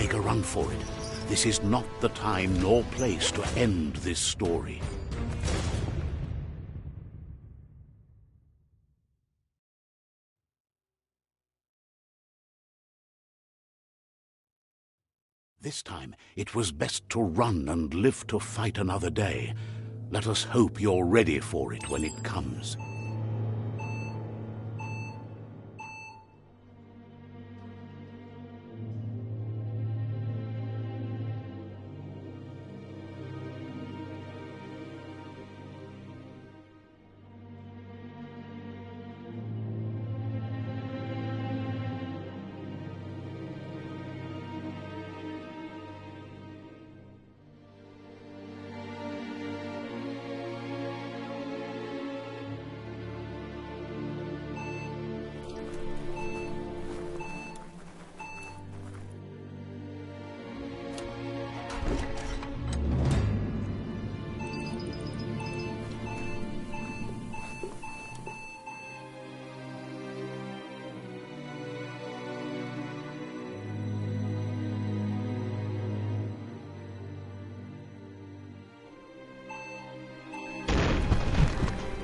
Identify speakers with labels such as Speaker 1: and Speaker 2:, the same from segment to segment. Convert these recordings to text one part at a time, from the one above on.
Speaker 1: make a run for it. This is not the time nor place to end this story. This time, it was best to run and live to fight another day. Let us hope you're ready for it when it comes.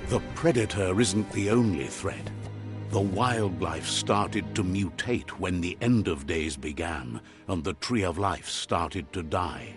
Speaker 1: The predator isn't the only threat. The wildlife started to mutate when the end of days began, and the tree of life started to die.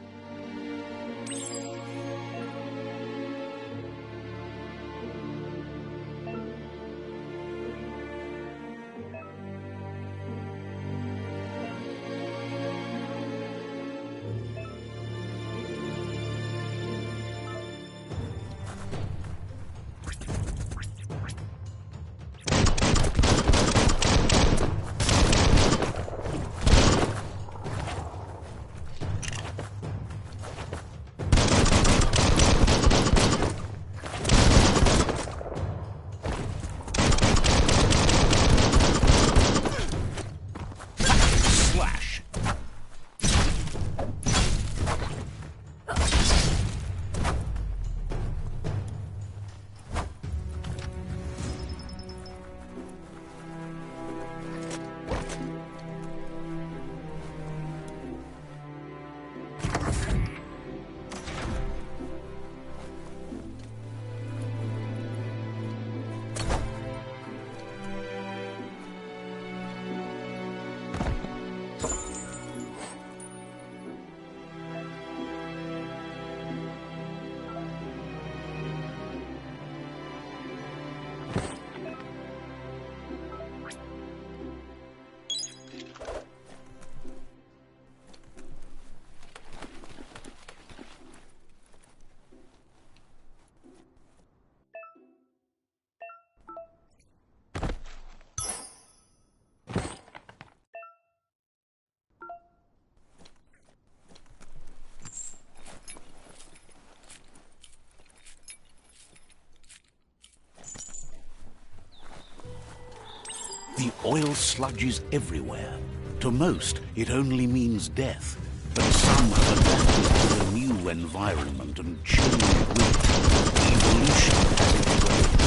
Speaker 1: The oil sludge is everywhere. To most, it only means death. But some have adapted to a new environment and changed with it. Evolution has its ways.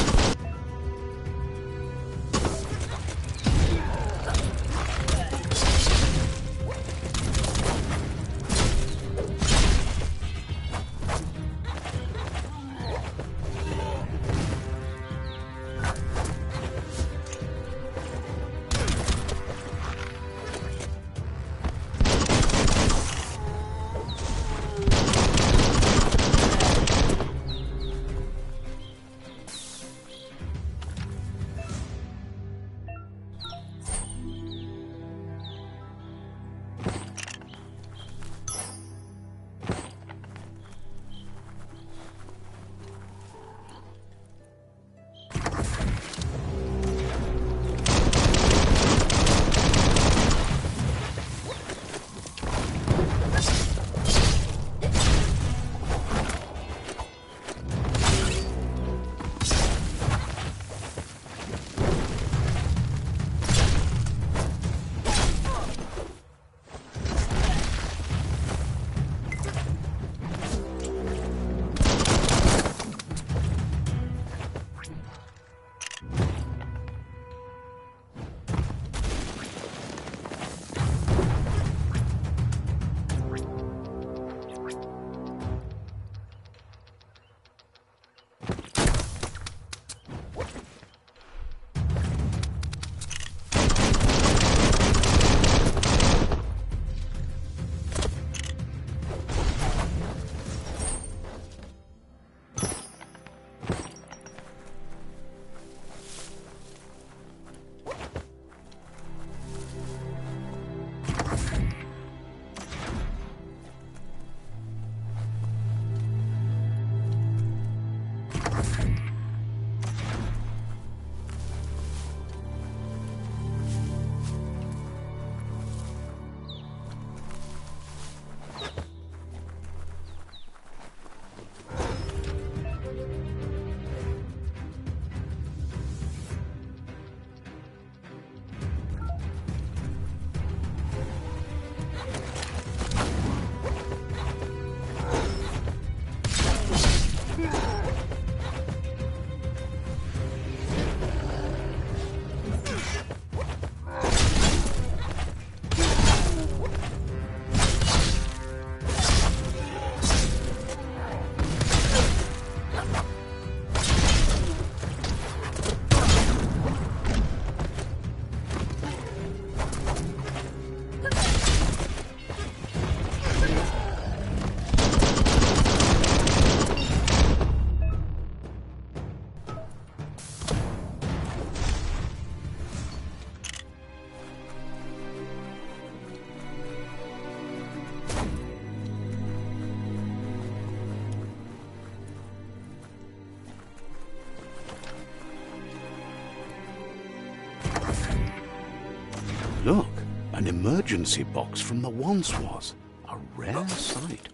Speaker 1: An emergency box from the once was. A rare sight.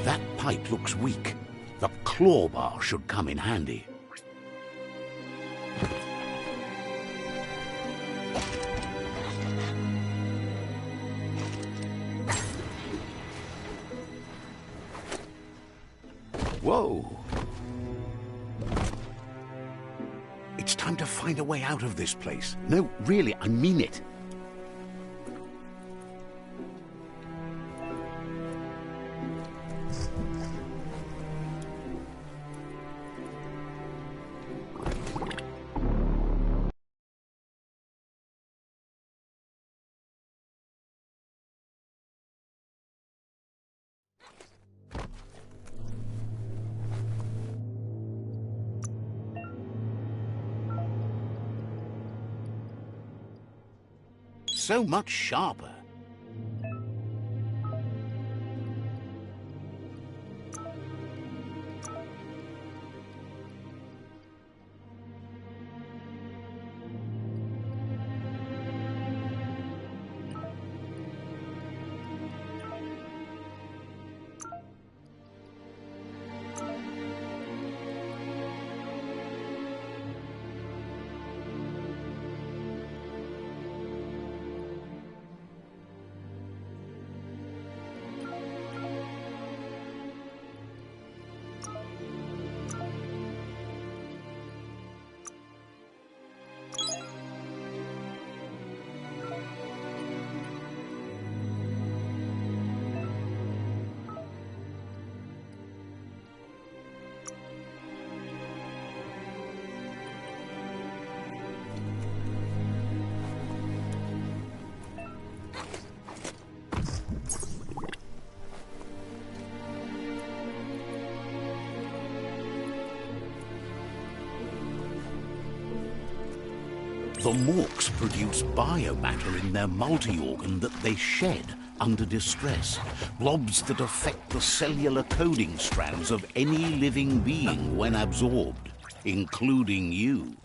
Speaker 1: That pipe looks weak. The claw bar should come in handy. Whoa! It's time to find a way out of this place. No, really, I mean it. So much sharper. The Morks produce biomatter in their multi-organ that they shed under distress. Blobs that affect the cellular coding strands of any living being when absorbed, including you.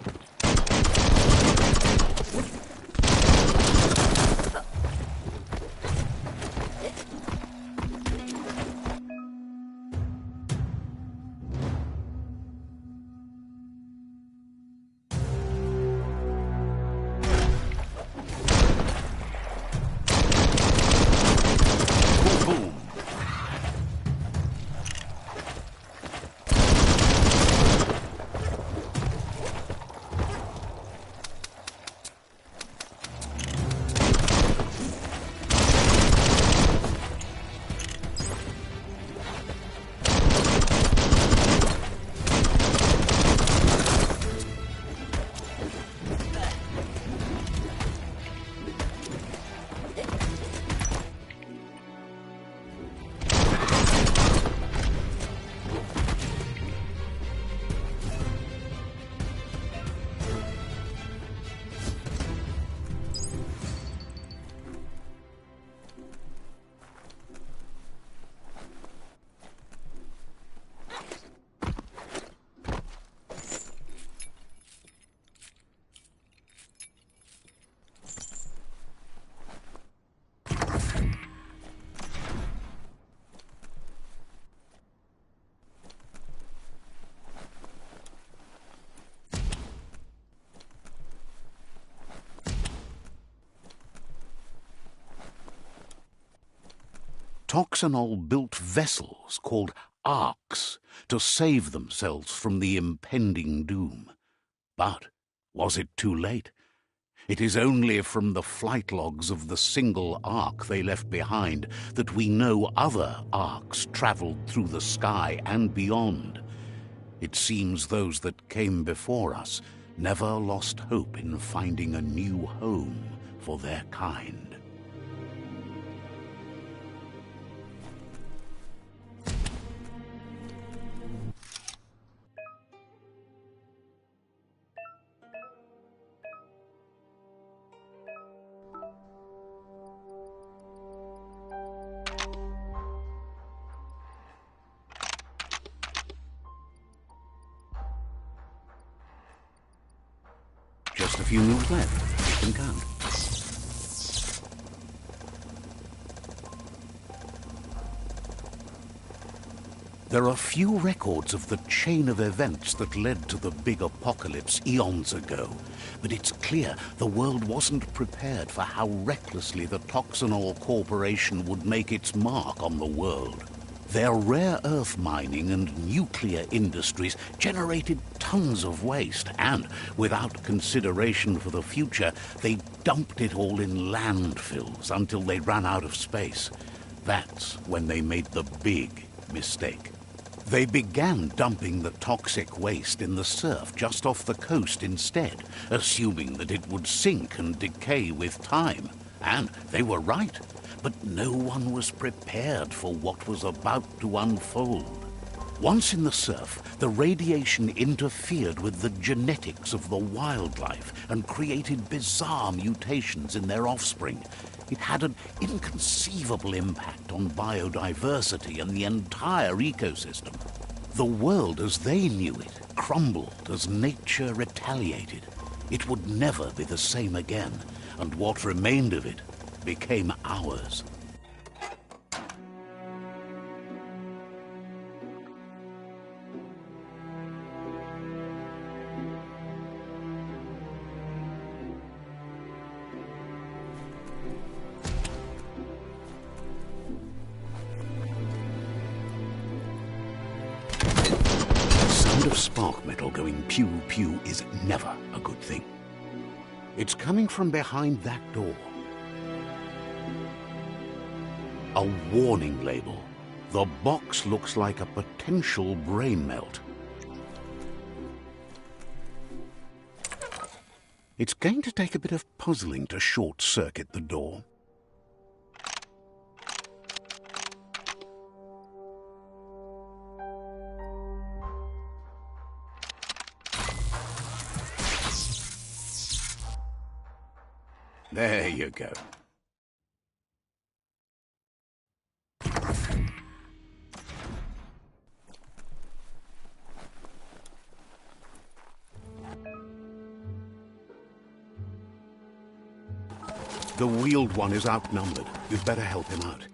Speaker 1: Toxanol built vessels called arks to save themselves from the impending doom. But was it too late? It is only from the flight logs of the single ark they left behind that we know other arks traveled through the sky and beyond. It seems those that came before us never lost hope in finding a new home for their kind. Just a few moves left. You can count. There are few records of the chain of events that led to the big apocalypse eons ago, but it's clear the world wasn't prepared for how recklessly the Toxanol Corporation would make its mark on the world. Their rare earth mining and nuclear industries generated tons of waste, and without consideration for the future, they dumped it all in landfills until they ran out of space. That's when they made the big mistake. They began dumping the toxic waste in the surf just off the coast instead, assuming that it would sink and decay with time. And they were right, but no one was prepared for what was about to unfold. Once in the surf, the radiation interfered with the genetics of the wildlife and created bizarre mutations in their offspring. It had an inconceivable impact on biodiversity and the entire ecosystem. The world as they knew it crumbled as nature retaliated. It would never be the same again, and what remained of it became ours. Of spark metal going pew-pew is never a good thing. It's coming from behind that door. A warning label. The box looks like a potential brain melt. It's going to take a bit of puzzling to short-circuit the door. There you go. The wheeled one is outnumbered. You'd better help him out.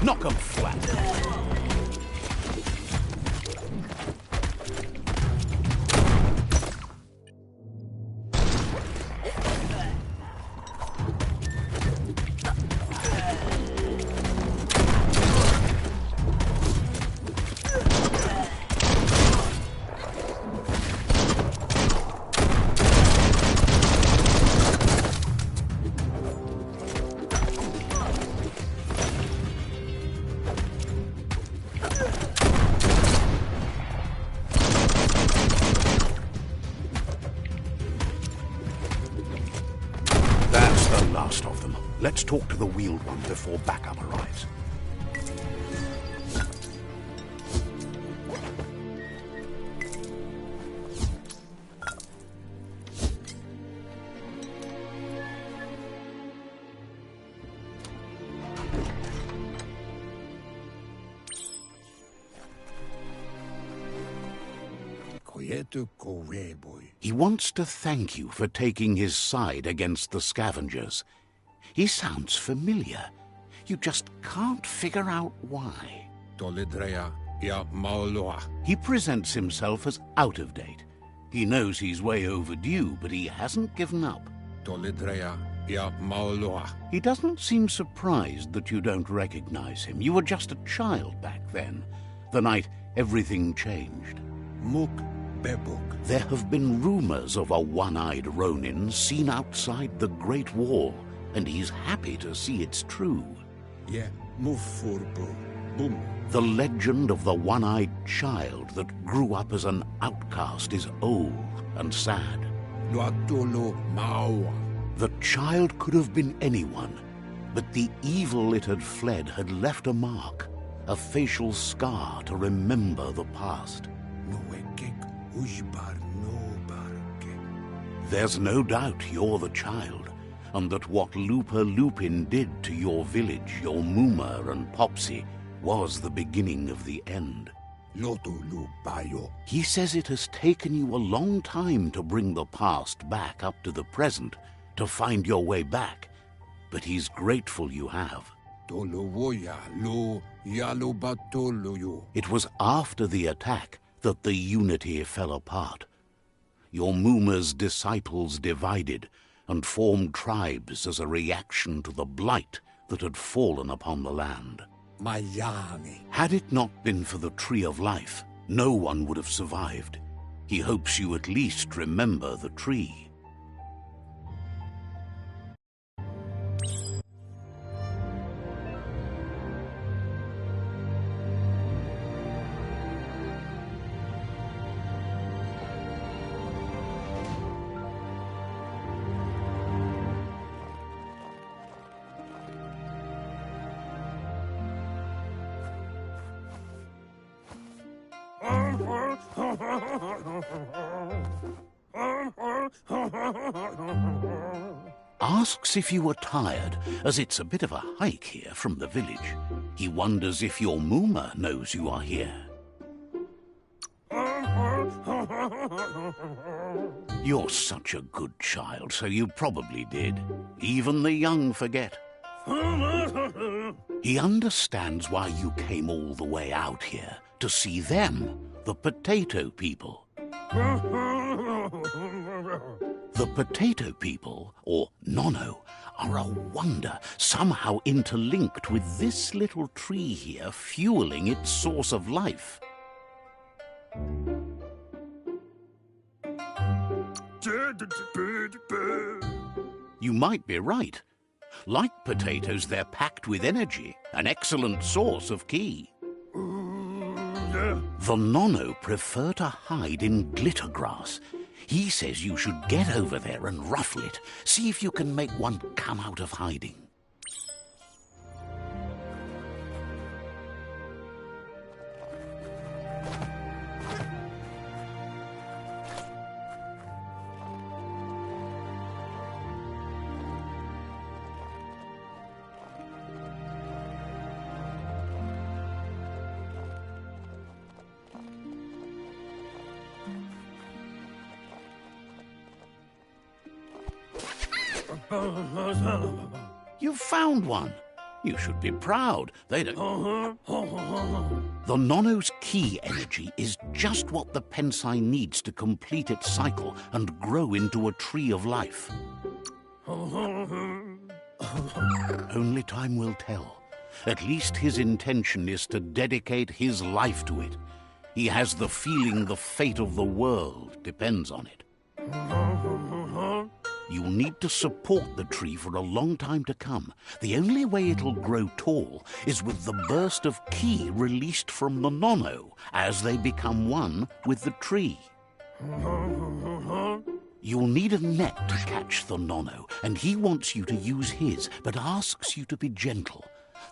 Speaker 1: Knock 'em flat. Last of them. Let's talk to the wheeled one before backup arrives. He wants to thank you for taking his side against the scavengers. He sounds familiar. You just can't figure out why. He presents himself as out of date. He knows he's way overdue, but he hasn't given up. He doesn't seem surprised that you don't recognize him. You were just a child back then, the night everything changed. There have been rumors of a one-eyed Ronin seen outside the Great Wall, and he's happy to see it's true. The legend of the one-eyed child that grew up as an outcast is old and sad. The child could have been anyone, but the evil it had fled had left a mark, a facial scar to remember the past. There's no doubt you're the child, and that what Looper Lupin did to your village, your Mooma and Popsy, was the beginning of the end. He says it has taken you a long time to bring the past back up to the present, to find your way back, but he's grateful you have. It was after the attack that the unity fell apart. Your Mooma's disciples divided and formed tribes as a reaction to the blight that had fallen upon the land. Had it not been for the Tree of Life, no one would have survived. He hopes you at least remember the tree. Asks if you were tired, as it's a bit of a hike here from the village. He wonders if your Mooma knows you are here. You're such a good child, so you probably did. Even the young forget. He understands why you came all the way out here, to see them, the potato people. The potato people, or Nono, are a wonder, somehow interlinked with this little tree here, fueling its source of life. You might be right. Like potatoes, they're packed with energy, an excellent source of ki. The Nono prefer to hide in glitter grass. He says you should get over there and ruffle it. See if you can make one come out of hiding. You've found one. You should be proud. They don't... The Nono's ki energy is just what the Pensai needs to complete its cycle and grow into a tree of life. Only time will tell. At least his intention is to dedicate his life to it. He has the feeling the fate of the world depends on it. You'll need to support the tree for a long time to come. The only way it'll grow tall is with the burst of ki released from the Nono as they become one with the tree. You'll need a net to catch the Nono, and he wants you to use his, but asks you to be gentle.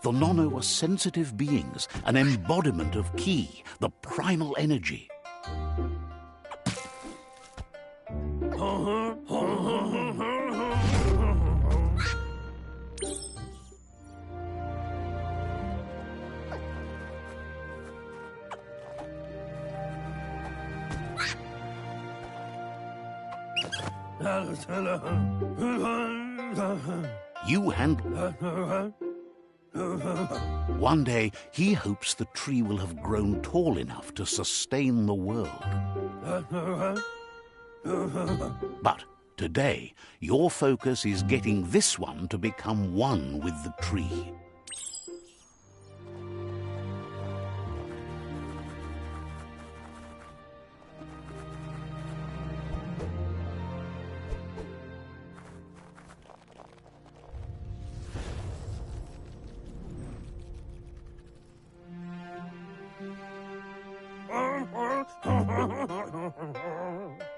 Speaker 1: The Nono are sensitive beings, an embodiment of ki, the primal energy. You handle. One day, he hopes the tree will have grown tall enough to sustain the world. But today, your focus is getting this one to become one with the tree.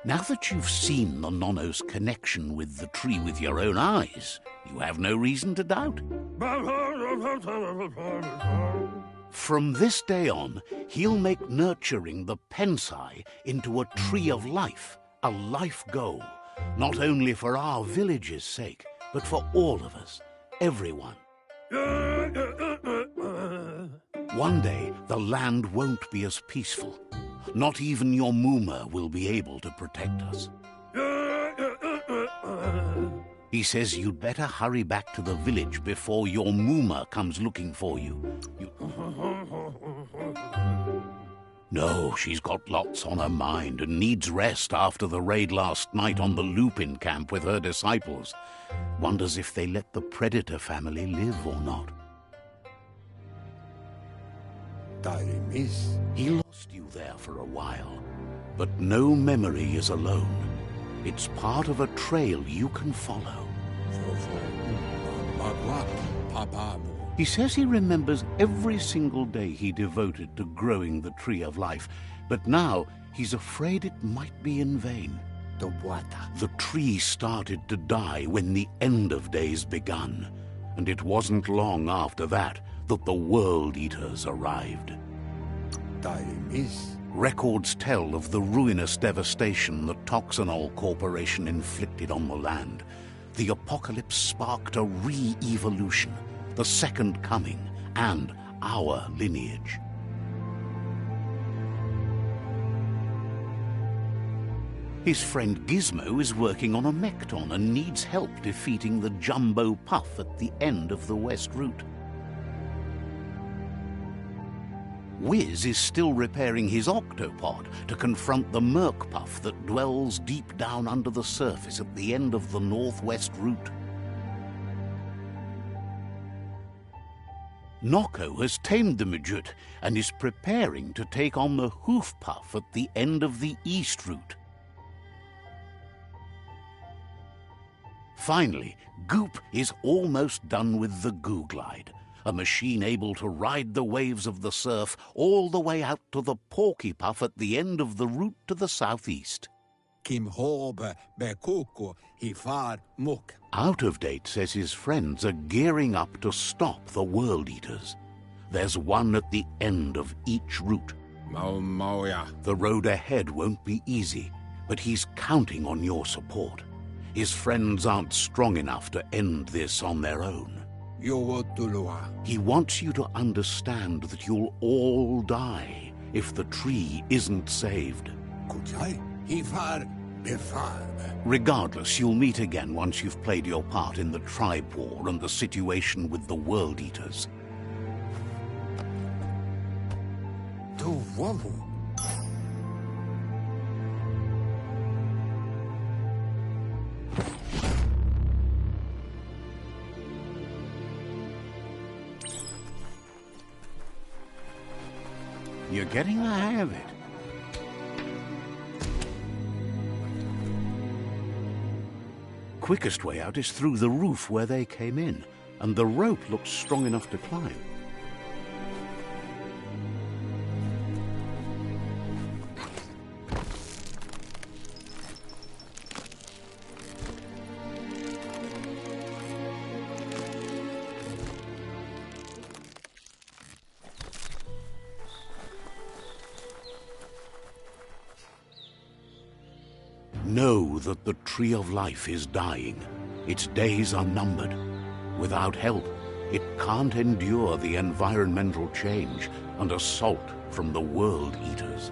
Speaker 1: Now that you've seen the Nono's connection with the tree with your own eyes, you have no reason to doubt. From this day on, he'll make nurturing the Pensai into a tree of life, a life goal, not only for our village's sake, but for all of us, everyone. One day, the land won't be as peaceful. Not even your Mooma will be able to protect us. He says you'd better hurry back to the village before your Mooma comes looking for you. No, she's got lots on her mind and needs rest after the raid last night on the Lupin camp with her disciples. Wonders if they let the Predator family live or not. He lost you there for a while, but no memory is alone. It's part of a trail you can follow. He says he remembers every single day he devoted to growing the Tree of Life, but now he's afraid it might be in vain. The tree started to die when the end of days begun, and it wasn't long after that that the World Eaters arrived. Records tell of the ruinous devastation the Toxanol Corporation inflicted on the land. The apocalypse sparked a re-evolution, the Second Coming, and our lineage. His friend Gizmo is working on a Mekton and needs help defeating the Jumbo Puff at the end of the West Route. Wiz is still repairing his octopod to confront the Merc-Puff that dwells deep down under the surface at the end of the Northwest Route. Noko has tamed the Midget and is preparing to take on the Hoof Puff at the end of the East Route. Finally, Goop is almost done with the Goo Glide, a machine able to ride the waves of the surf all the way out to the Porky Puff at the end of the route to the southeast. Out of Date says his friends are gearing up to stop the World Eaters. There's one at the end of each route. The road ahead won't be easy, but he's counting on your support. His friends aren't strong enough to end this on their own. He wants you to understand that you'll all die if the tree isn't saved. Regardless, you'll meet again once you've played your part in the tribe war and the situation with the World Eaters. You're getting the hang of it. Quickest way out is through the roof where they came in, and the rope looks strong enough to climb. Know that the Tree of Life is dying. Its days are numbered. Without help, it can't endure the environmental change and assault from the World Eaters.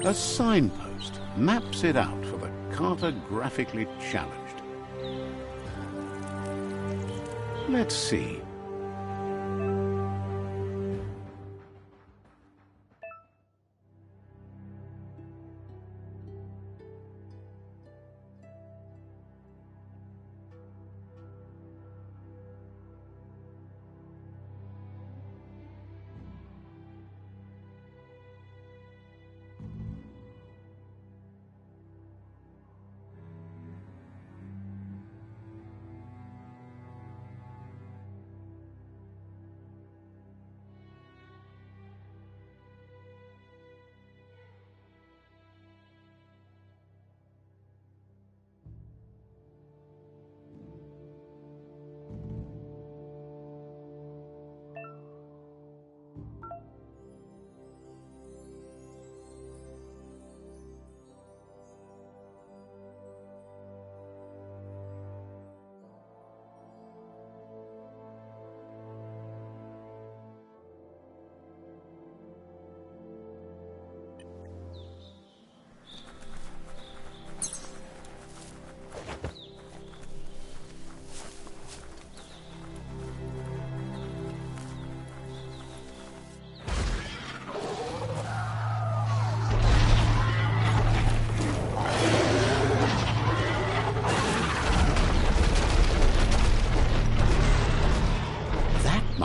Speaker 1: A signpost maps it out for the cartographically challenged. Let's see.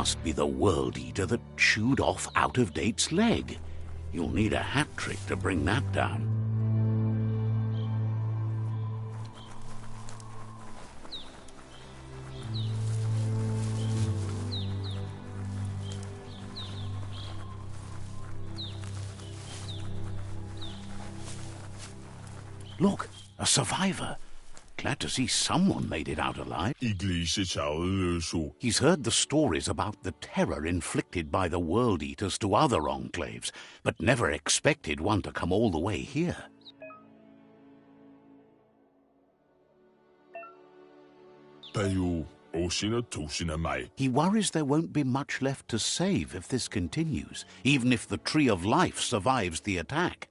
Speaker 1: must be the World Eater that chewed off Out-of-Date's leg. You'll need a hat trick to bring that down. Look, a survivor. Glad to see someone made it out alive. He's heard the stories about the terror inflicted by the World Eaters to other enclaves, but never expected one to come all the way here. He worries there won't be much left to save if this continues, even if the Tree of Life survives the attack.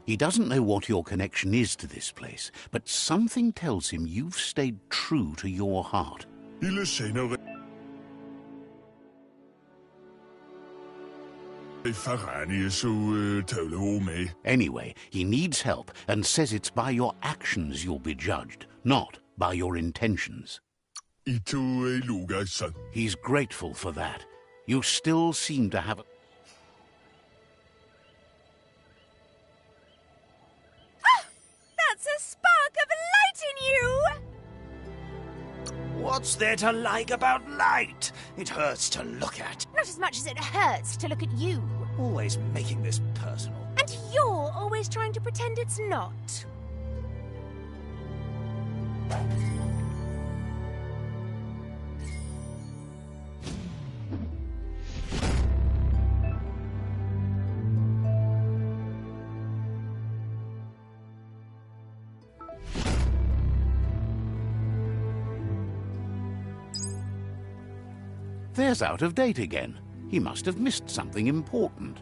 Speaker 1: He doesn't know what your connection is to this place, but something tells him you've stayed true to your heart. Anyway, he needs help and says it's by your actions you'll be judged, not by your intentions. He's grateful for that. You still seem to have a...
Speaker 2: That's a spark of light in you!
Speaker 3: What's there to like about light? It hurts to look at.
Speaker 2: Not as much as it hurts to look at you.
Speaker 3: Always making this personal.
Speaker 2: And you're always trying to pretend it's not.
Speaker 1: There's Out-of-Date again. He must have missed something important.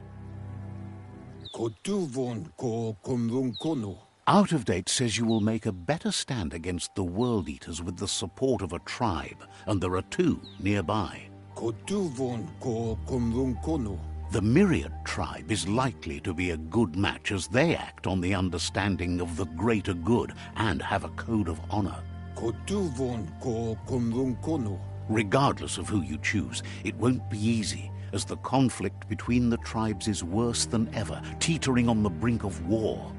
Speaker 1: Out-of-Date says you will make a better stand against the World Eaters with the support of a tribe, and there are two nearby. The Myriad tribe is likely to be a good match as they act on the understanding of the greater good and have a code of honor. Regardless of who you choose, it won't be easy, as the conflict between the tribes is worse than ever, teetering on the brink of war.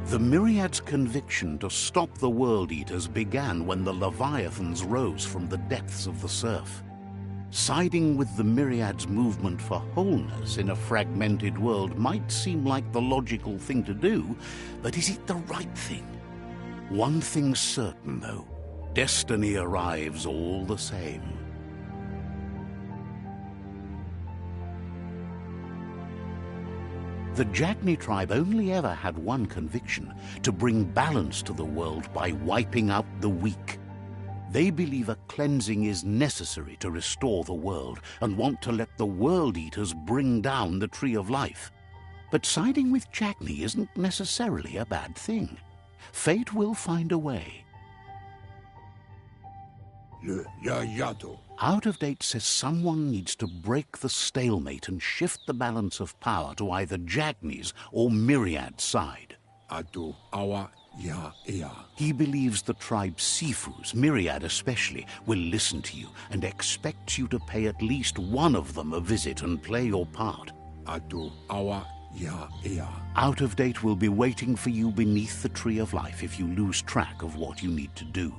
Speaker 1: The Myriad's conviction to stop the World Eaters began when the Leviathans rose from the depths of the surf. Siding with the Myriad's movement for wholeness in a fragmented world might seem like the logical thing to do, but is it the right thing? One thing's certain, though. Destiny arrives all the same. The Jagni tribe only ever had one conviction: to bring balance to the world by wiping out the weak. They believe a cleansing is necessary to restore the world and want to let the World Eaters bring down the Tree of Life. But siding with Jagni isn't necessarily a bad thing. Fate will find a way. Out-of-Date says someone needs to break the stalemate and shift the balance of power to either Jagni's or Myriad's side. He believes the tribe's Sifus, Myriad especially, will listen to you and expects you to pay at least one of them a visit and play your part. Out-of-Date will be waiting for you beneath the Tree of Life if you lose track of what you need to do.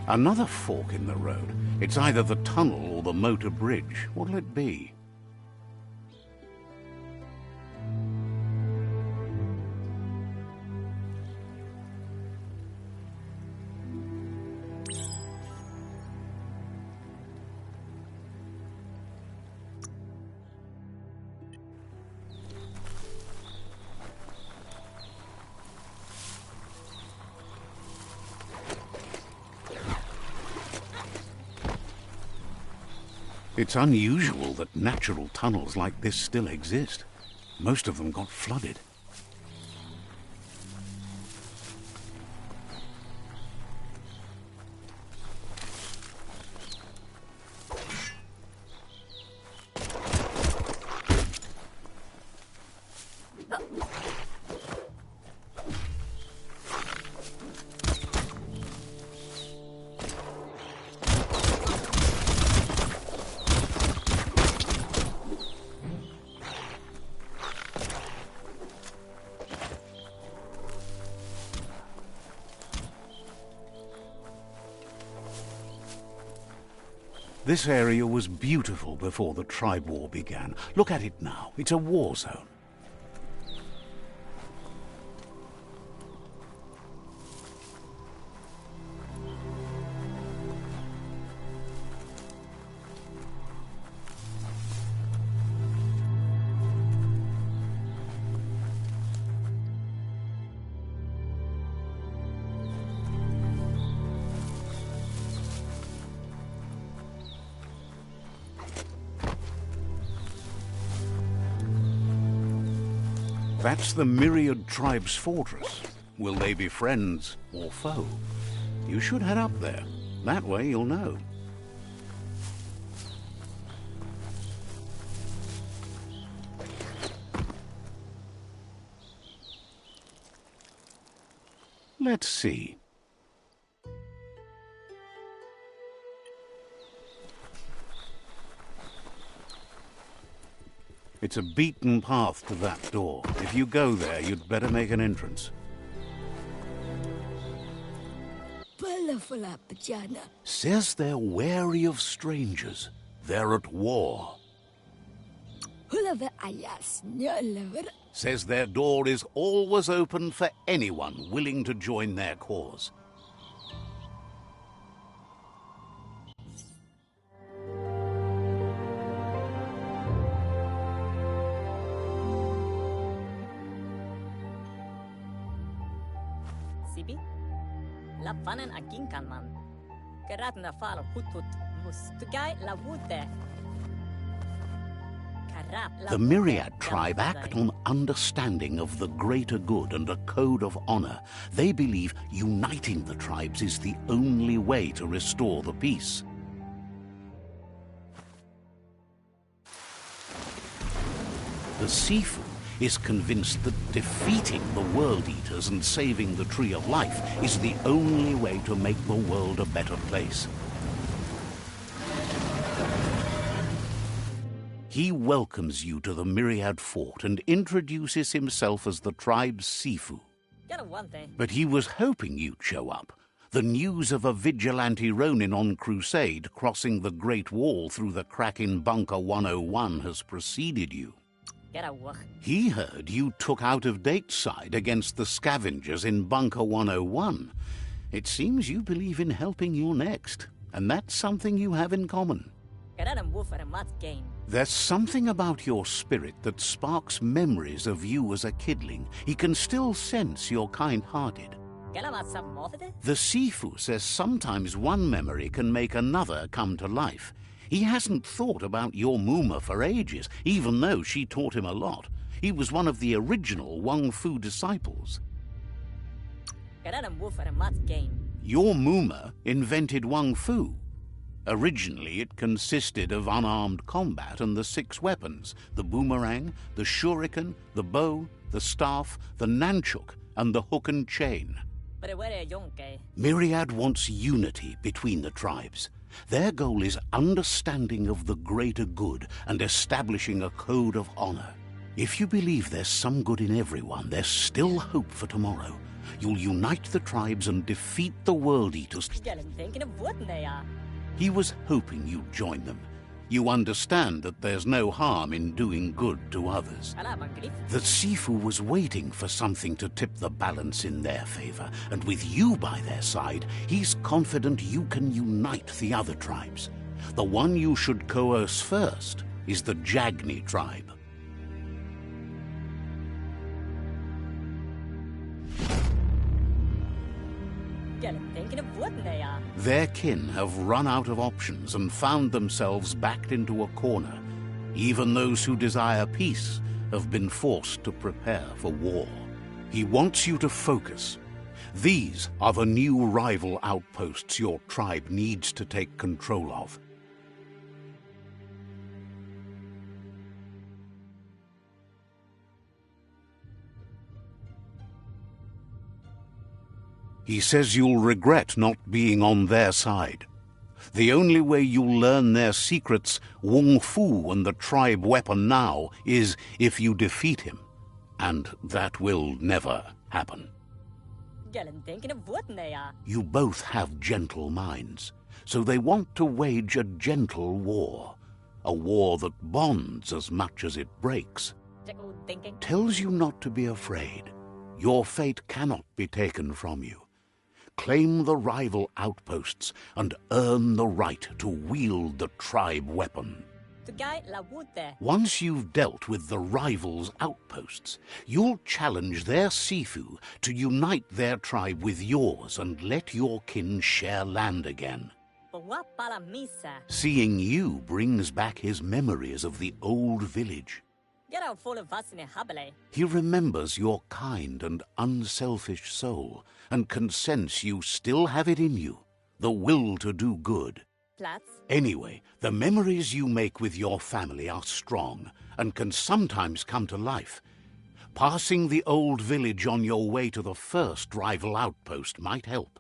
Speaker 1: Another fork in the road. It's either the tunnel or the motor bridge. What'll it be? It's unusual that natural tunnels like this still exist. Most of them got flooded. This area was beautiful before the tribe war began. Look at it now. It's a war zone. That's the Myriad Tribe's fortress. Will they be friends or foe? You should head up there. That way you'll know. Let's see. It's a beaten path to that door. If you go there, you'd better make an entrance. Says they're wary of strangers. They're at war. Says their door is always open for anyone willing to join their cause.
Speaker 4: Sibi? Lapanen aginkan man. Karatna fal hutut mustugai lavute.
Speaker 1: The Myriad tribe act on understanding of the greater good and a code of honor. They believe uniting the tribes is the only way to restore the peace. The Sifu is convinced that defeating the World Eaters and saving the Tree of Life is the only way to make the world a better place. He welcomes you to the Myriad Fort and introduces himself as the tribe's Sifu. But he was hoping you'd show up. The news of a vigilante Ronin on crusade crossing the Great Wall through the crack in Bunker 101 has preceded you. He heard you took out-of-date side against the scavengers in Bunker 101. It seems you believe in helping your next, and that's something you have in common. There's something about your spirit that sparks memories of you as a kidling. He can still sense you're kind-hearted. The Sifu says sometimes one memory can make another come to life. He hasn't thought about your Muma for ages, even though she taught him a lot. He was one of the original Wang Fu disciples. Your Muma invented Wang Fu. Originally, it consisted of unarmed combat and the 6 weapons: the boomerang, the shuriken, the bow, the staff, the nunchuk, and the hook and chain. Myriad wants unity between the tribes. Their goal is understanding of the greater good and establishing a code of honor. If you believe there's some good in everyone, there's still hope for tomorrow. You'll unite the tribes and defeat the World Eaters. He was hoping you'd join them. You understand that there's no harm in doing good to others. The Sifu was waiting for something to tip the balance in their favor, and with you by their side, he's confident you can unite the other tribes. The one you should coerce first is the Jagni tribe. Their kin have run out of options and found themselves backed into a corner. Even those who desire peace have been forced to prepare for war. He wants you to focus. These are the new rival outposts your tribe needs to take control of. He says you'll regret not being on their side. The only way you'll learn their secrets, Wung Fu and the tribe weapon now, is if you defeat him. And that will never happen. You both have gentle minds, so they want to wage a gentle war. A war that bonds as much as it breaks. Tells you not to be afraid. Your fate cannot be taken from you. Claim the rival outposts and earn the right to wield the tribe weapon. Once you've dealt with the rivals' outposts, you'll challenge their Sifu to unite their tribe with yours and let your kin share land again. Seeing you brings back his memories of the old village. He remembers your kind and unselfish soul and can sense you still have it in you, the will to do good. Anyway, the memories you make with your family are strong and can sometimes come to life. Passing the old village on your way to the first rival outpost might help.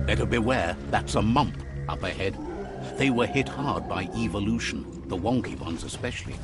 Speaker 1: Better beware, that's a mump up ahead. They were hit hard by evolution, the wonky ones especially.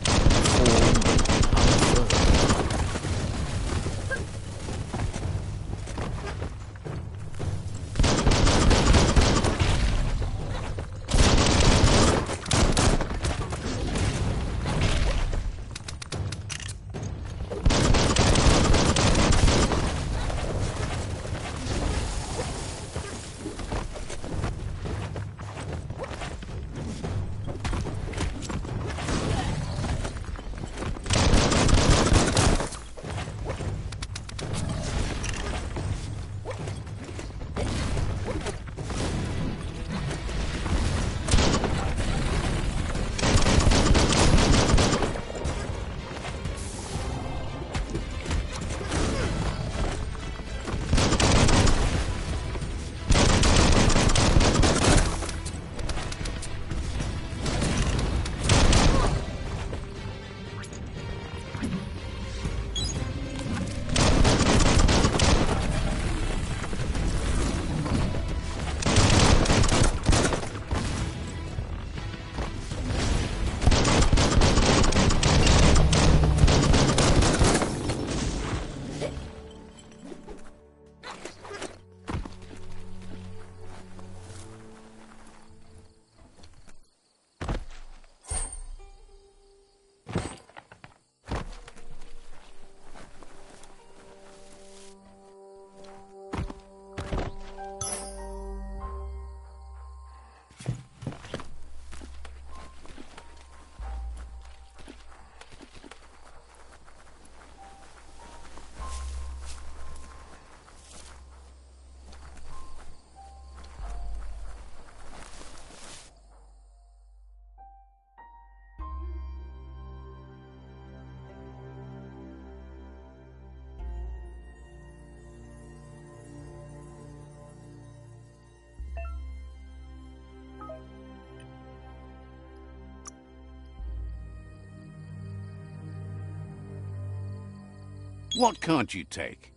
Speaker 1: What can't you take?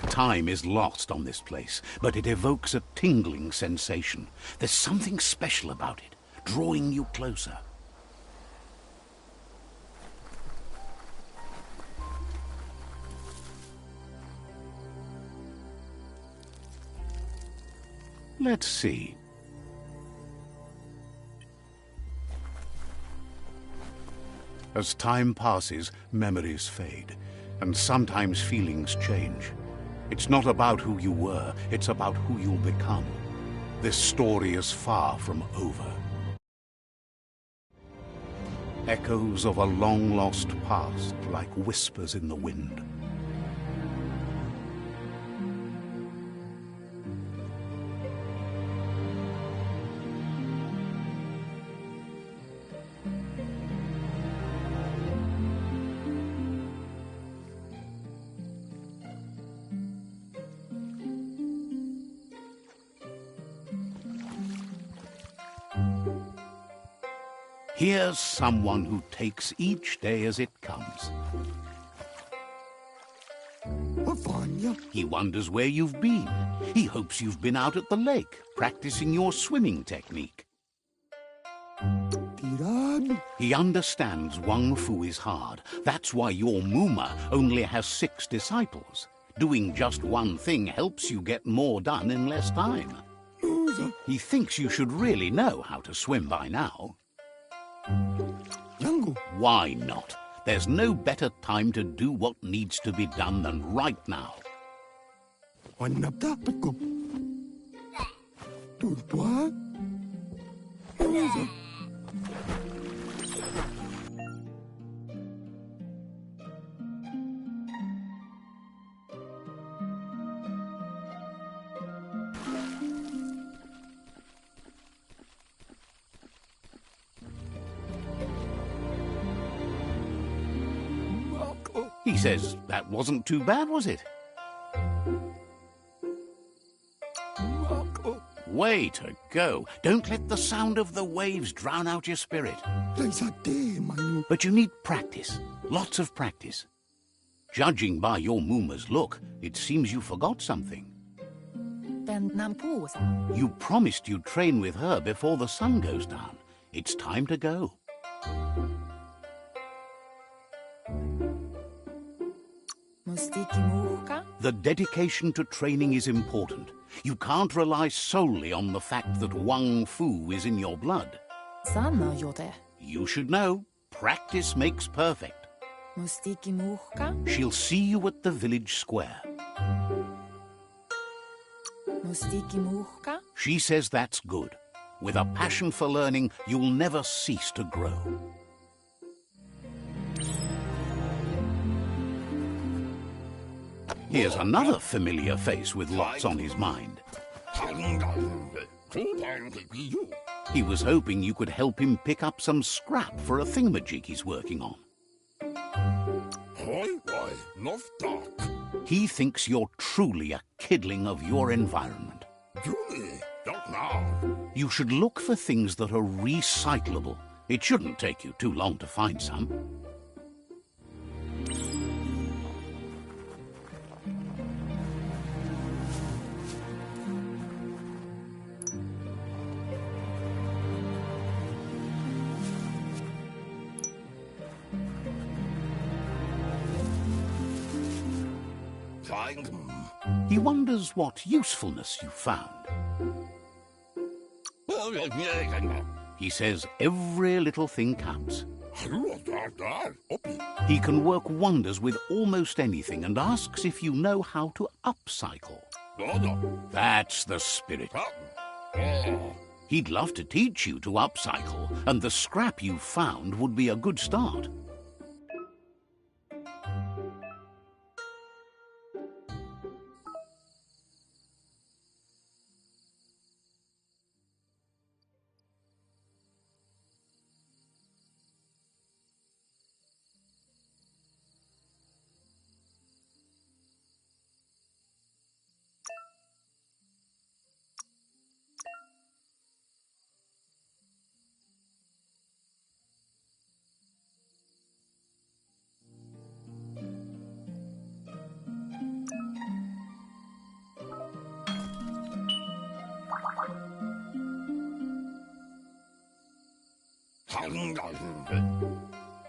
Speaker 1: Time is lost on this place, but it evokes a tingling sensation. There's something special about it, drawing you closer. Let's see. As time passes, memories fade, and sometimes feelings change. It's not about who you were, it's about who you'll become. This story is far from over. Echoes of a long-lost past, like whispers in the wind. Here's someone who takes each day as it comes. He wonders where you've been. He hopes you've been out at the lake, practicing your swimming technique. He understands Wang Fu is hard. That's why your Muma only has 6 disciples. Doing just one thing helps you get more done in less time. He thinks you should really know how to swim by now. Why not? There's no better time to do what needs to be done than right now. He says, that wasn't too bad, was it? Way to go. Don't let the sound of the waves drown out your spirit. But you need practice. Lots of practice. Judging by your Muma's look, it seems you forgot something. You promised you'd train with her before the sun goes down. It's time to go. The dedication to training is important. You can't rely solely on the fact that Wang Fu is in your blood. You should know, practice makes perfect. She'll see you at the village square. She says that's good. With a passion for learning, you'll never cease to grow. Here's another familiar face with lots on his mind. He was hoping you could help him pick up some scrap for a thingamajig he's working on. He thinks you're truly a kidling of your environment. You should look for things that are recyclable. It shouldn't take you too long to find some. He wonders what usefulness you found. He says every little thing counts. He can work wonders with almost anything and asks if you know how to upcycle. That's the spirit. He'd love to teach you to upcycle, and the scrap you found would be a good start.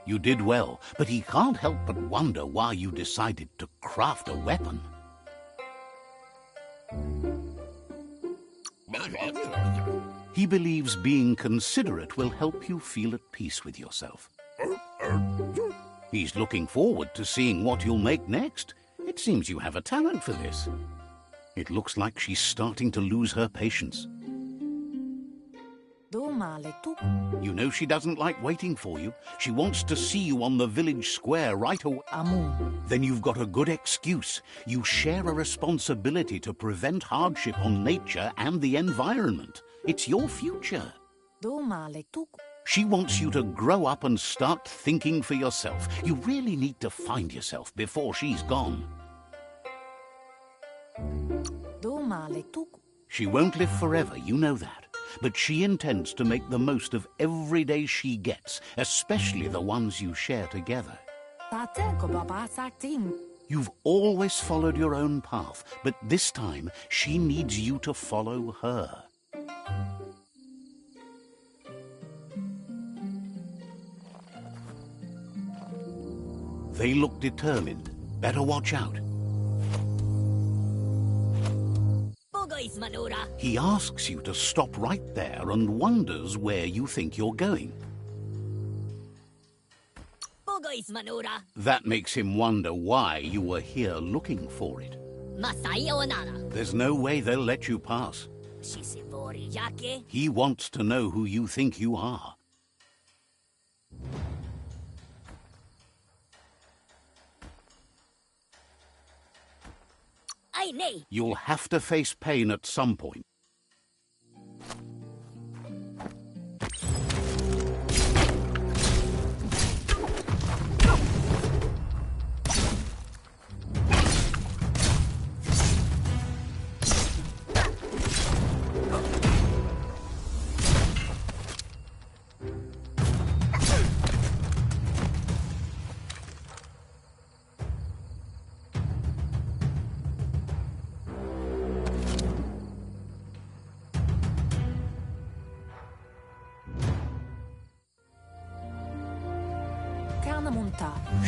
Speaker 1: You did well, but he can't help but wonder why you decided to craft a weapon. He believes being considerate will help you feel at peace with yourself. He's looking forward to seeing what you'll make next. It seems you have a talent for this. It looks like she's starting to lose her patience. You know she doesn't like waiting for you. She wants to see you on the village square right away. Then you've got a good excuse. You share a responsibility to prevent hardship on nature and the environment. It's your future. She wants you to grow up and start thinking for yourself. You really need to find yourself before she's gone. She won't live forever, you know that. But she intends to make the most of every day she gets, especially the ones you share together. You've always followed your own path, but this time she needs you to follow her. They look determined. Better watch out. He asks you to stop right there and wonders where you think you're going. That makes him wonder why you were here looking for it. There's no way they'll let you pass. He wants to know who you think you are. You'll have to face pain at some point.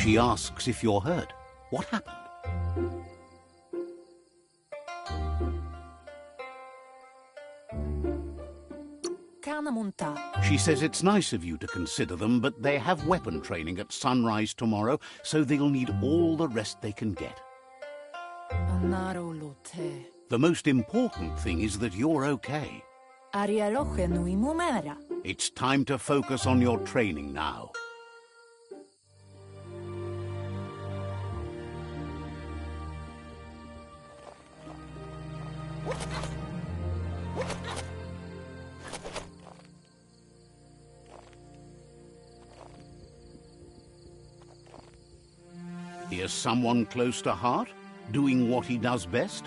Speaker 1: She asks if you're hurt. What happened? She says it's nice of you to consider them, but they have weapon training at sunrise tomorrow, so they'll need all the rest they can get. The most important thing is that you're okay. It's time to focus on your training now. he as someone close to heart, doing what he does best?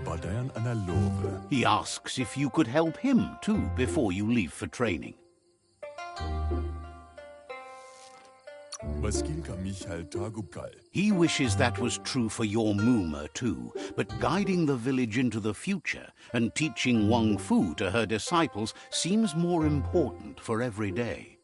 Speaker 5: Badayan analove.
Speaker 1: He asks if you could help him too before you leave for training.
Speaker 5: Baskilka Michal Tagukal.
Speaker 1: He wishes that was true for your Muma too, but guiding the village into the future and teaching Wang Fu to her disciples seems more important for every day.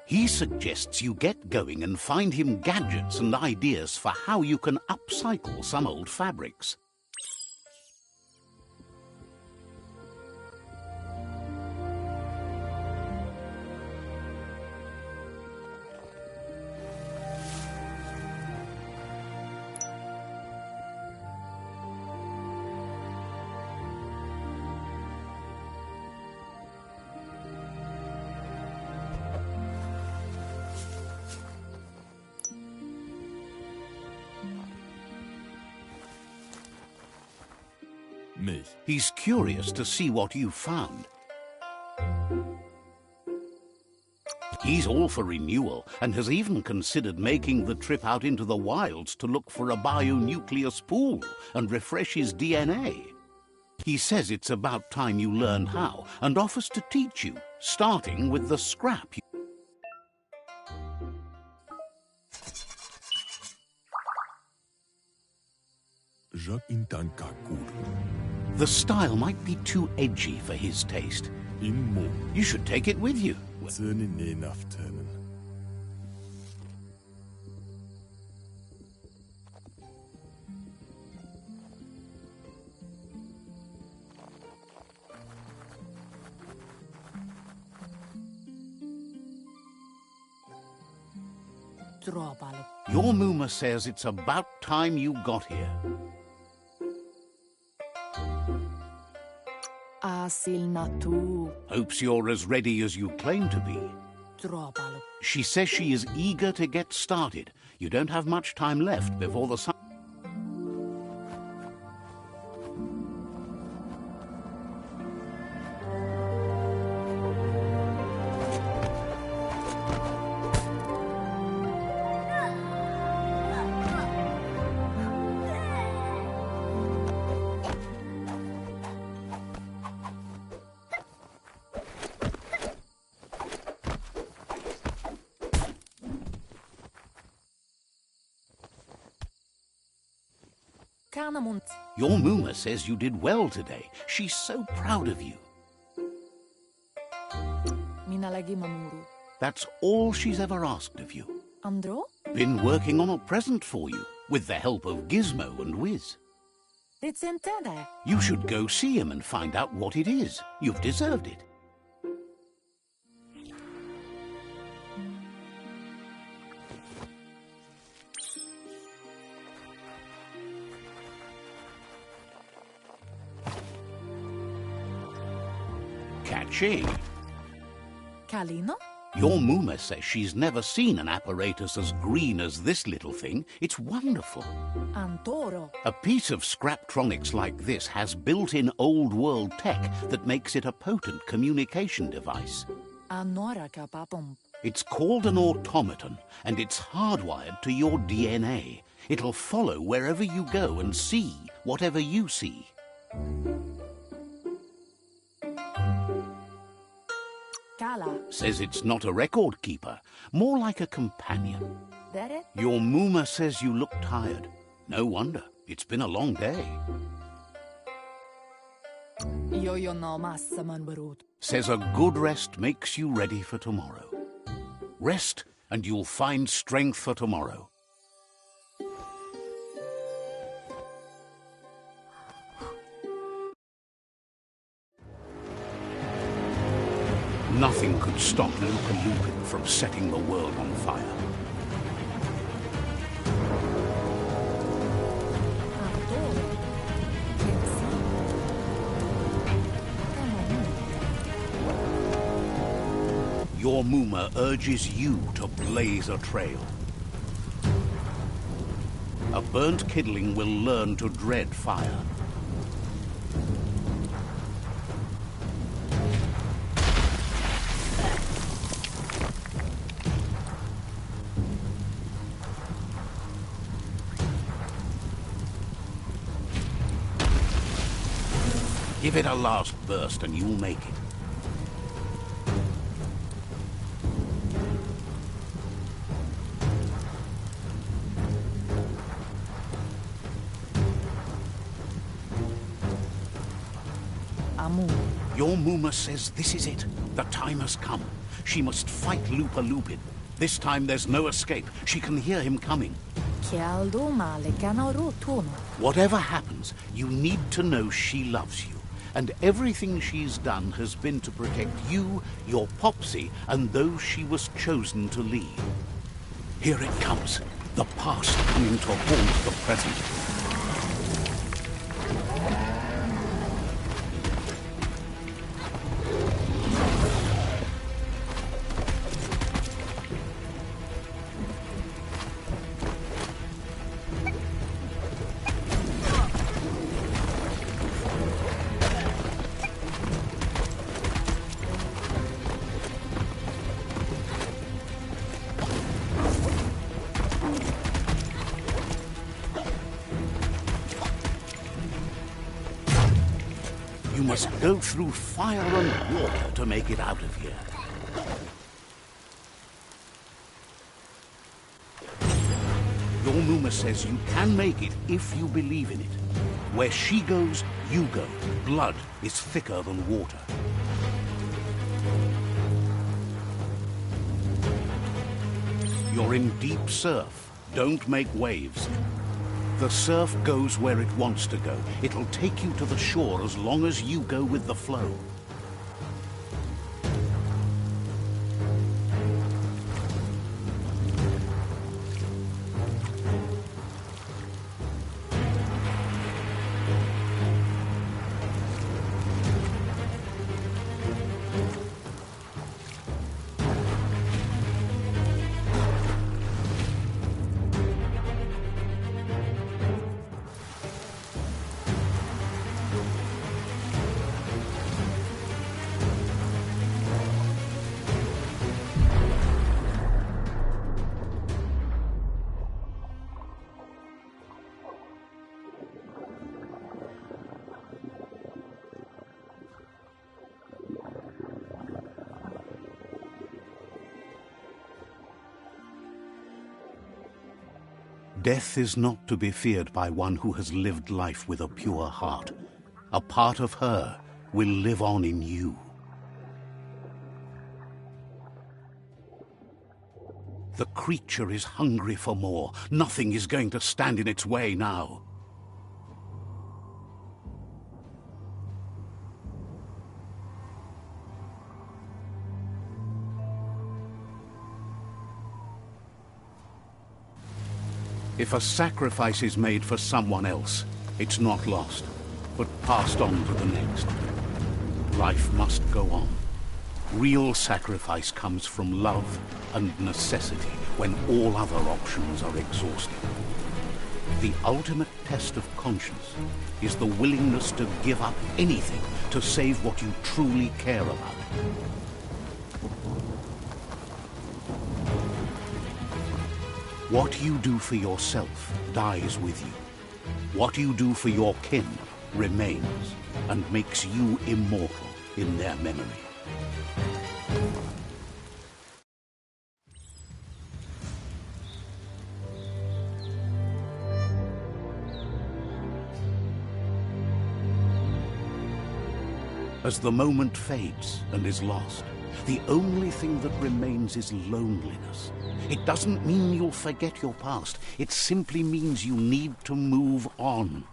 Speaker 1: He suggests you get going and find him gadgets and ideas for how you can upcycle some old fabrics.
Speaker 5: Mich.
Speaker 1: He's curious to see what you found. He's all for renewal and has even considered making the trip out into the wilds to look for a bionucleus pool and refresh his DNA. He says it's about time you learned how and offers to teach you, starting with the scrap. The style might be too edgy for his taste. You should take it with you. Your Muma says it's about time you got here. Hopes you're as ready as you claim to be. She says she is eager to get started. You don't have much time left before the sun... Your Muma says you did well today. She's so proud of you. That's all she's ever asked of you.
Speaker 2: Andro?
Speaker 1: Been working on a present for you, with the help of Gizmo and Wiz. You should go see him and find out what it is. You've deserved it. Catchy.
Speaker 2: Kalino?
Speaker 1: Your Muma says she's never seen an apparatus as green as this little thing. It's wonderful.
Speaker 2: Antoro.
Speaker 1: A piece of Scraptronics like this has built-in old-world tech that makes it a potent communication device.
Speaker 2: Anora kapapom.
Speaker 1: It's called an automaton, and it's hardwired to your DNA. It'll follow wherever you go and see whatever you see. Says it's not a record keeper, more like a companion. Your Muma says you look tired. No wonder. It's been a long day. Says a good rest makes you ready for tomorrow. Rest and you'll find strength for tomorrow. Nothing could stop Luca Lupin from setting the world on fire. Your Muma urges you to blaze a trail. A burnt kidling will learn to dread fire. Give it a last burst and you'll make it.
Speaker 6: Amu.
Speaker 1: Your Muma says this is it. The time has come. She must fight Lupa Lupin. This time there's no escape. She can hear him coming. Whatever happens, you need to know she loves you. And everything she's done has been to protect you, your Popsy, and those she was chosen to lead. Here it comes. The past coming to haunt the present. You must go through fire and water to make it out of here. Your Muma says you can make it if you believe in it. Where she goes, you go. Blood is thicker than water. You're in deep surf. Don't make waves. The surf goes where it wants to go. It'll take you to the shore as long as you go with the flow. Death is not to be feared by one who has lived life with a pure heart. A part of her will live on in you. The creature is hungry for more. Nothing is going to stand in its way now. If a sacrifice is made for someone else, it's not lost, but passed on to the next. Life must go on. Real sacrifice comes from love and necessity when all other options are exhausted. The ultimate test of conscience is the willingness to give up anything to save what you truly care about. What you do for yourself dies with you. What you do for your kin remains and makes you immortal in their memory. As the moment fades and is lost, the only thing that remains is loneliness. It doesn't mean you'll forget your past. It simply means you need to move on.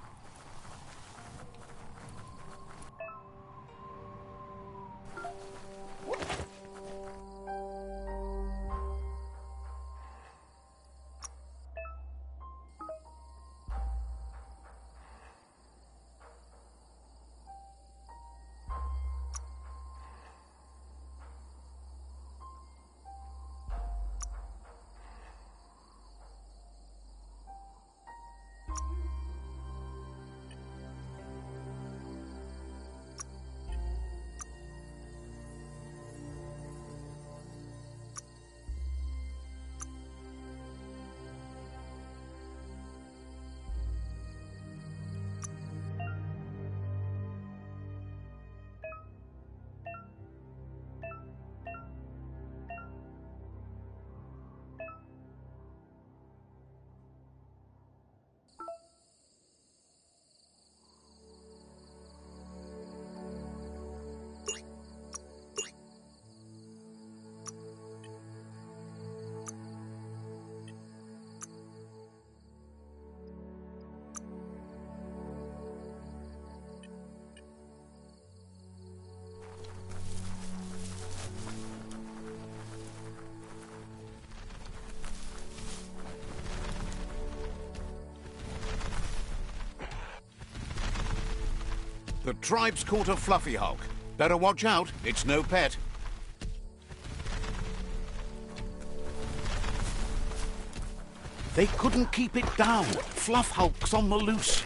Speaker 1: The tribe's caught a fluffy hulk. Better watch out, it's no pet. They couldn't keep it down. Fluff hulk's on the loose.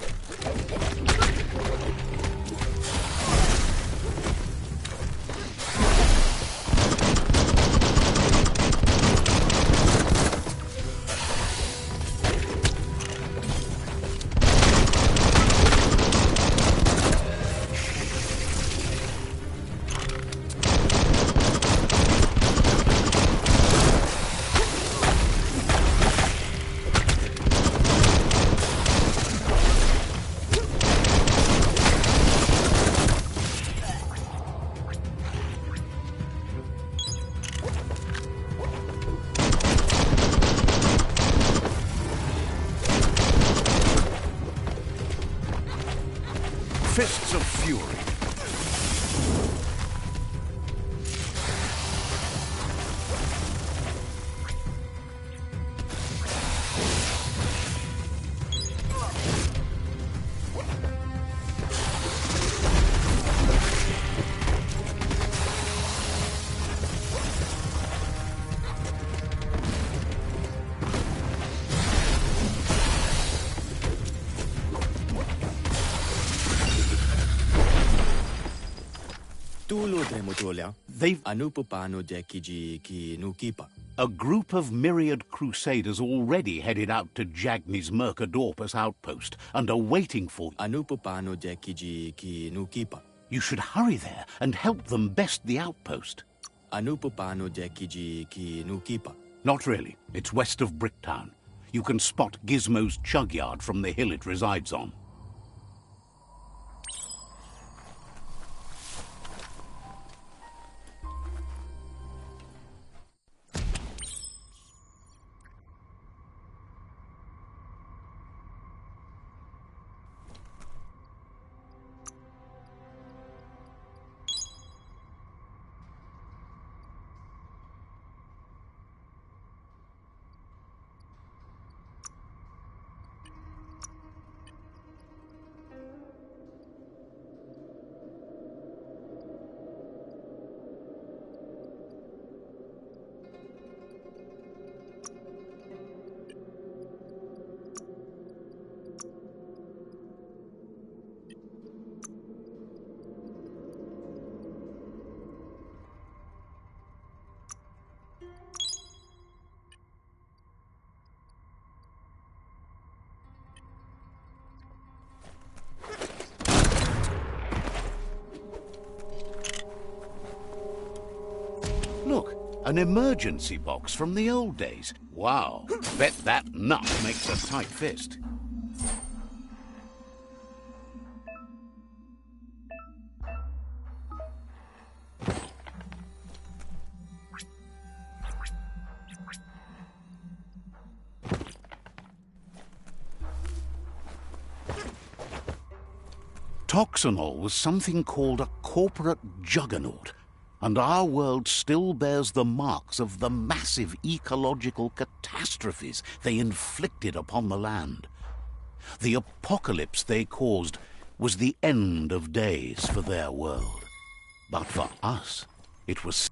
Speaker 1: Fists of fury. They've a group of myriad crusaders already headed out to Jagni's Mercadorpus outpost and are waiting for you. You should hurry there and help them best the outpost. Not really. It's west of Bricktown. You can spot Gizmo's chug yard from the hill it resides on. Look, an emergency box from the old days. Wow, bet that nut makes a tight fist. Toxanol was something called a corporate juggernaut, and our world still bears the marks of the massive ecological catastrophes they inflicted upon the land. The apocalypse they caused was the end of days for their world. But for us, it was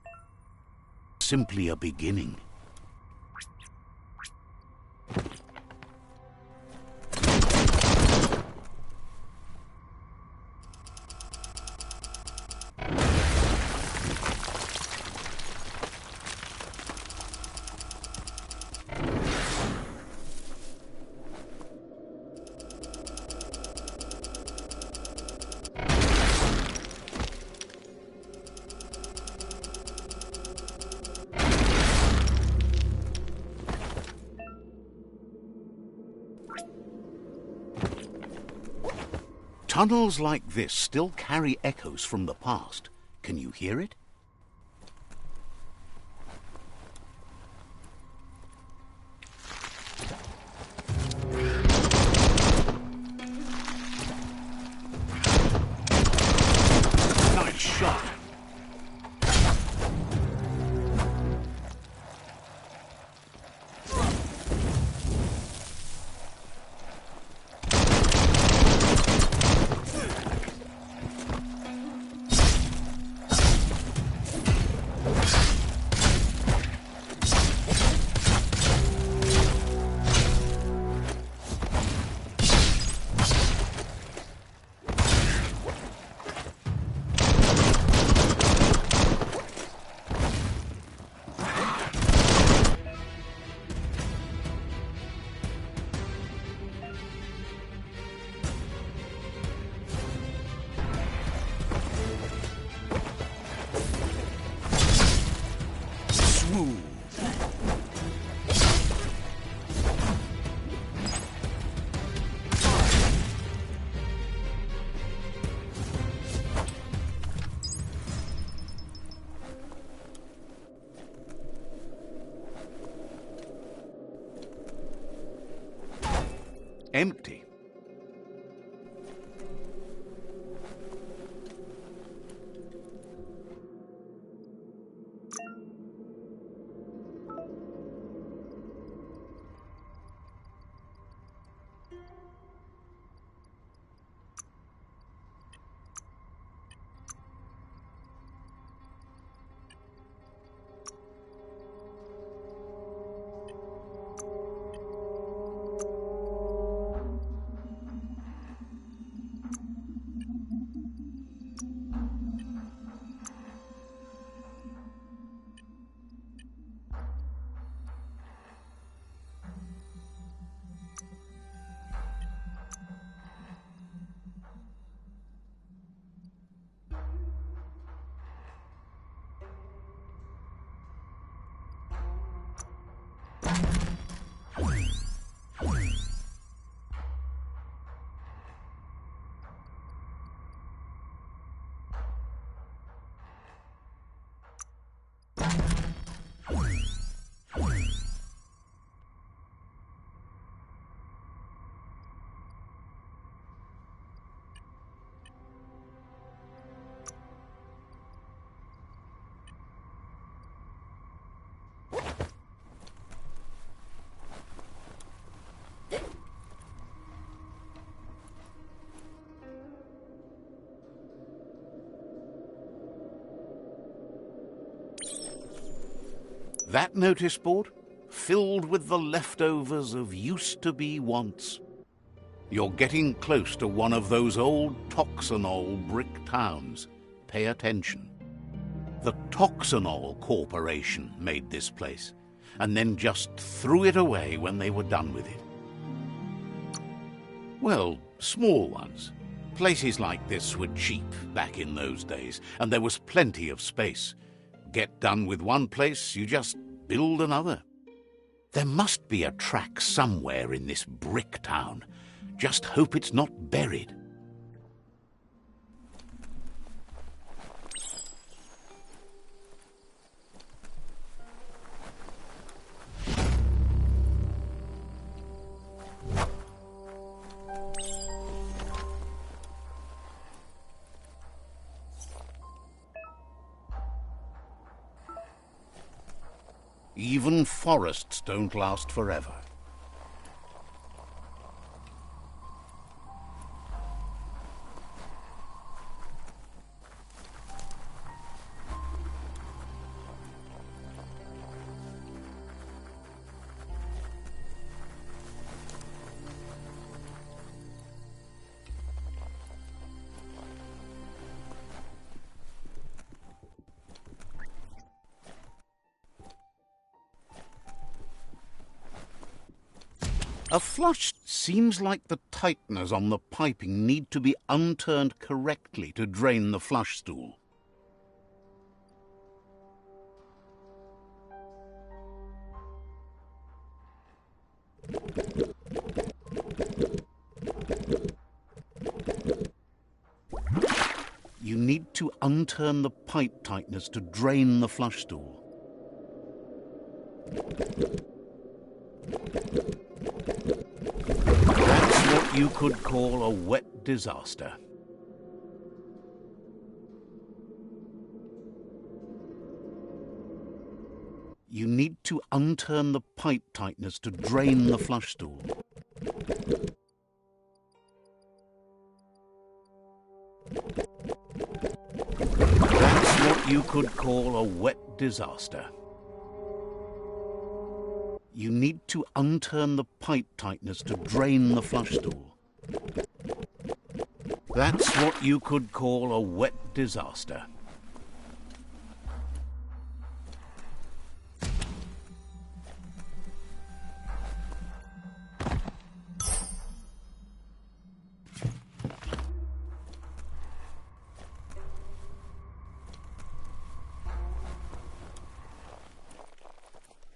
Speaker 1: simply a beginning. Tunnels like this still carry echoes from the past. Can you hear it? Nice shot. Empty. That notice board, filled with the leftovers of used-to-be wants. You're getting close to one of those old Toxanol brick towns. Pay attention. The Toxanol Corporation made this place, and then just threw it away when they were done with it. Well, small ones. Places like this were cheap back in those days, and there was plenty of space. Get done with one place, you just build another. There must be a track somewhere in this brick town. Just hope it's not buried. Even forests don't last forever. A flush seems like the tighteners on the piping need to be unturned correctly to drain the flush stool. You need to unturn the pipe tighteners to drain the flush stool. That's what you could call a wet disaster. You need to unturn the pipe tighteners to drain the flush stool. That's what you could call a wet disaster. You need to unturn the pipe tighteners to drain the flush stool. That's what you could call a wet disaster.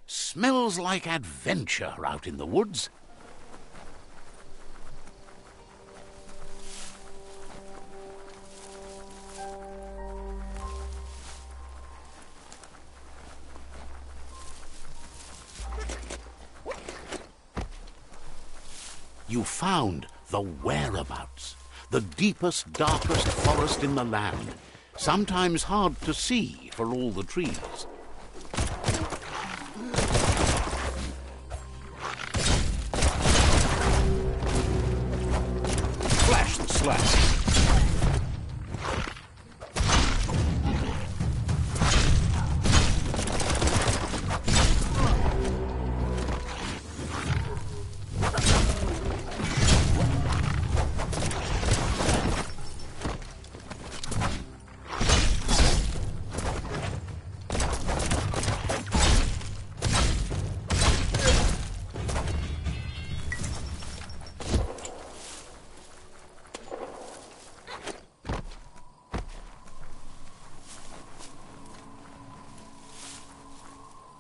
Speaker 1: Smells like adventure out in the woods. You found the whereabouts, the deepest, darkest forest in the land, sometimes hard to see for all the trees. Flash and slash.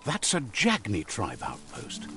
Speaker 1: That's a Jagni tribe outpost.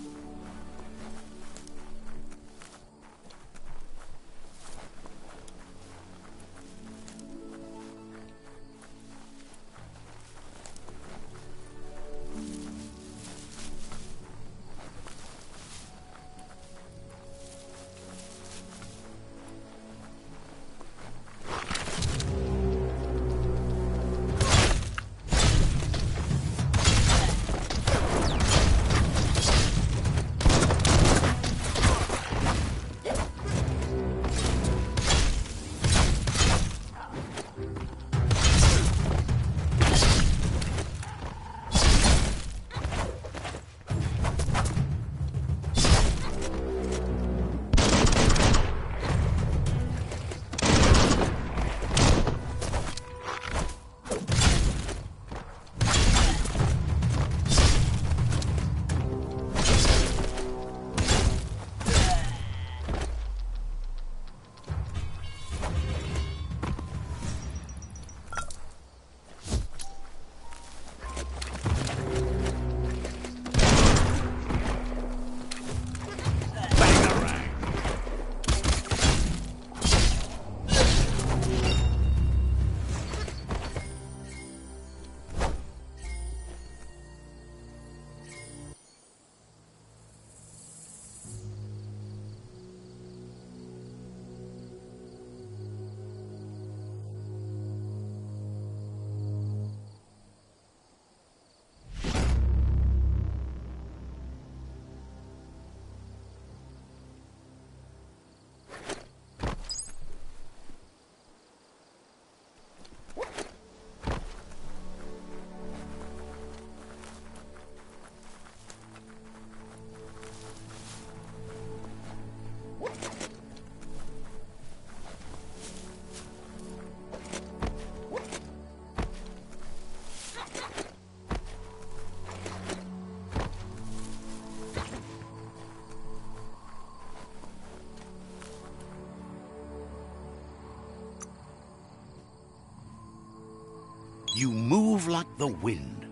Speaker 1: You move like the wind.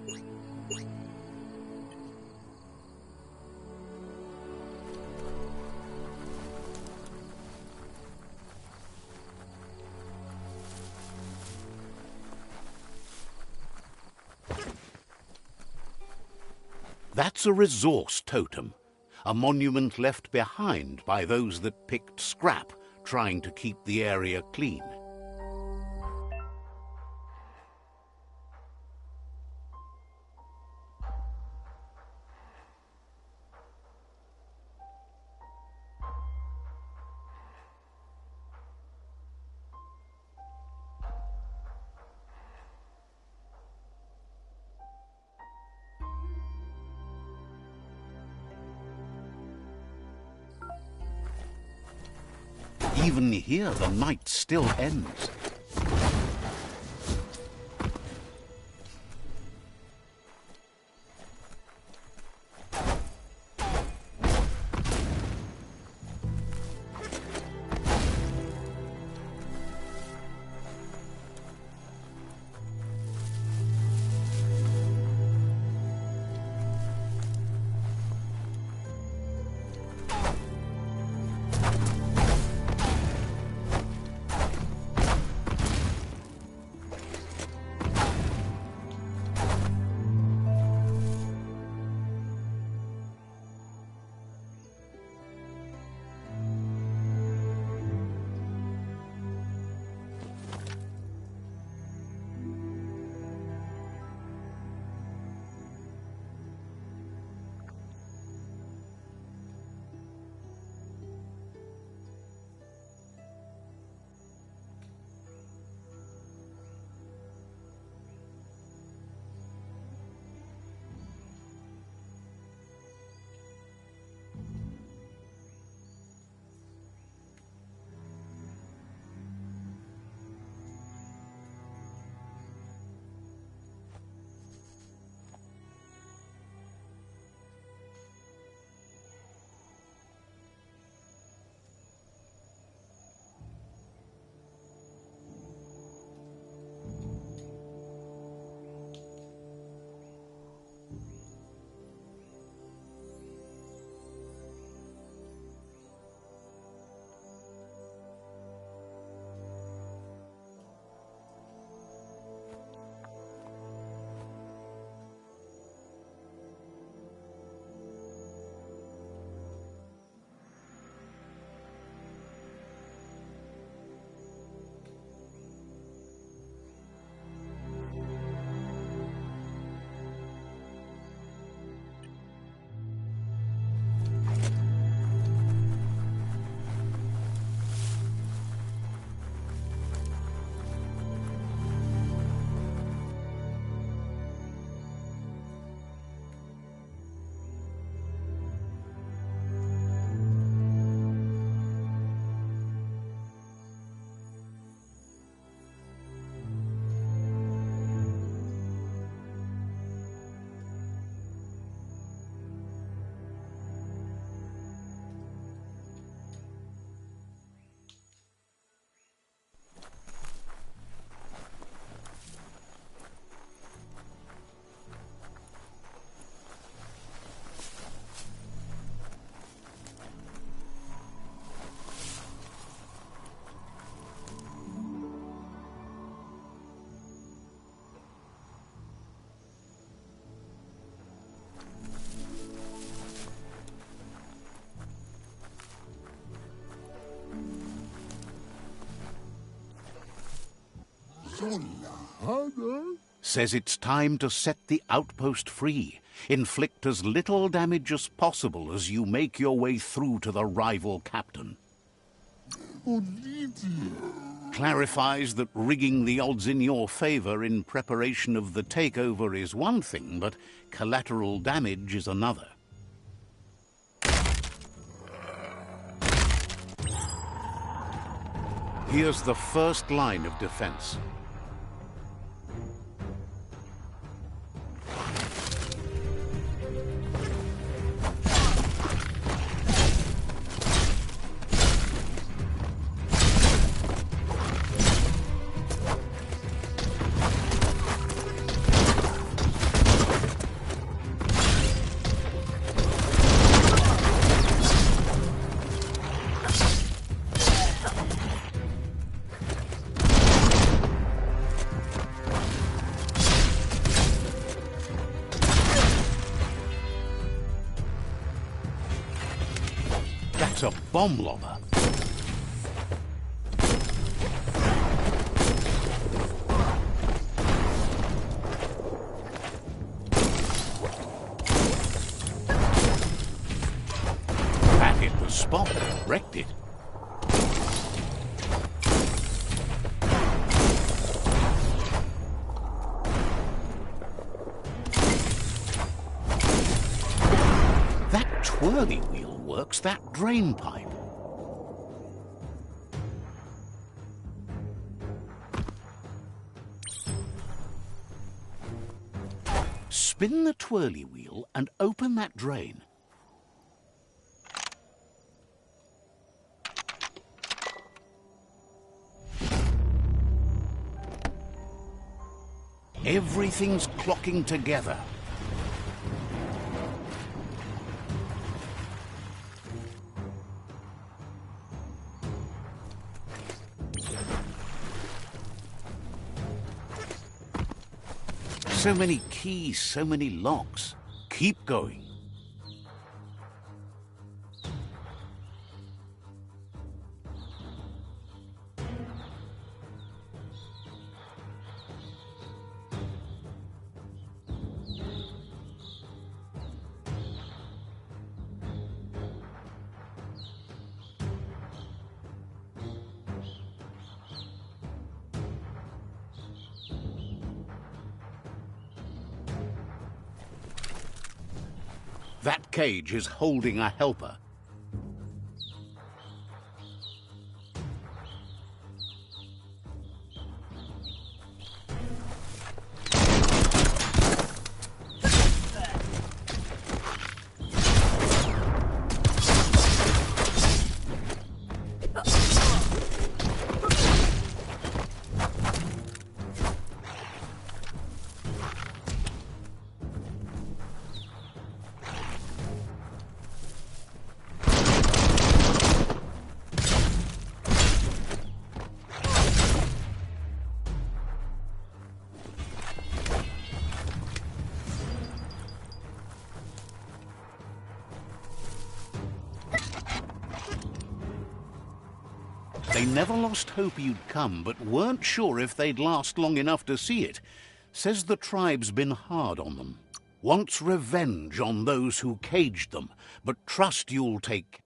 Speaker 1: That's a resource totem, a monument left behind by those that picked scrap, trying to keep the area clean. Even here, the night still ends. Says it's time to set the outpost free. Inflict as little damage as possible as you make your way through to the rival captain. Clarifies that rigging the odds in your favor in preparation of the takeover is one thing, but collateral damage is another. Here's the first line of defense. That's a bomb lobber. That hit the spot, wrecked it. That twirly wheel works that drain pipe. Spin the twirly wheel and open that drain. Everything's clocking together. So many keys, so many locks. Keep going. That cage is holding a helper. They never lost hope you'd come, but weren't sure if they'd last long enough to see it. Says the tribe's been hard on them. Wants revenge on those who caged them, but trust you'll take...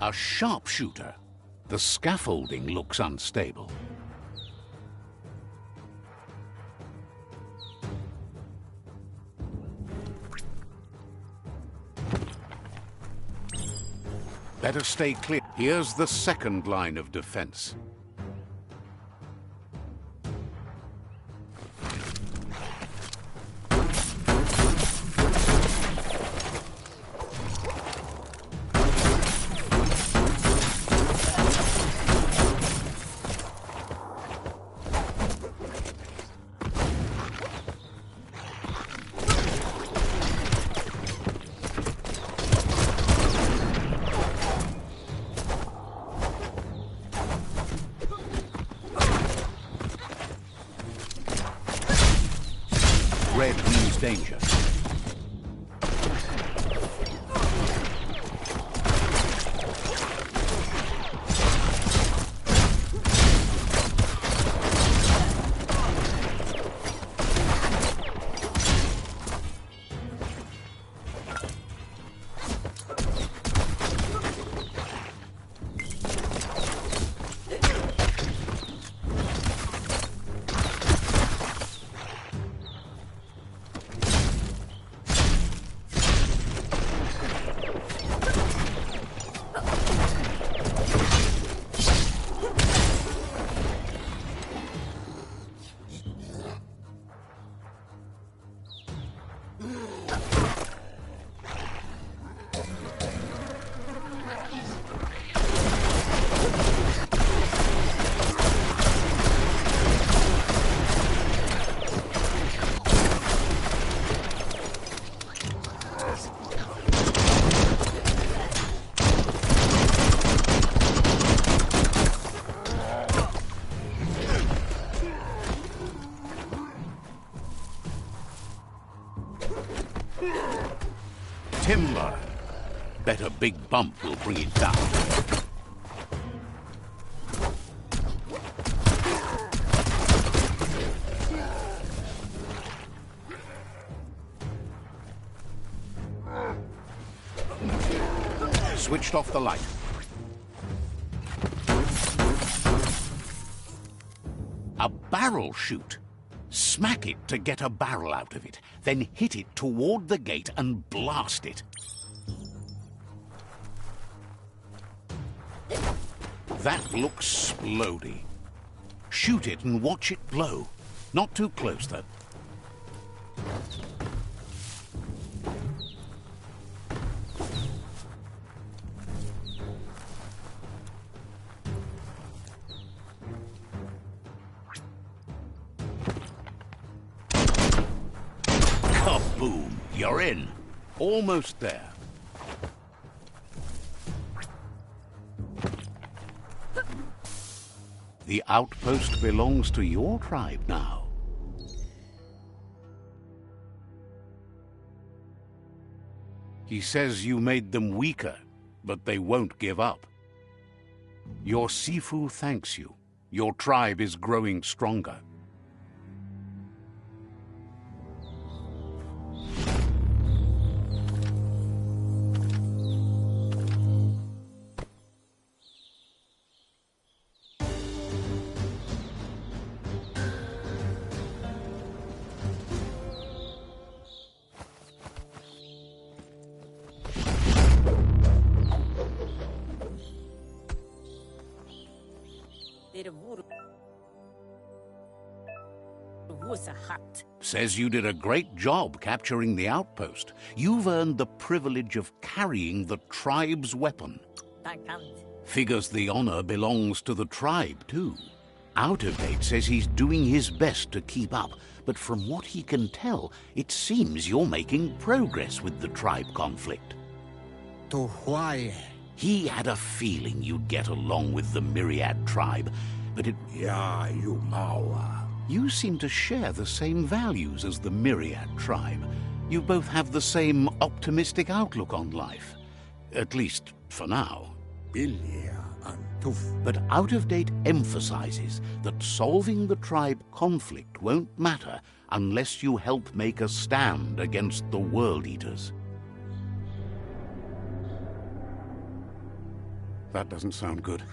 Speaker 1: A sharpshooter. The scaffolding looks unstable. Better stay clear. Here's the second line of defense. red means danger. Timber. Bet a big bump will bring it down. Switched off the light. A barrel shoot. Smack it to get a barrel out of it, then hit it toward the gate and blast it. That looks splody. Shoot it and watch it blow. Not too close, though. Kaboom! You're in. Almost there. The outpost belongs to your tribe now. He says you made them weaker, but they won't give up. Your Sifu thanks you. Your tribe is growing stronger. Says you did a great job capturing the outpost. You've earned the privilege of carrying the tribe's weapon. Figures the honor belongs to the tribe, too. Out of Date says he's doing his best to keep up, but from what he can tell, it seems you're making progress with the tribe conflict.
Speaker 7: To why?
Speaker 1: He had a feeling you'd get along with the Myriad tribe, but it...
Speaker 7: Ya, you Mawa.
Speaker 1: You seem to share the same values as the Myriad tribe. You both have the same optimistic outlook on life. At least, for now. But Out of Date emphasizes that solving the tribe conflict won't matter unless you help make a stand against the World Eaters. That doesn't sound good.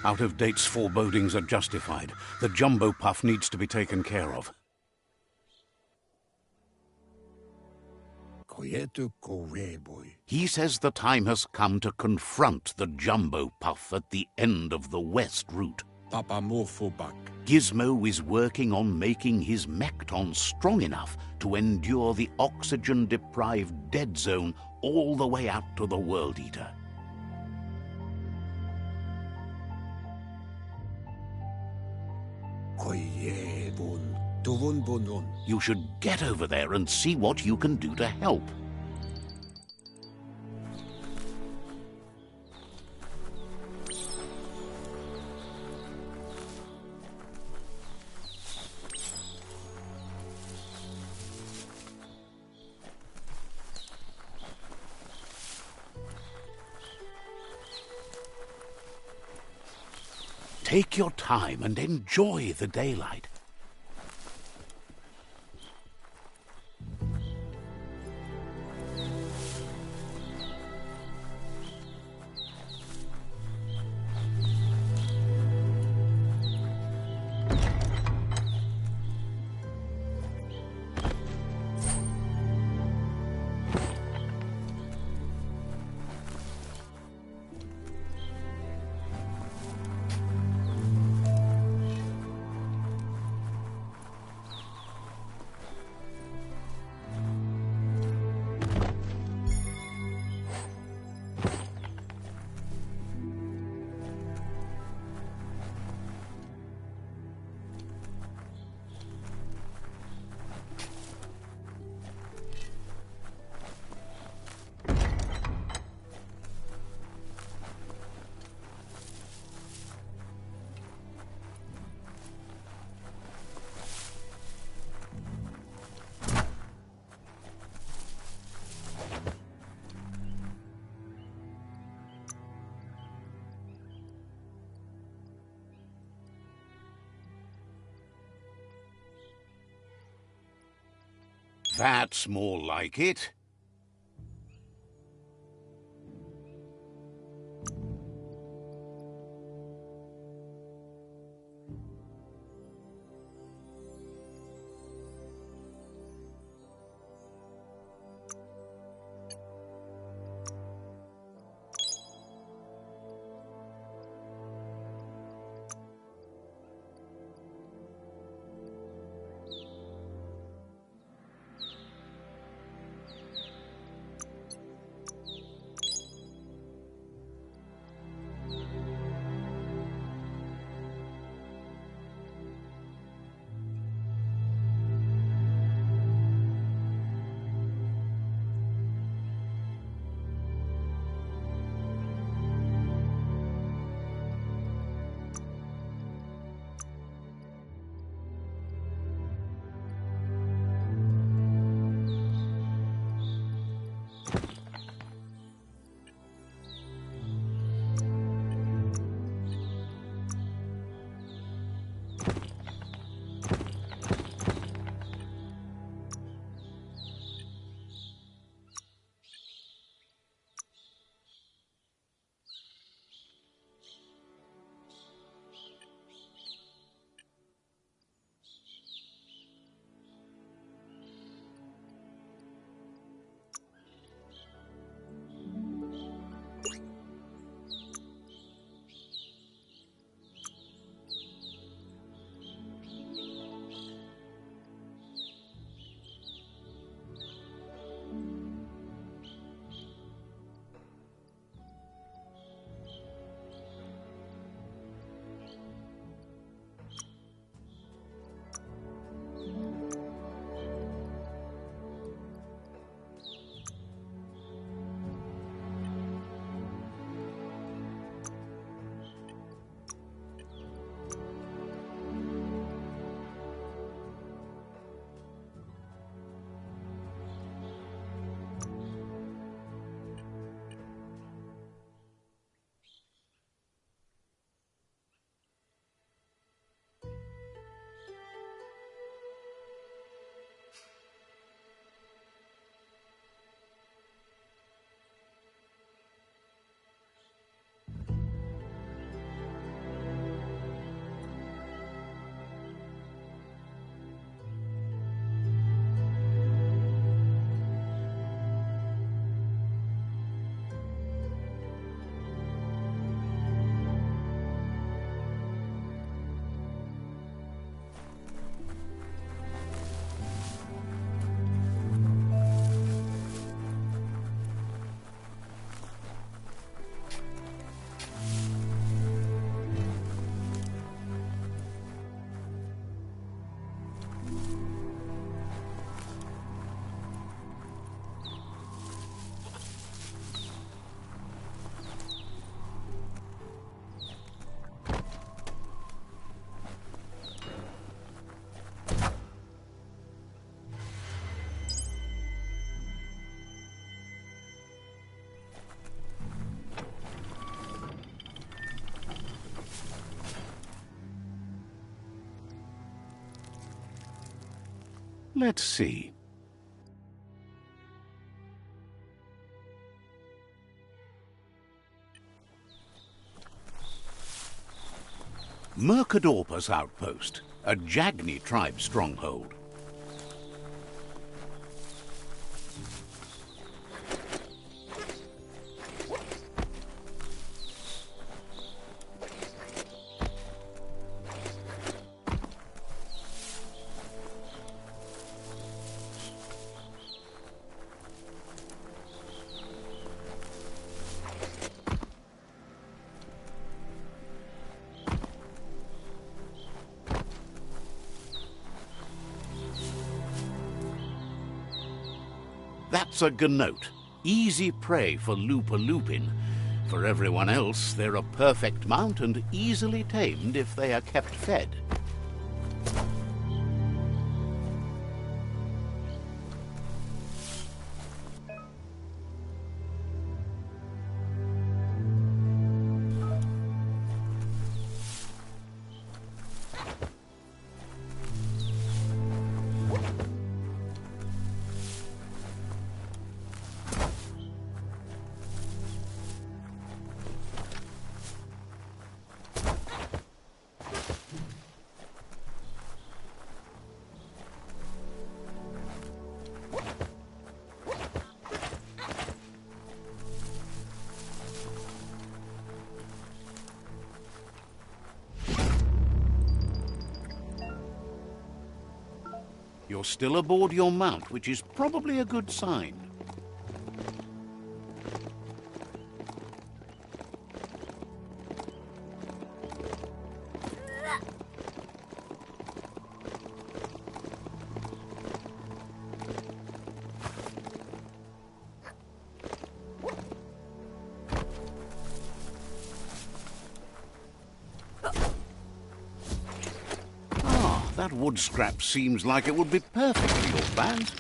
Speaker 1: Out of Date's forebodings are justified. The jumbo puff needs to be taken care of. He says the time has come to confront the jumbo puff at the end of the west route. Gizmo is working on making his Mekton strong enough to endure the oxygen-deprived dead zone all the way out to the World Eater. You should get over there and see what you can do to help. Take your time and enjoy the daylight. That's more like it. Let's see. Mercadorpus Outpost, a Jagni tribe stronghold. That's a ganote, easy prey for Lupa-Lupin. For everyone else, they're a perfect mount and easily tamed if they are kept fed. You're still aboard your mount, which is probably a good sign. That wood scrap seems like it would be perfect for your band.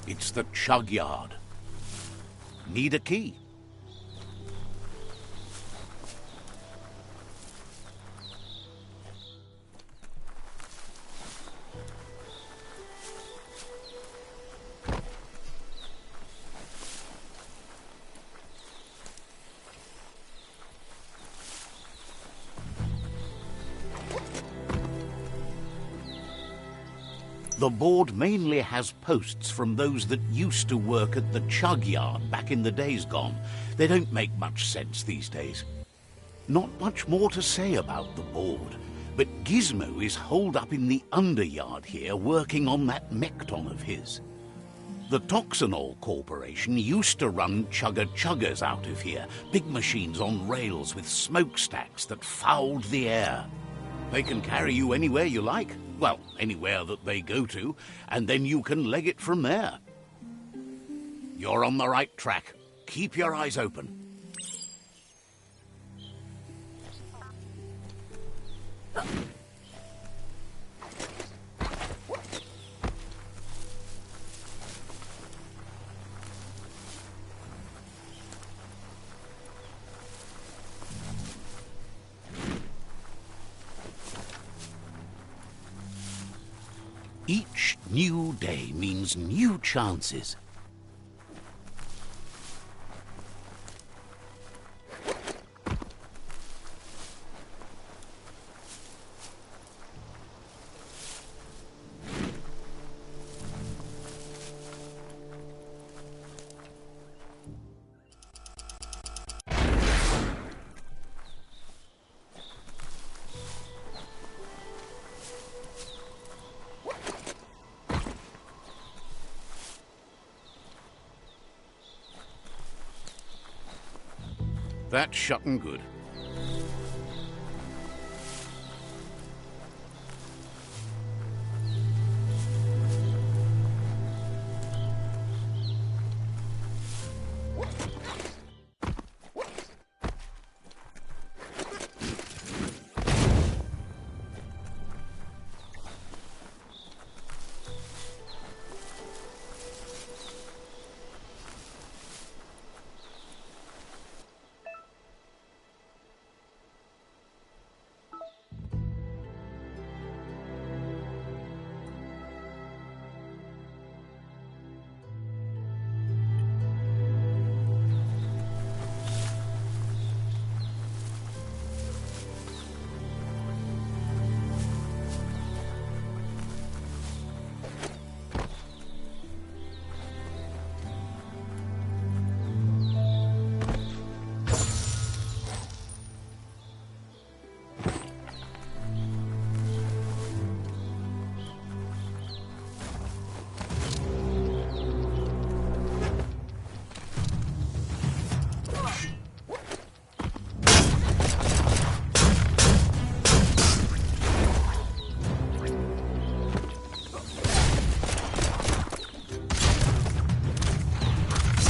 Speaker 1: It's the chug yard. Need a key? The board mainly has posts from those that used to work at the chug yard back in the days gone. They don't make much sense these days. Not much more to say about the board, but Gizmo is holed up in the underyard here working on that Mekton of his. The Toxanol Corporation used to run chugger-chuggers out of here, big machines on rails with smokestacks that fouled the air. They can carry you anywhere you like. Well, anywhere that they go to, and then you can leg it from there. You're on the right track. Keep your eyes open. Each new day means new chances. That's shutting good.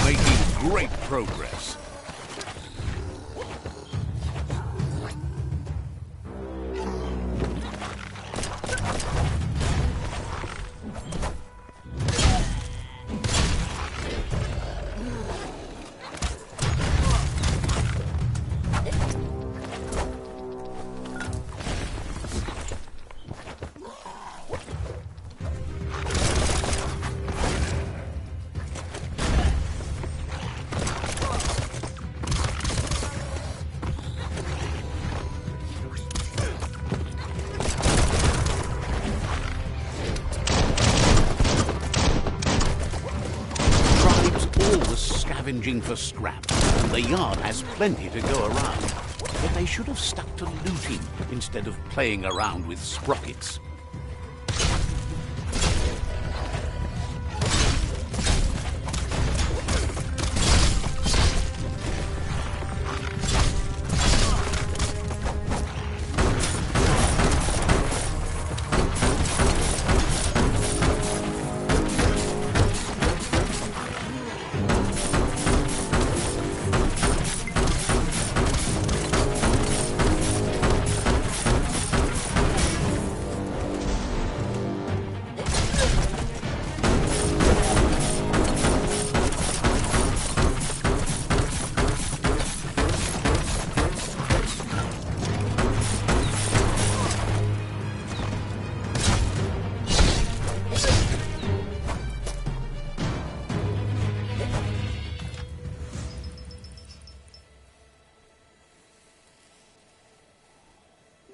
Speaker 1: Making great progress. Scavenging for scrap, and the yard has plenty to go around. But they should have stuck to looting instead of playing around with sprockets.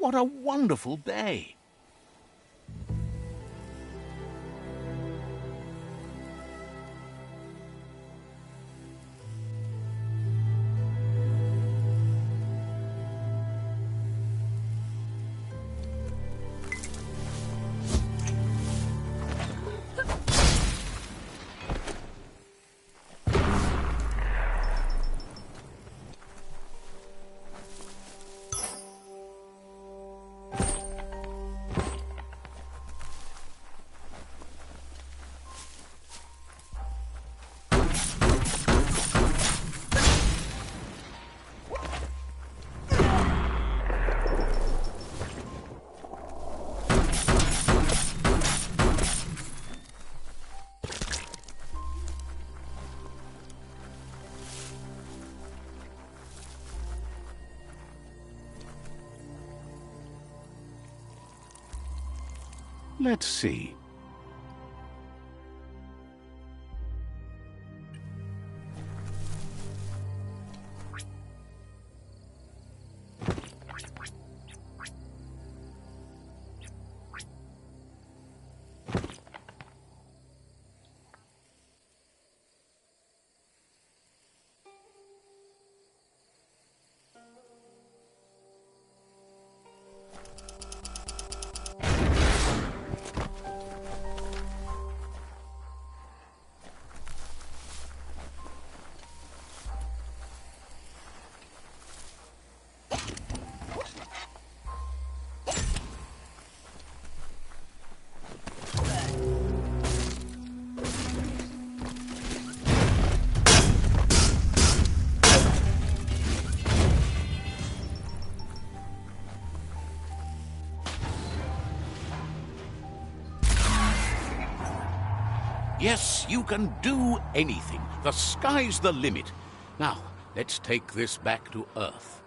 Speaker 1: What a wonderful day! Let's see. Yes, you can do anything. The sky's the limit. Now, let's take this back to Earth.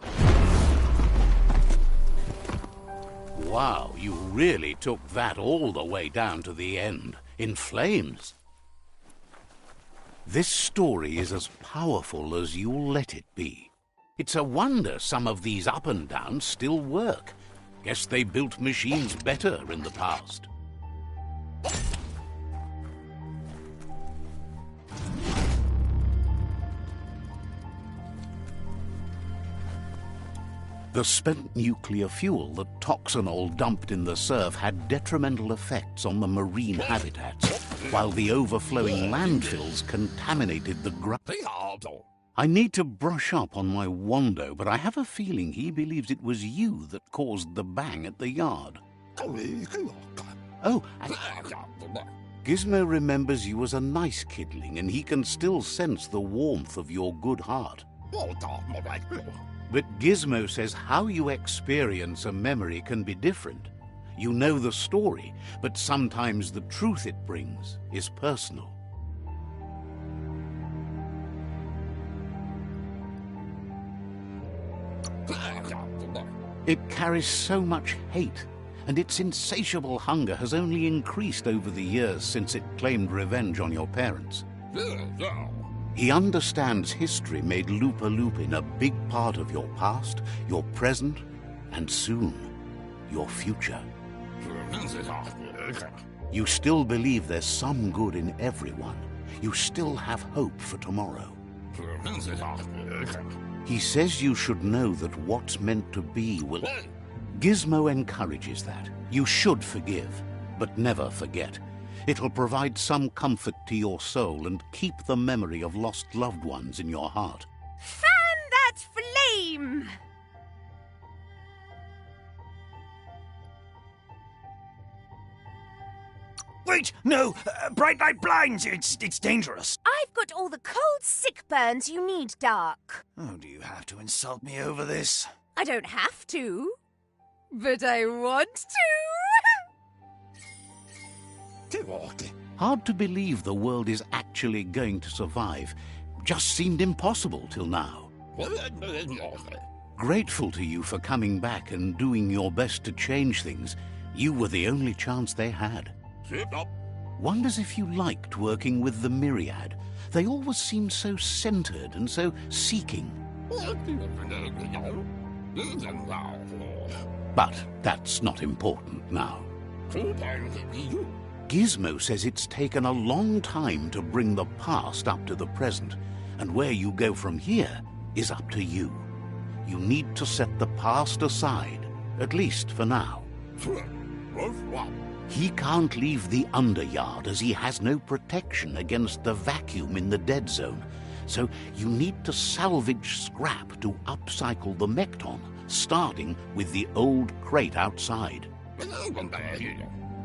Speaker 1: Wow, you really took that all the way down to the end, in flames. This story is as powerful as you'll let it be. It's a wonder some of these up and downs still work. Guess they built machines better in the past. The spent nuclear fuel that Toxanol dumped in the surf had detrimental effects on the marine habitats, while the overflowing landfills contaminated the ground. I need to brush up on my Wando, but I have a feeling he believes it was you that caused the bang at the yard. Oh, and Gizmo remembers you as a nice kidling, and he can still sense the warmth of your good heart. But Gizmo says how you experience a memory can be different. You know the story, but sometimes the truth it brings is personal. It carries so much hate, and its insatiable hunger has only increased over the years since it claimed revenge on your parents. He understands history made Lupa Lupin a big part of your past, your present, and soon, your future. You still believe there's some good in everyone. You still have hope for tomorrow. He says you should know that what's meant to be will... Gizmo encourages that. You should forgive, but never forget. It'll provide some comfort to your soul and keep the memory of lost loved ones in your heart.
Speaker 2: Fan that flame!
Speaker 3: Wait, no! Bright light blinds! It's dangerous!
Speaker 2: I've got all the cold sick burns you need, Dark.
Speaker 3: Oh, do you have to insult me over this?
Speaker 2: I don't have to, but I want to.
Speaker 1: Hard to believe the world is actually going to survive. Just seemed impossible till now. Grateful to you for coming back and doing your best to change things. You were the only chance they had. Wonders if you liked working with the Myriad. They always seemed so centered and so seeking. But that's not important now. Gizmo says it's taken a long time to bring the past up to the present, and where you go from here is up to you. You need to set the past aside, at least for now. He can't leave the Underyard as he has no protection against the vacuum in the dead zone, so you need to salvage scrap to upcycle the Mekton, starting with the old crate outside.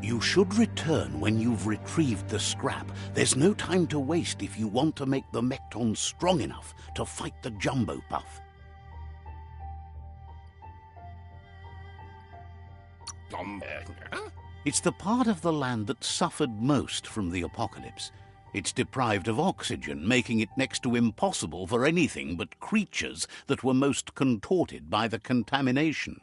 Speaker 1: You should return when you've retrieved the scrap. There's no time to waste if you want to make the Mekton strong enough to fight the Jumbo Puff. It's the part of the land that suffered most from the apocalypse. It's deprived of oxygen, making it next to impossible for anything but creatures that were most contorted by the contamination.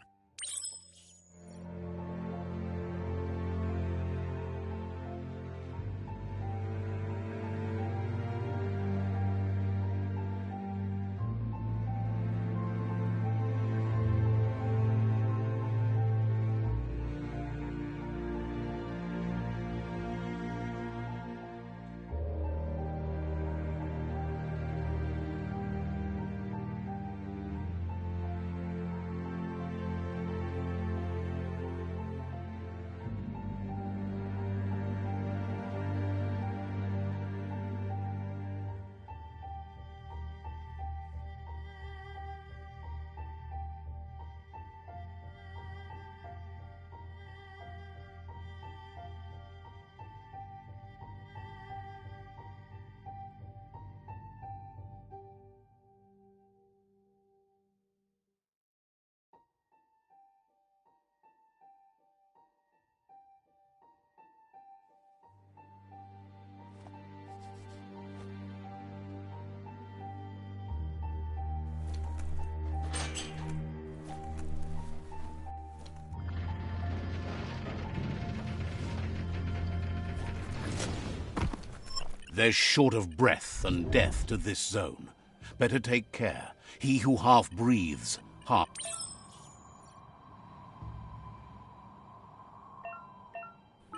Speaker 1: There's short of breath and death to this zone. Better take care. He who half breathes, half...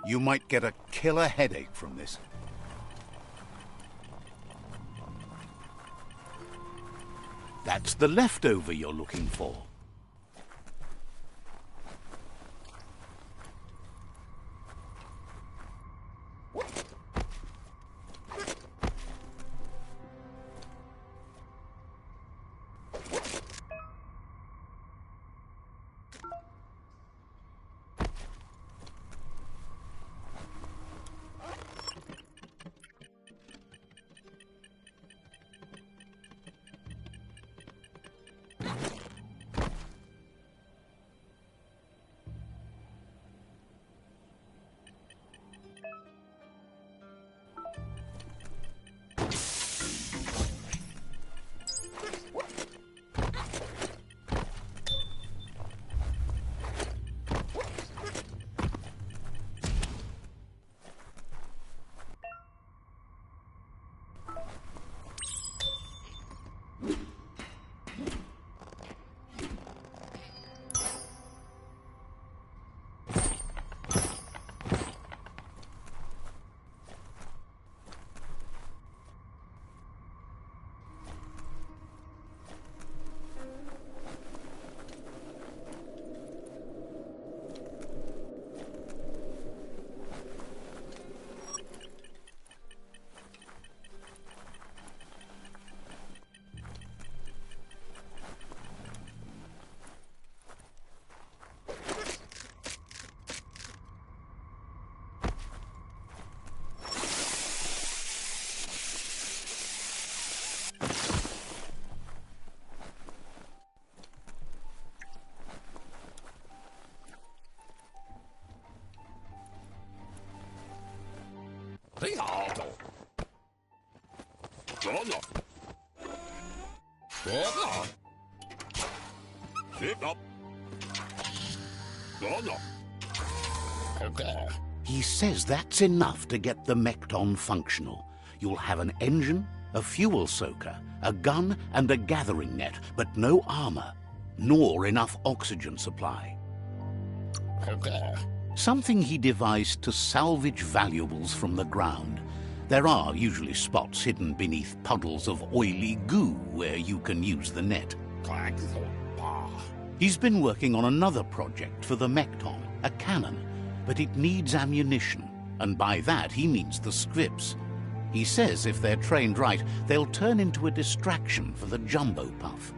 Speaker 1: You might get a killer headache from this. That's the leftover you're looking for. He says that's enough to get the Mekton functional. You'll have an engine, a fuel soaker, a gun, and a gathering net, but no armor, nor enough oxygen supply. Something he devised to salvage valuables from the ground. There are usually spots hidden beneath puddles of oily goo where you can use the net. He's been working on another project for the Mekton, a cannon, but it needs ammunition, and by that he means the scripts. He says if they're trained right, they'll turn into a distraction for the jumbo puff.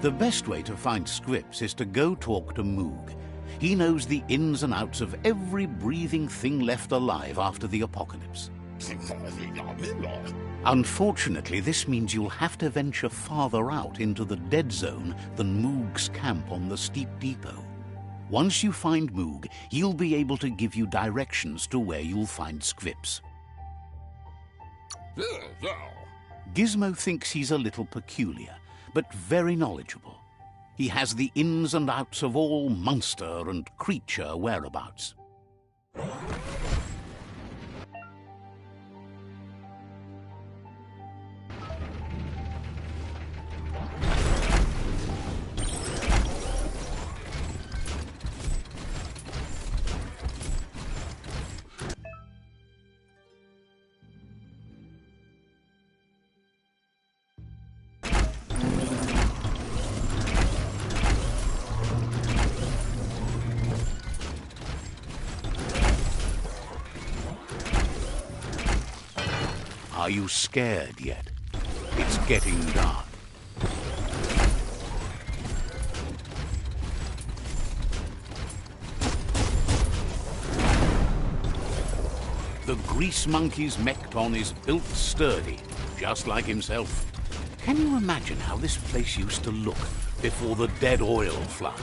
Speaker 1: The best way to find scripts is to go talk to Moog. He knows the ins and outs of every breathing thing left alive after the apocalypse. Unfortunately, this means you'll have to venture farther out into the dead zone than Moog's camp on the steep depot. Once you find Moog, he'll be able to give you directions to where you'll find scripts. Gizmo thinks he's a little peculiar, but very knowledgeable. He has the ins and outs of all monster and creature whereabouts. Are you scared yet? It's getting dark. The Grease Monkey's Mekton is built sturdy, just like himself. Can you imagine how this place used to look before the dead oil flood?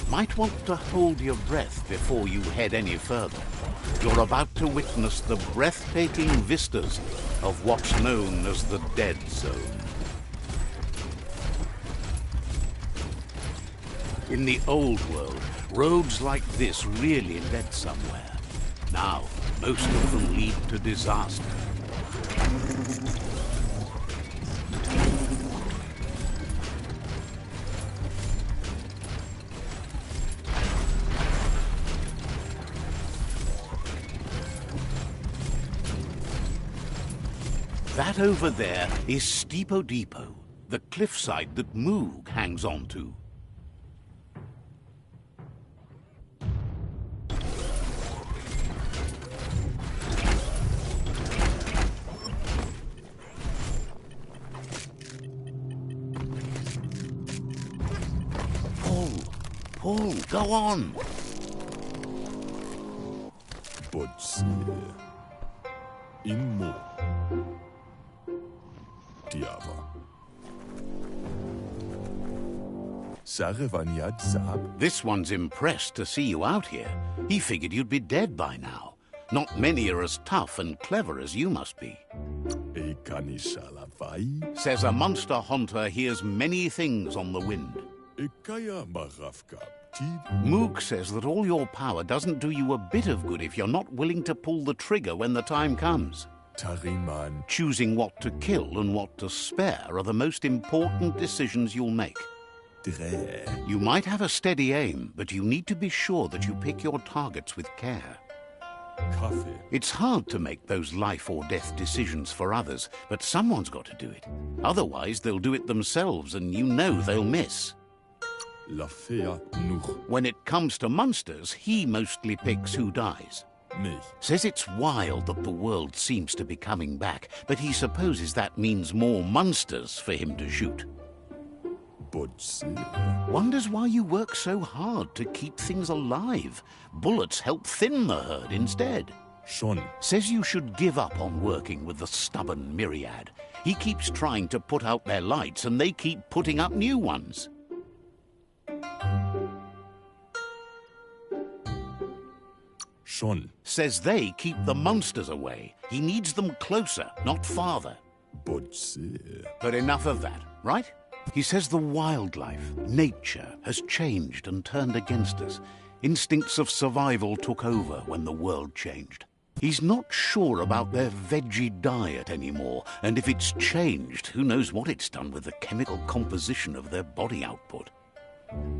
Speaker 1: Might want to hold your breath before you head any further. You're about to witness the breathtaking vistas of what's known as the Dead Zone. In the old world, roads like this really led somewhere. Now, most of them lead to disaster. That over there is Steepo Depot, the cliffside that Moog hangs on to. Paul, go on!
Speaker 5: Butsi. Inmo. Diava. Sarevanyad Sab.
Speaker 1: This one's impressed to see you out here. He figured you'd be dead by now. Not many are as tough and clever as you must be.
Speaker 5: Ekanishalavai.
Speaker 1: Says a monster hunter hears many things on the wind.
Speaker 5: Ekaya Marafka.
Speaker 1: Moog says that all your power doesn't do you a bit of good if you're not willing to pull the trigger when the time comes.
Speaker 5: Tariman.
Speaker 1: Choosing what to kill and what to spare are the most important decisions you'll make.
Speaker 5: Dre.
Speaker 1: You might have a steady aim, but you need to be sure that you pick your targets with care.
Speaker 5: Coffee.
Speaker 1: It's hard to make those life or death decisions for others, but someone's got to do it. Otherwise, they'll do it themselves, and you know they'll miss.
Speaker 5: Lafea Nuch.
Speaker 1: When it comes to monsters, he mostly picks who dies.
Speaker 5: Mich.
Speaker 1: Says it's wild that the world seems to be coming back, but he supposes that means more monsters for him to shoot.
Speaker 5: Butsi.
Speaker 1: Wonders why you work so hard to keep things alive. Bullets help thin the herd instead.
Speaker 5: Schon.
Speaker 1: Says you should give up on working with the stubborn myriad. He keeps trying to put out their lights and they keep putting up new ones.
Speaker 5: Schon.
Speaker 1: Says they keep the monsters away. He needs them closer, not farther.
Speaker 5: Butsi.
Speaker 1: But enough of that, right? He says the wildlife, nature, has changed and turned against us. Instincts of survival took over when the world changed. He's not sure about their veggie diet anymore, and if it's changed, who knows what it's done with the chemical composition of their body output.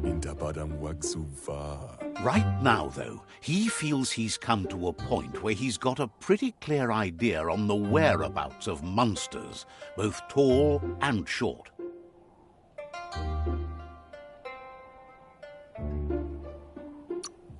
Speaker 5: Intabadam Waksuva.
Speaker 1: Right now, though, he feels he's come to a point where he's got a pretty clear idea on the whereabouts of monsters, both tall and short.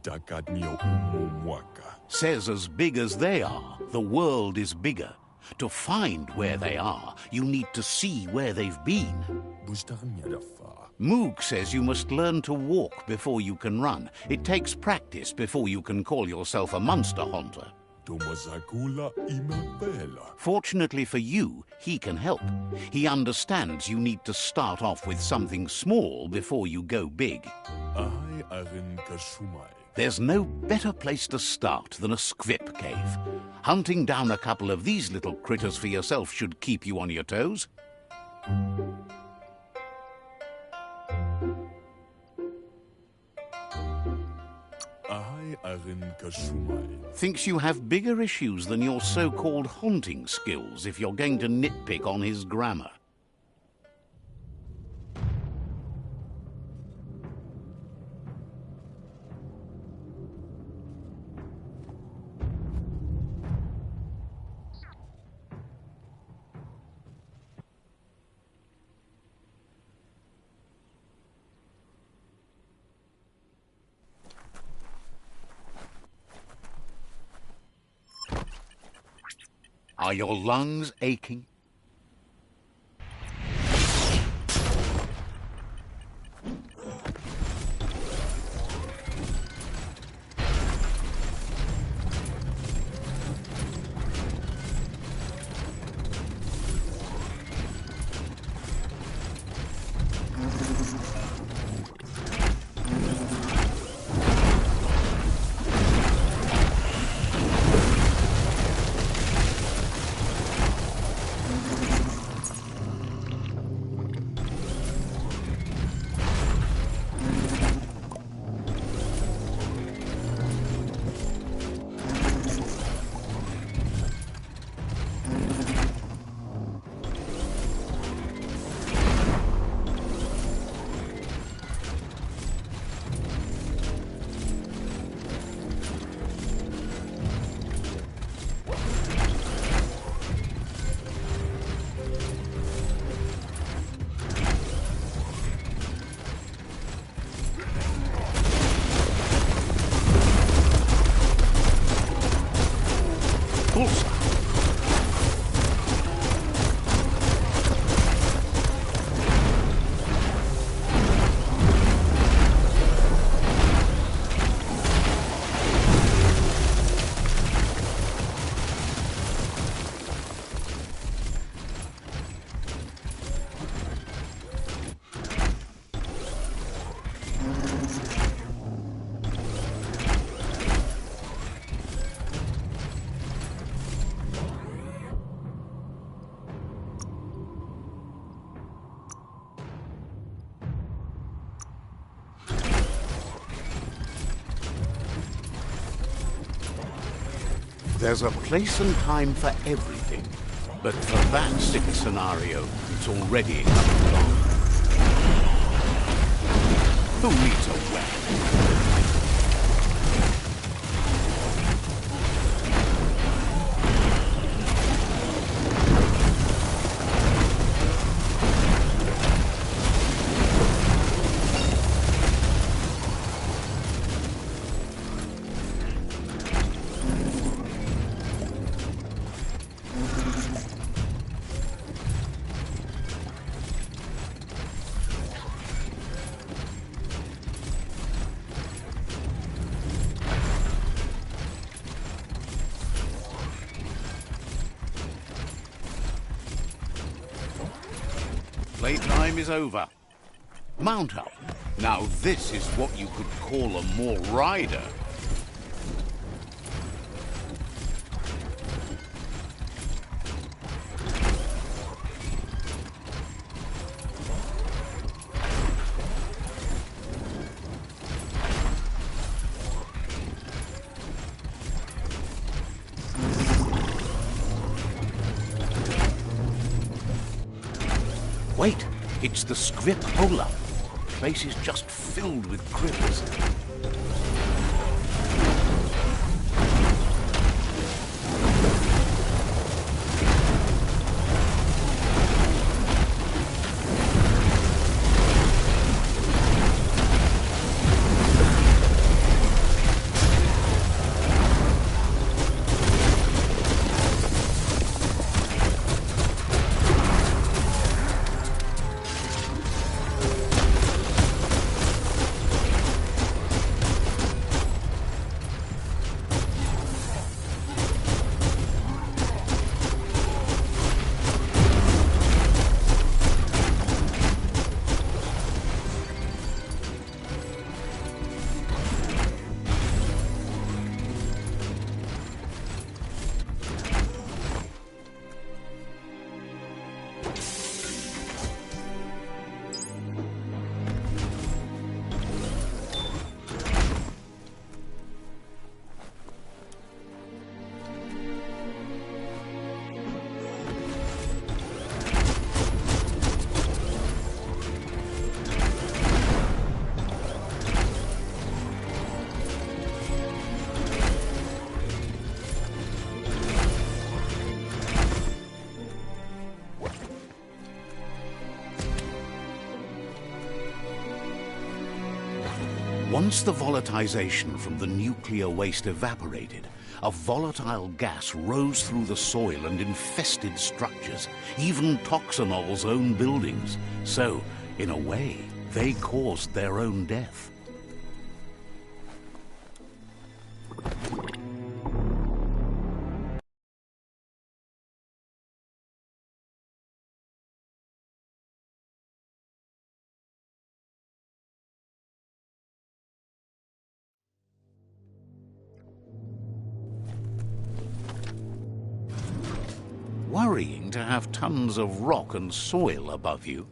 Speaker 5: Dakadnio Umwaka.
Speaker 1: Says as big as they are, the world is bigger. To find where they are, you need to see where they've been.
Speaker 5: Bushtarnyadafa.
Speaker 1: Moog says you must learn to walk before you can run. It takes practice before you can call yourself a monster hunter.
Speaker 5: Tomazakula Imabella.
Speaker 1: Fortunately for you, he can help. He understands you need to start off with something small before you go big.
Speaker 5: Ahai Arin Kashumai.
Speaker 1: There's no better place to start than a squip cave. Hunting down a couple of these little critters for yourself should keep you on your toes.
Speaker 5: Ahai Arin Kashumai.
Speaker 1: Thinks you have bigger issues than your so-called hunting skills if you're going to nitpick on his grammar. Are your lungs aching? Pulsar. There's a place and time for everything, but for that sick scenario, it's already come along. Who needs a weapon? Playtime is over. Mount up. Now this is what you could call a more rider. Wait, it's the Skripola. The place is just filled with critters. Once the volatilization from the nuclear waste evaporated, a volatile gas rose through the soil and infested structures, even Toxanol's own buildings. So, in a way, they caused their own death. Worrying to have tons of rock and soil above you.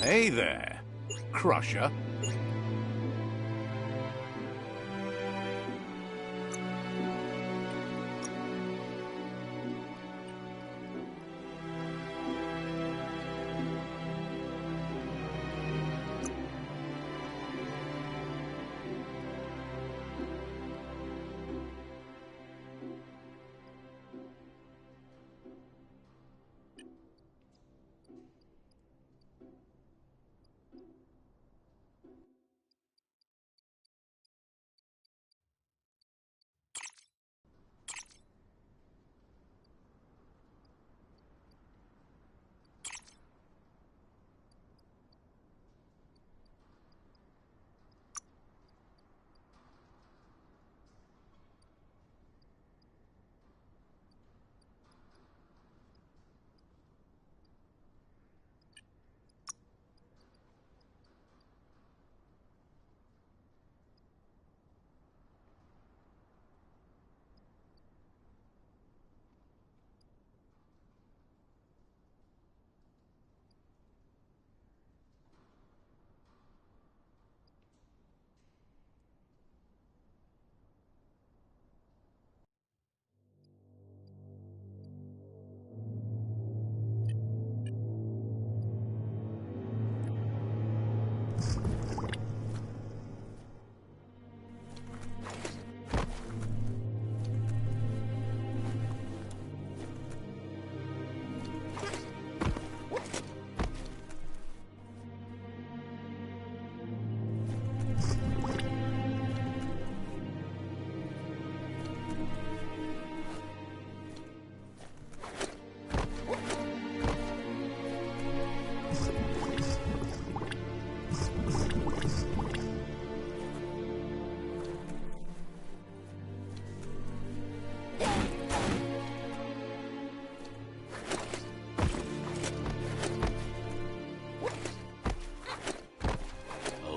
Speaker 1: Hey there, Crusher.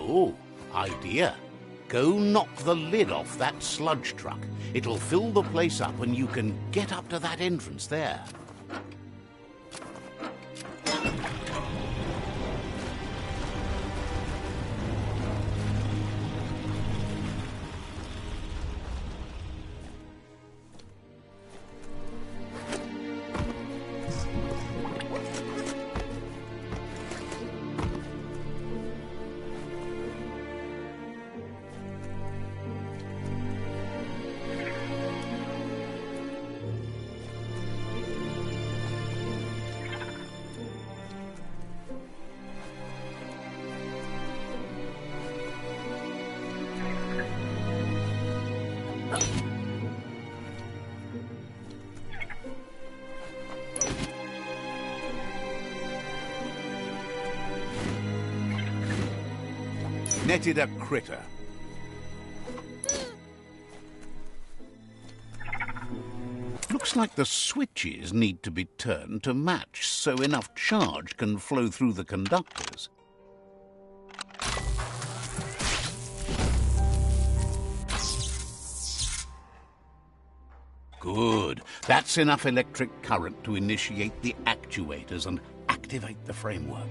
Speaker 1: Oh, idea. Go knock the lid off that sludge truck. It'll fill the place up and you can get up to that entrance there. Netted a critter. Looks like the switches need to be turned to match so enough charge can flow through the conductors. Good. That's enough electric current to initiate the actuators and activate the framework.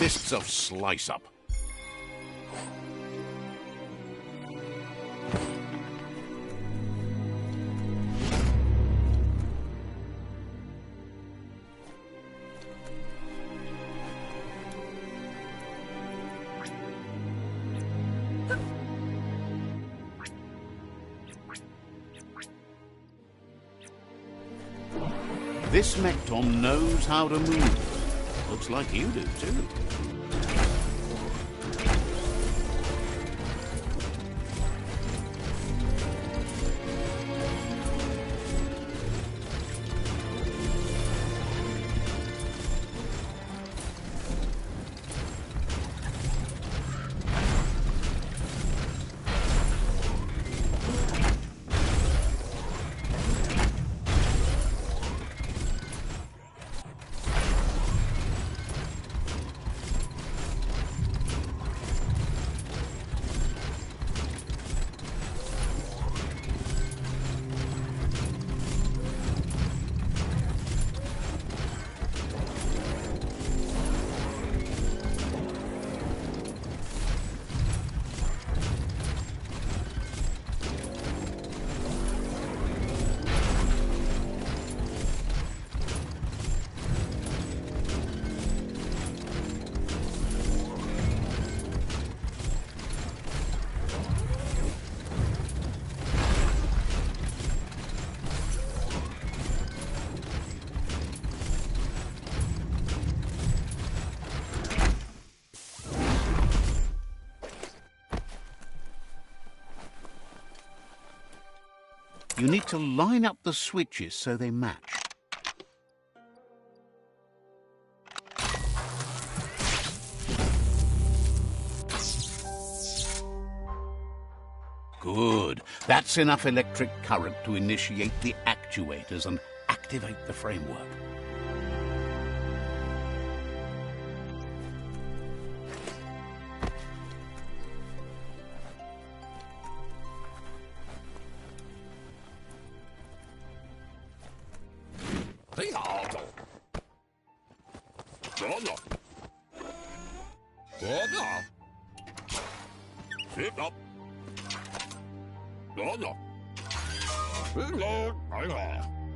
Speaker 1: consists of slice-up. This Mekton knows how to move. Looks like you do too. You need to line up the switches so they match. Good. That's enough electric current to initiate the actuators and activate the framework.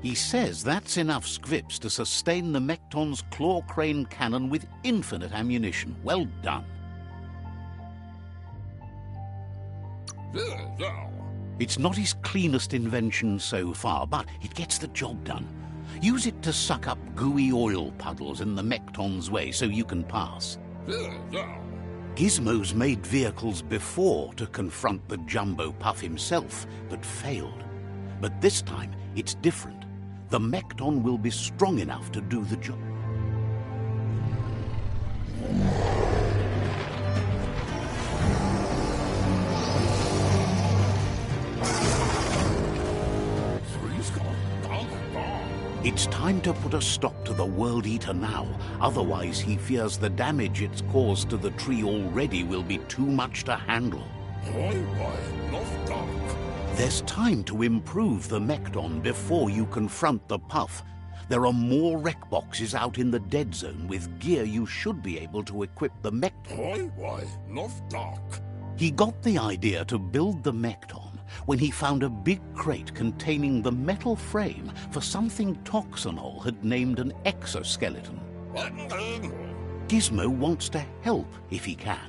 Speaker 1: He says that's enough scripts to sustain the Mekton's claw crane cannon with infinite ammunition. Well done. It's not his cleanest invention so far, but it gets the job done. Use it to suck up gooey oil puddles in the Mekton's way so you can pass. Gizmo's made vehicles before to confront the Jumbo Puff himself, but failed. But this time, it's different. The Mekton will be strong enough to do the job. It's time to put a stop to the World Eater now. Otherwise, he fears the damage it's caused to the tree already will be too much to handle. There's time to improve the Mekton before you confront the Puff. There are more wreck boxes out in the dead zone with gear you should be able to equip the Mekton. He got the idea to build the Mekton when he found a big crate containing the metal frame for something Toxanol had named an exoskeleton. Gizmo wants to help if he can.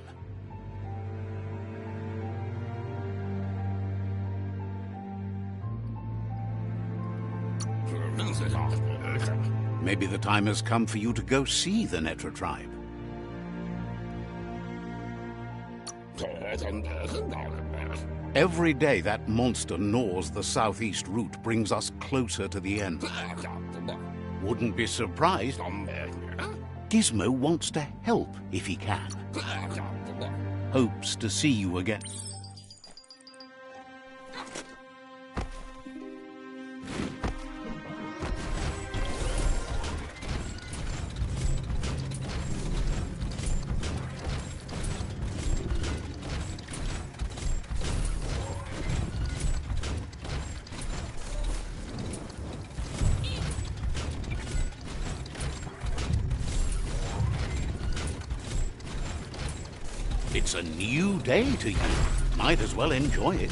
Speaker 1: Maybe the time has come for you to go see the Netra tribe. Every day that monster gnaws the southeast route brings us closer to the end. Wouldn't be surprised. Gizmo wants to help if he can. Hopes to see you again. It's a new day to you. Might as well enjoy it.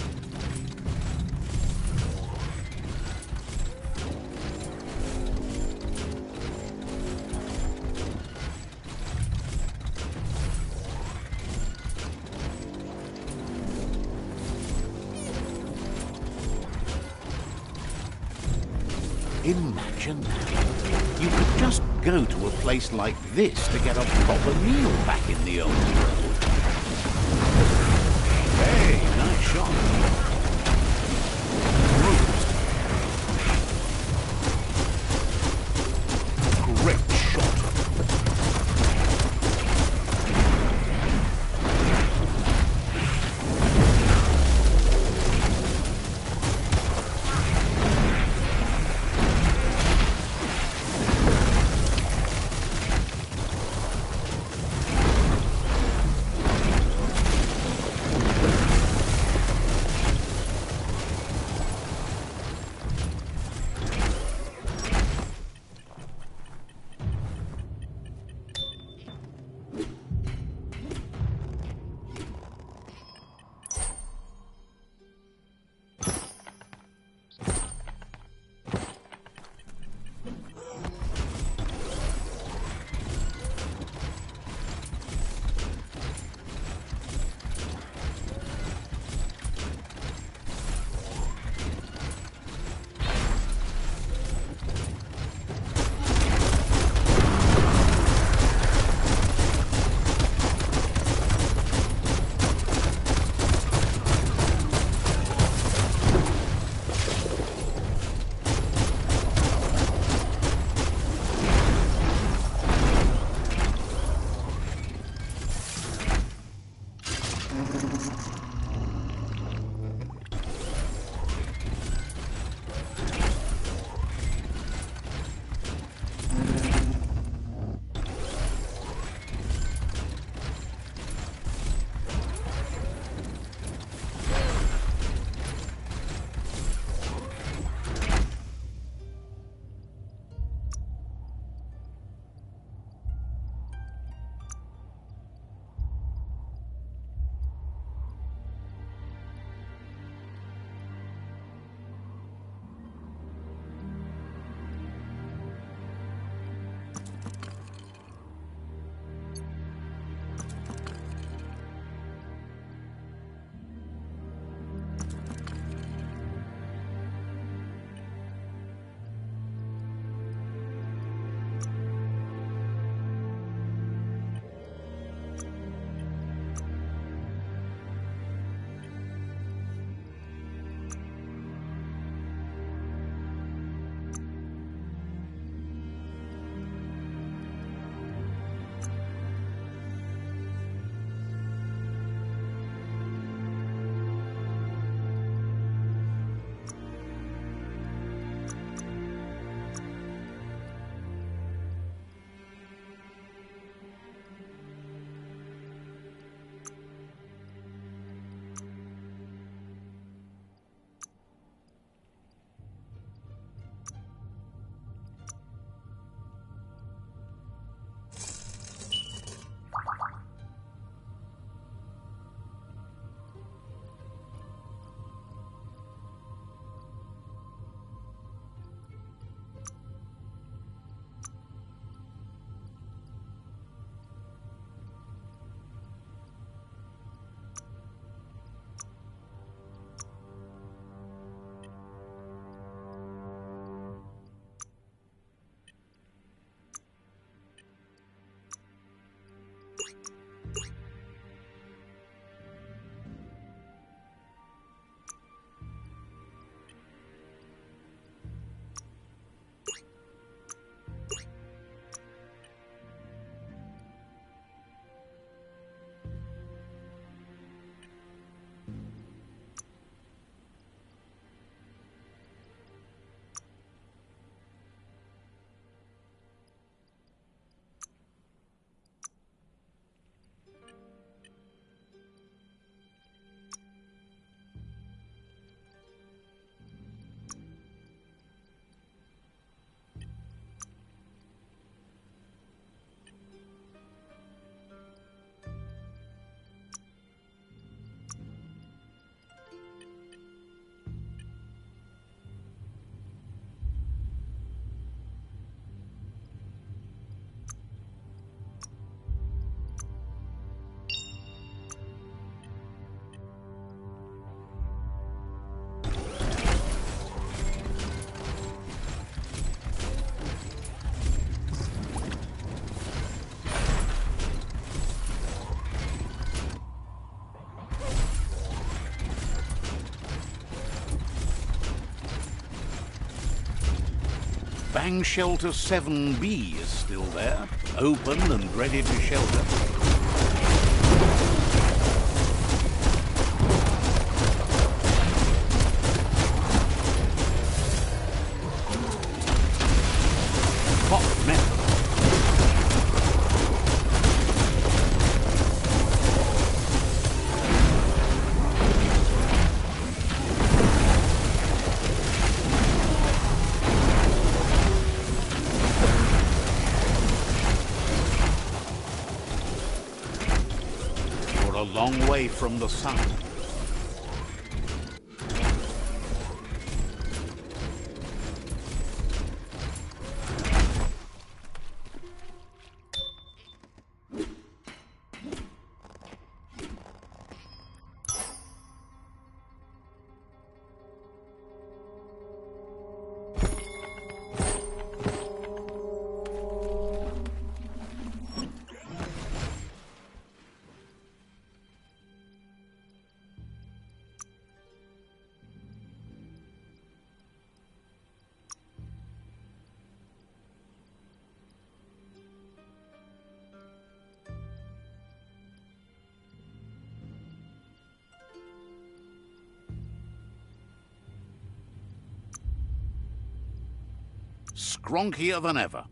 Speaker 1: Imagine that. You could just go to a place like this to get a proper meal back in the old world. Hey, nice shot. Bruised. Great shot. Bang Shelter 7B is still there, open and ready to shelter. Hot metal. A long way from the sun. Skronkier than ever.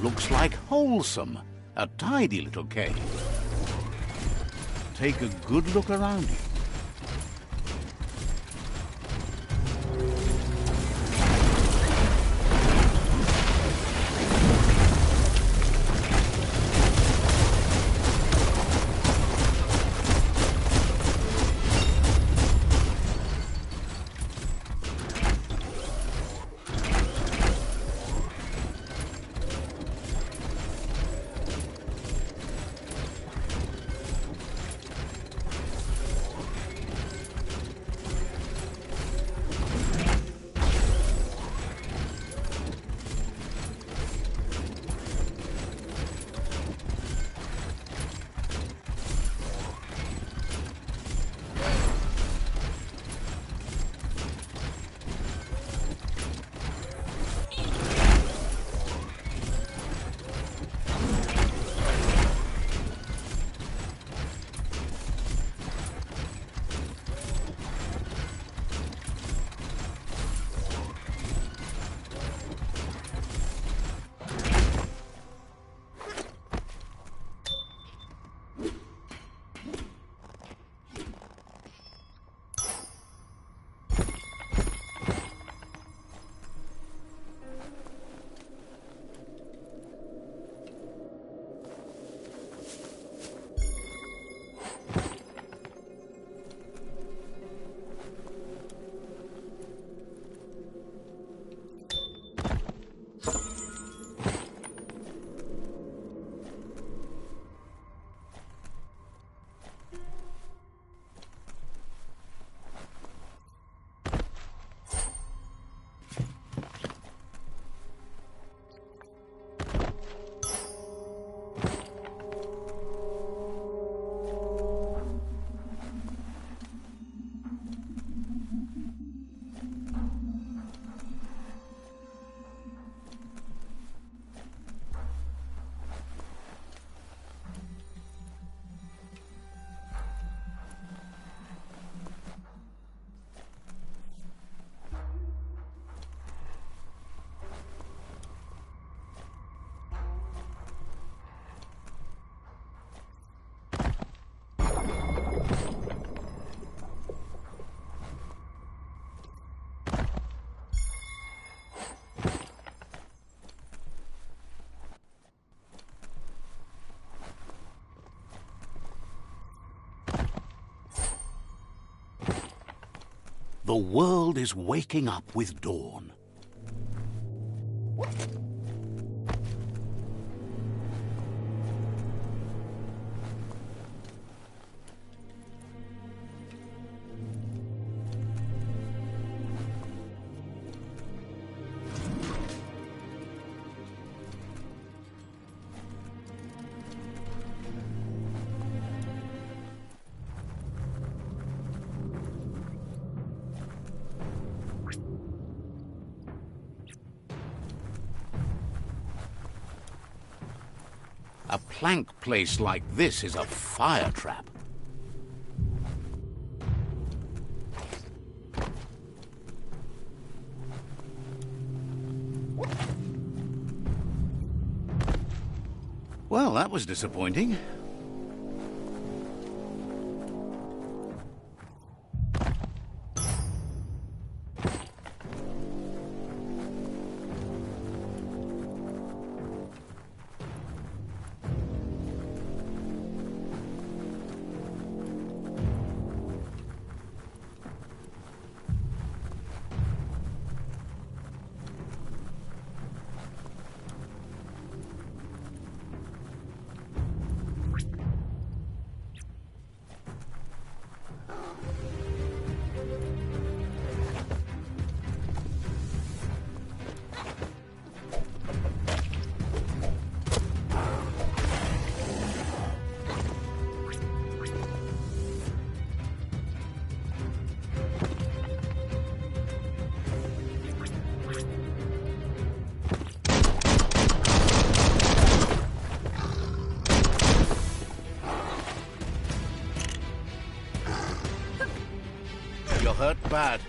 Speaker 1: Looks like wholesome. A tidy little cave. Take a good look around you. The world is waking up with dawn. A plank place like this is a fire trap. Well, that was disappointing. You're hurt bad.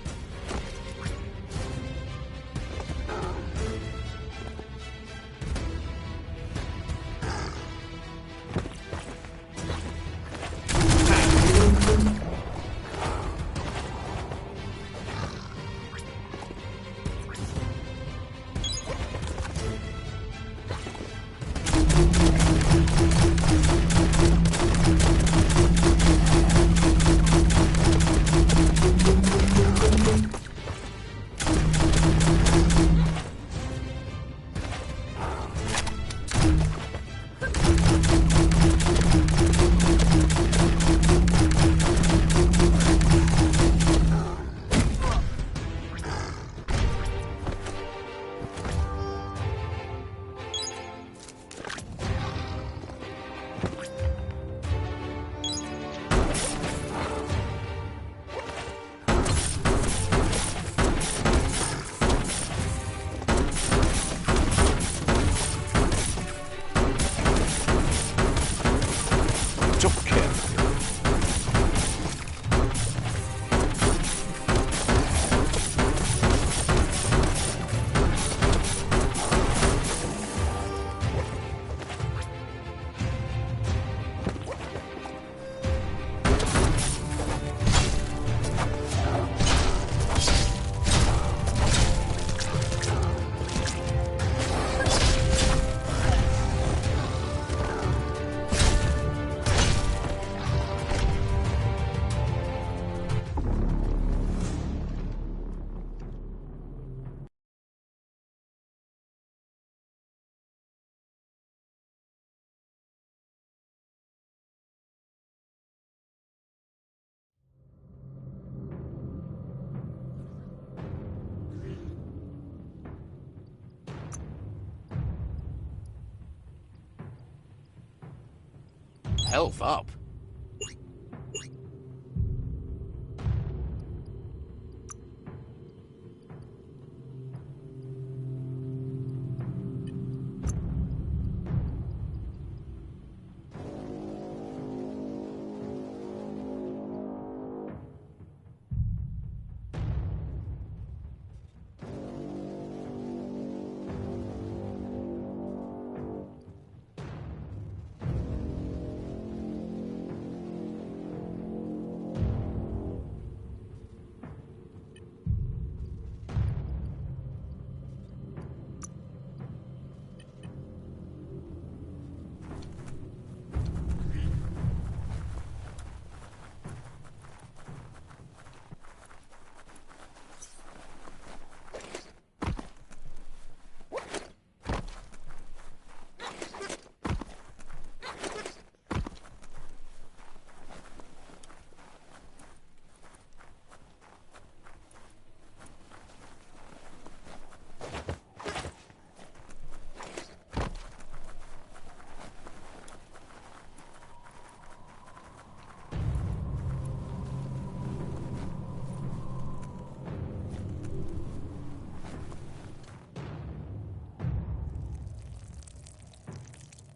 Speaker 1: Health up.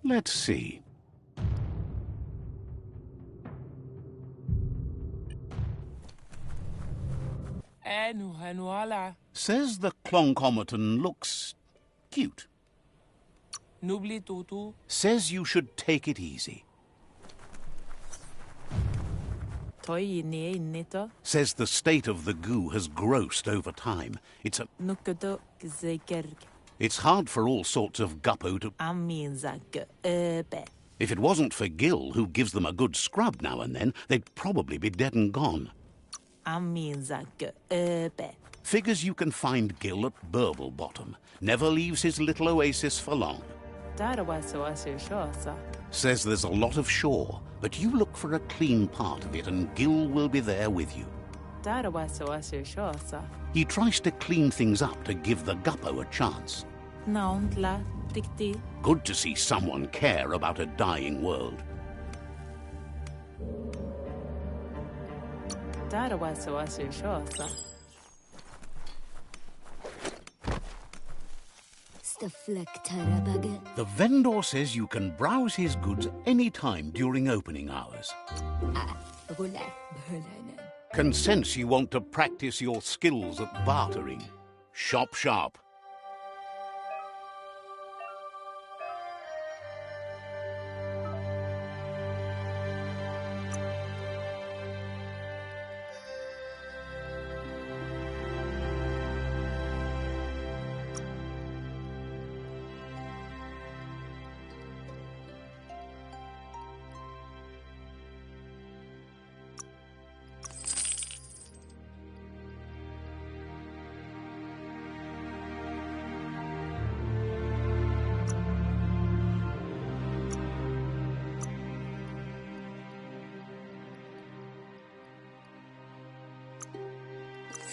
Speaker 1: Let's see. Says the Cloncomaton looks cute. Says you should take it easy. Says the state of the goo has grossed over time. It's hard for all sorts of guppo to... If it wasn't for Gil, who gives them a good scrub now and then, they'd probably be dead and gone. Figures you can find Gil at Burble Bottom. Never leaves his little oasis for long. Says there's a lot of shore, but you look for a clean part of it and Gil will be there with you. He tries to clean things up to give the guppo a chance. Good to see someone care about a dying world. The vendor says you can browse his goods any time during opening hours. Can sense you want to practice your skills at bartering. Shop sharp.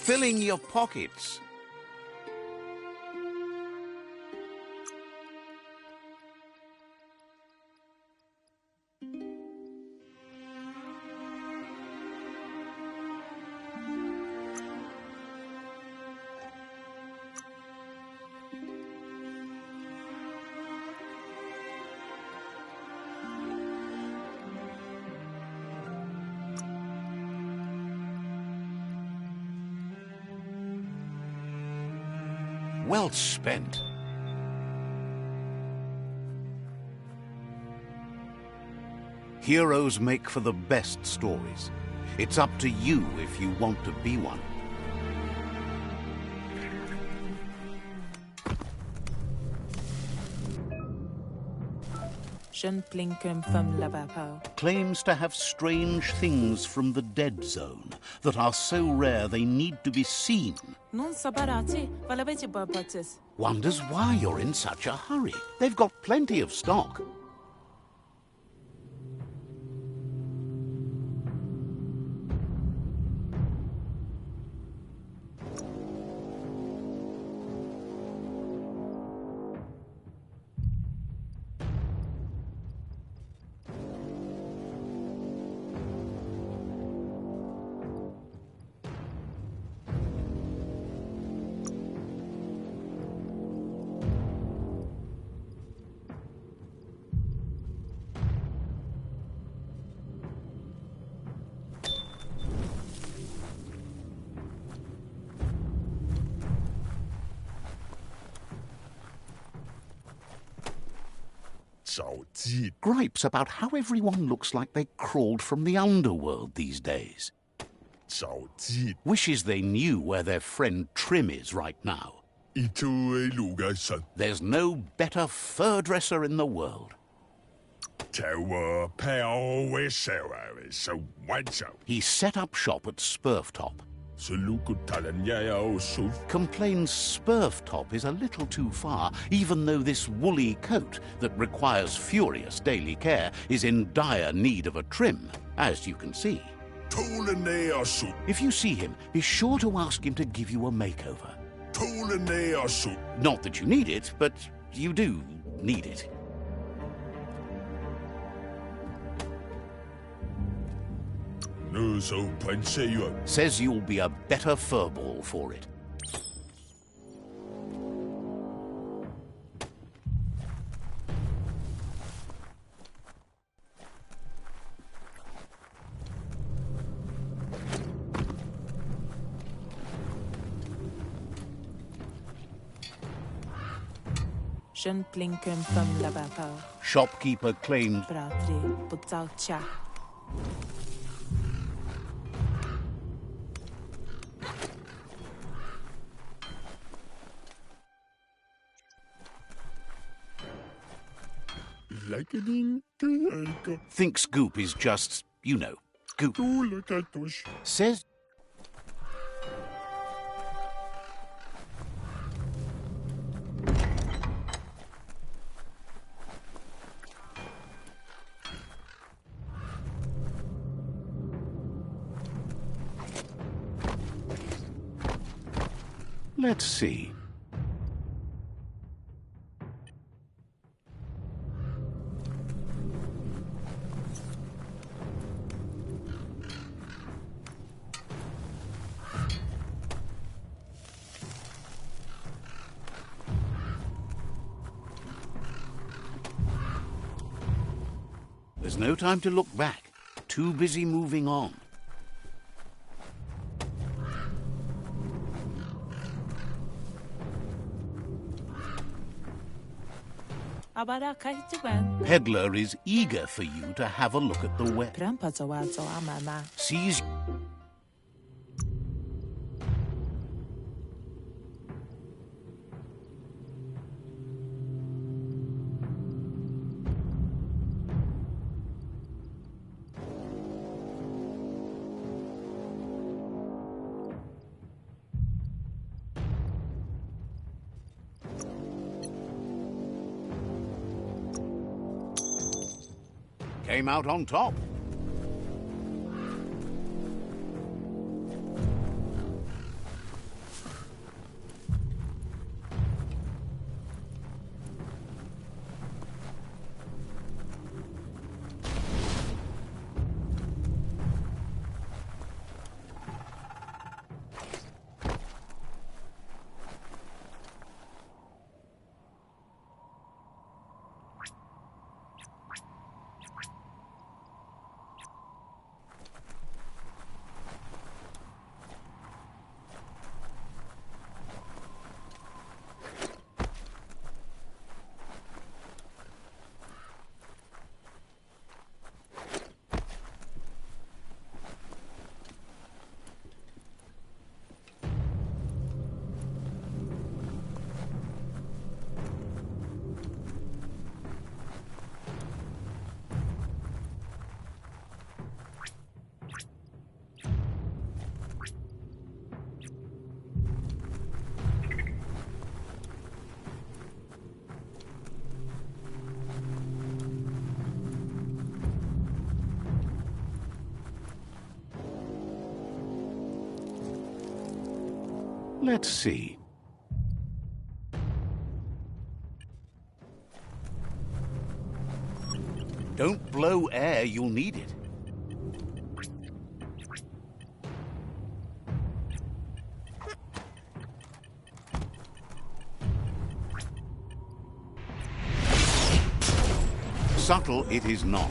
Speaker 1: Filling your pockets. Well spent. Heroes make for the best stories. It's up to you if you want to be one. Claims to have strange things from the dead zone that are so rare they need to be seen. Wonders why you're in such a hurry. They've got plenty of stock. Gripes about how everyone looks like they crawled from the underworld these days. Wishes they knew where their friend Trim is right now. There's no better fur dresser in the world. He set up shop at Spurftop. Complains Spurftop is a little too far, even though this woolly coat that requires furious daily care is in dire need of a trim, as you can see. If you see him, be sure to ask him to give you a makeover. Not that you need it, but you do need it. Says you'll be a better furball for it.
Speaker 6: Jeune plinkum from la vapeur.
Speaker 1: Shopkeeper claimed
Speaker 6: Bratri, putzau cha.
Speaker 5: Lekening Kelke.
Speaker 1: thinks Goop is just, you know, Goop.
Speaker 5: Tulekatush.
Speaker 1: Says let's see. There's no time to look back. Too busy moving on.
Speaker 6: Abara kaitiban.
Speaker 1: Peddler is eager for you to have a look at the web.
Speaker 6: Prampatsawazo amana.
Speaker 1: Sees came out on top. Let's see. Don't blow air, you'll need it. Subtle it is not.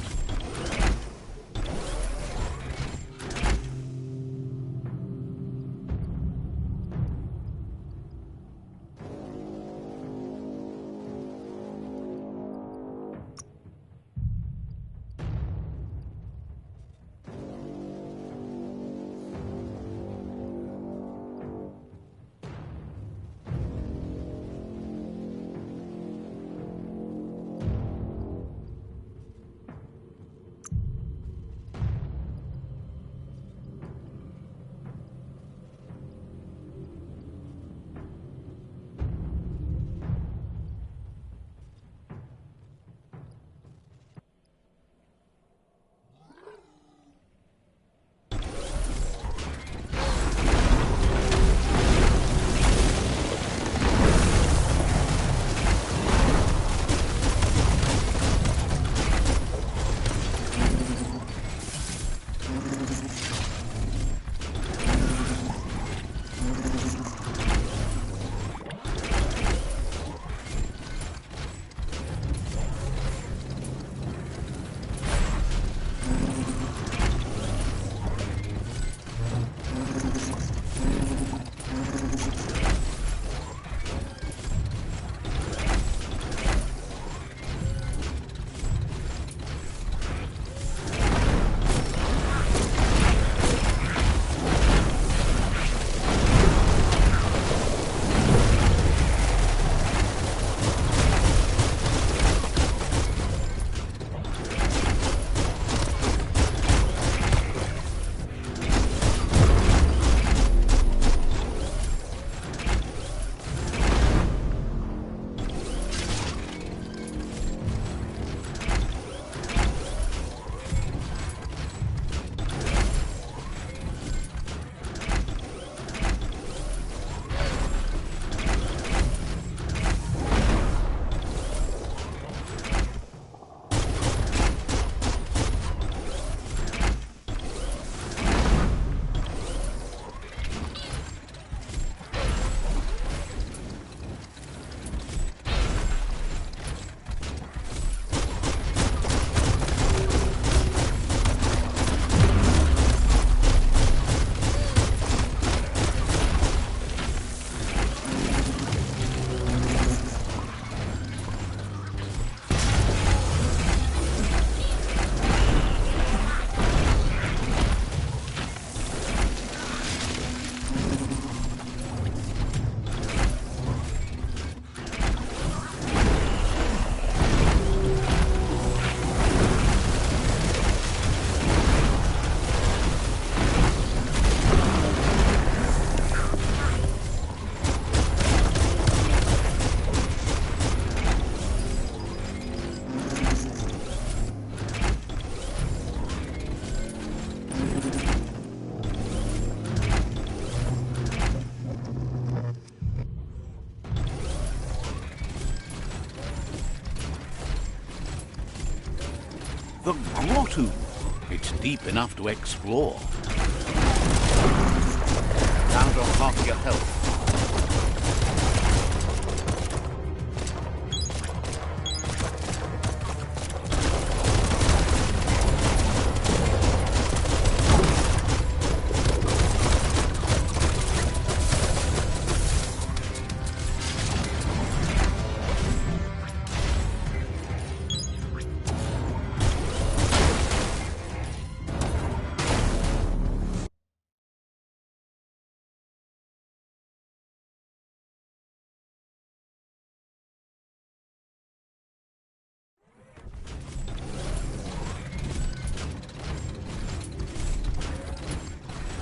Speaker 1: The grotto. It's deep enough to explore. Down to half your health.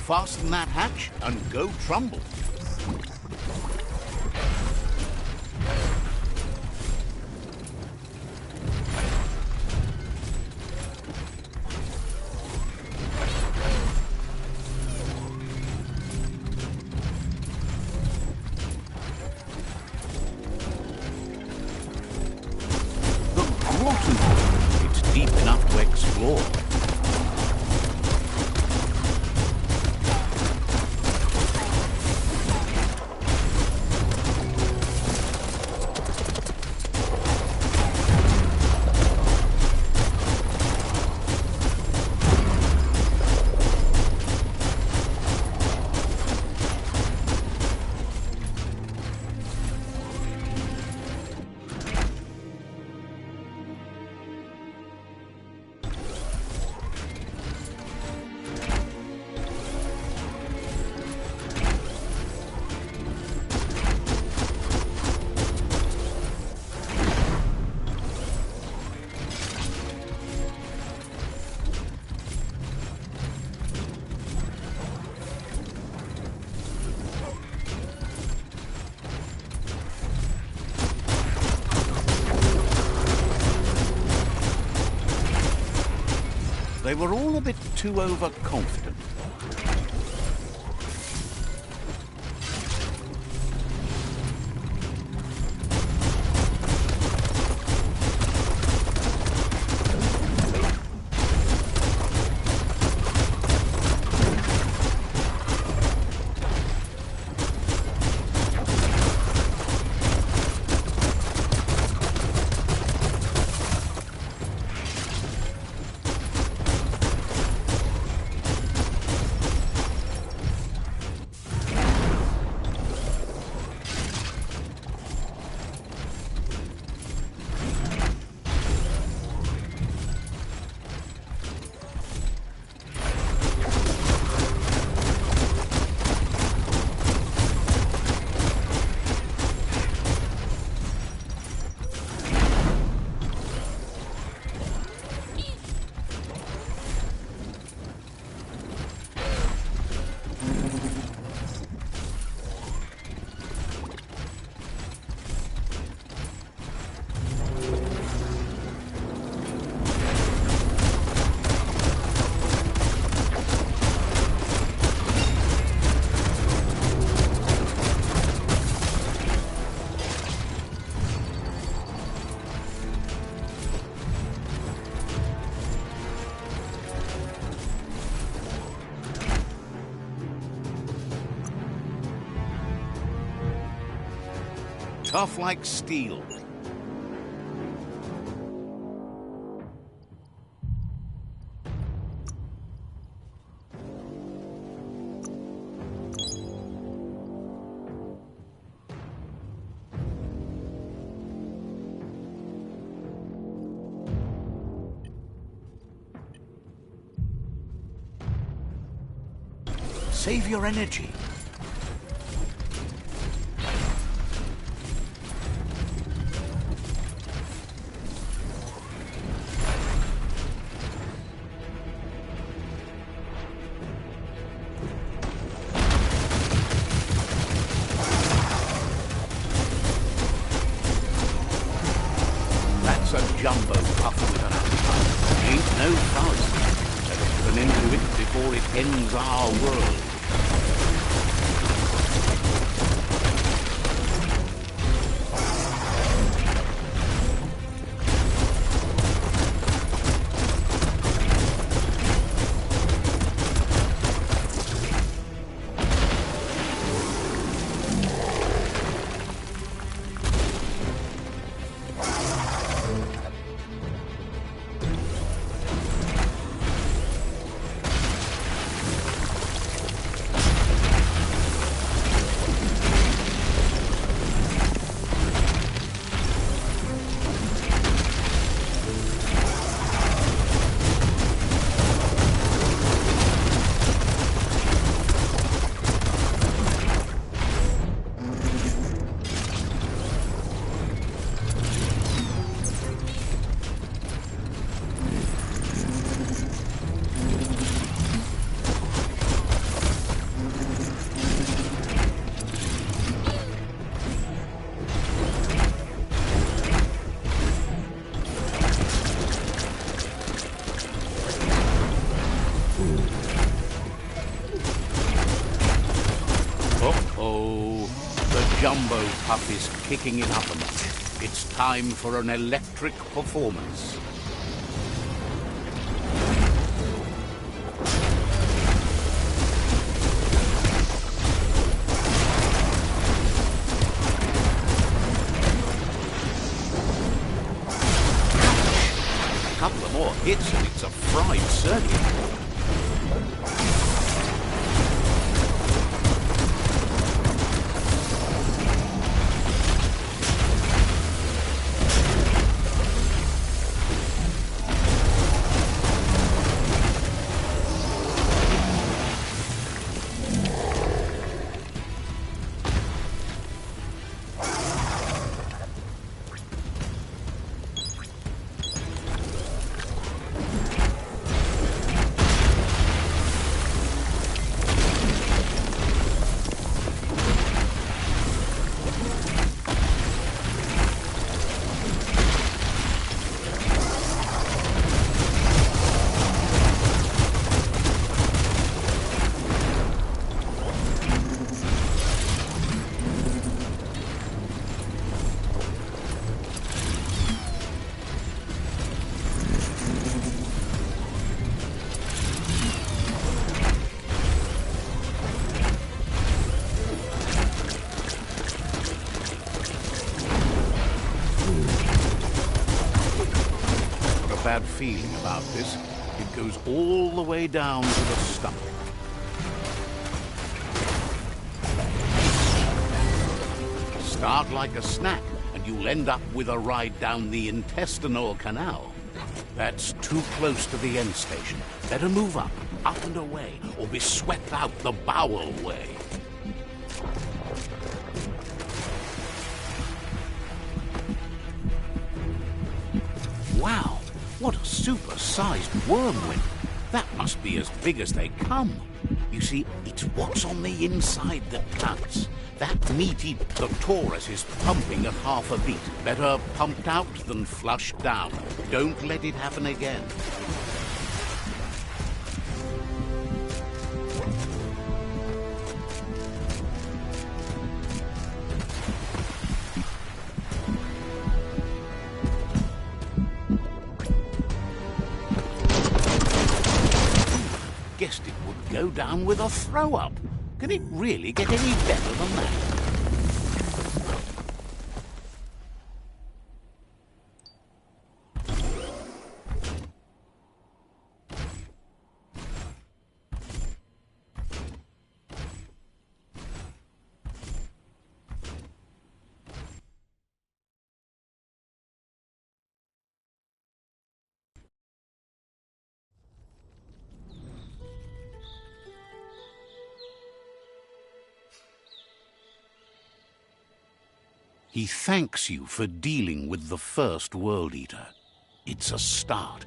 Speaker 1: Fasten that hatch and go trumble. The grotto. It's deep enough to explore. They were all a bit too overconfident. Tough like steel. Save your energy. That's a jumbo puff with an appetite. Ain't no fun. Better put an end to it before it ends our world. jumbo pup is kicking it up a notch. It's time for an electric performance. A couple of more hits and it's a fried circuit. Bad feeling about this. It goes all the way down to the stomach. Start like a snack, and you'll end up with a ride down the intestinal canal. That's too close to the end station. Better move up and away, or be swept out the bowel way. Wow! What a super-sized wormwing. That must be as big as they come. You see, it's what's on the inside that counts. That meaty, the Taurus is pumping at half a beat. Better pumped out than flushed down. Don't let it happen again. Guessed it would go down with a throw-up. Can it really get any better than that? He thanks you for dealing with the first World Eater. It's a start.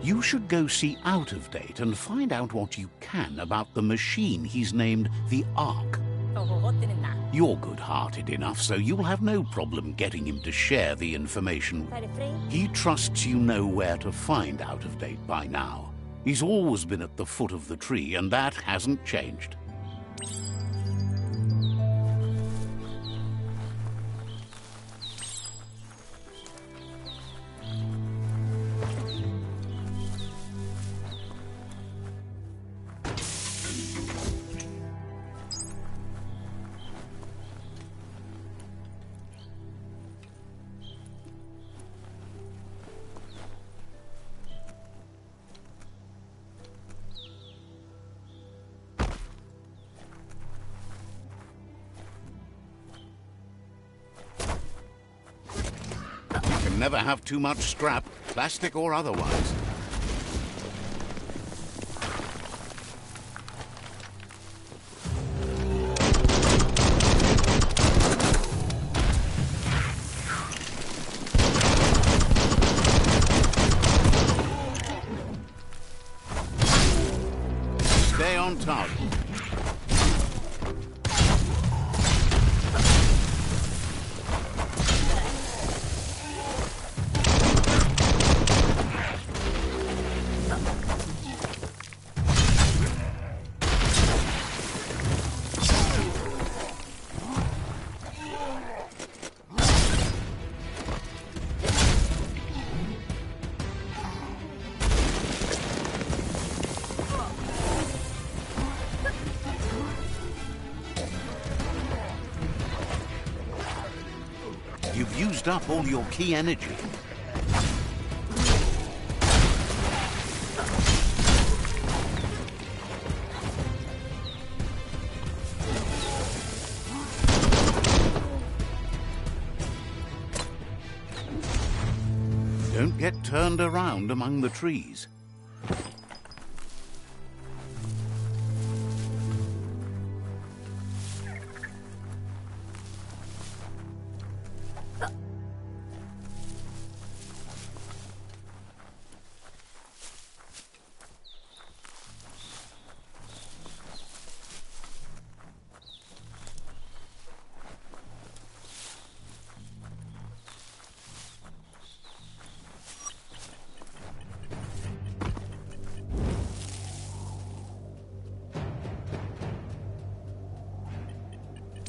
Speaker 1: You should go see Out of Date and find out what you can about the machine he's named the Ark. You're good-hearted enough, so you'll have no problem getting him to share the information. He trusts you know where to find Out of Date by now. He's always been at the foot of the tree, and that hasn't changed. Never have too much scrap, plastic or otherwise. Stay on target. used up all your key energy. Don't get turned around among the trees.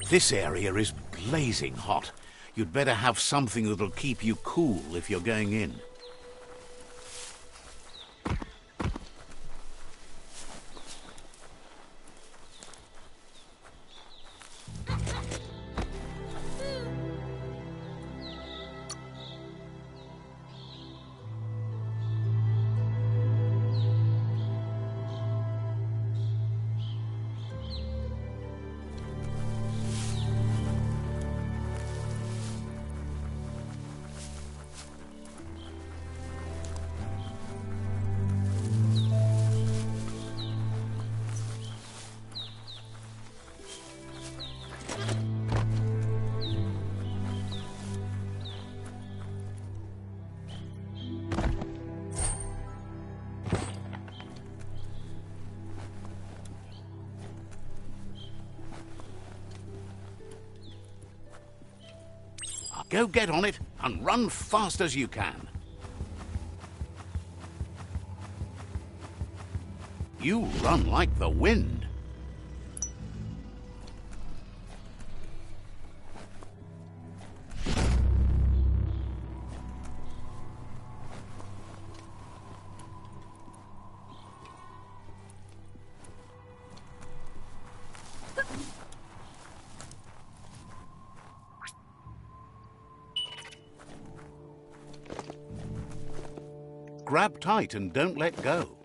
Speaker 1: This area is blazing hot. You'd better have something that'll keep you cool if you're going in. Go get on it and run fast as you can. You run like the wind. Grab tight and don't let go.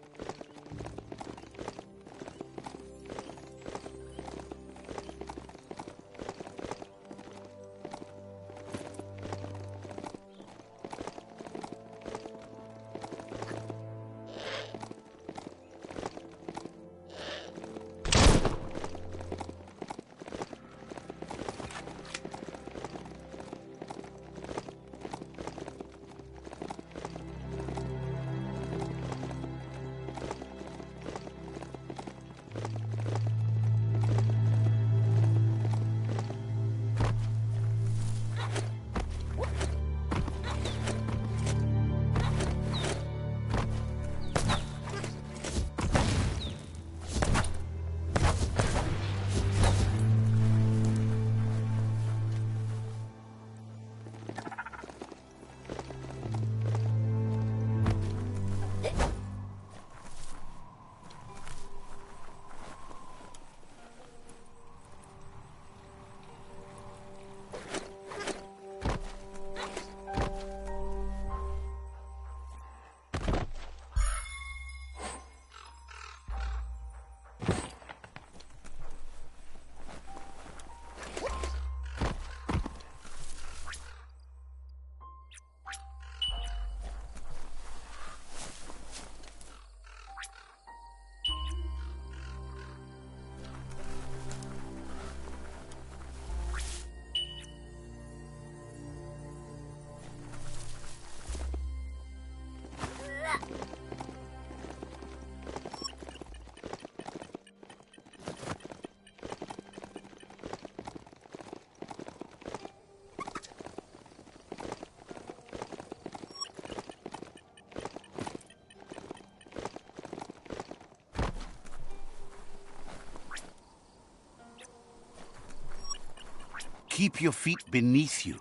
Speaker 1: Keep your feet beneath you.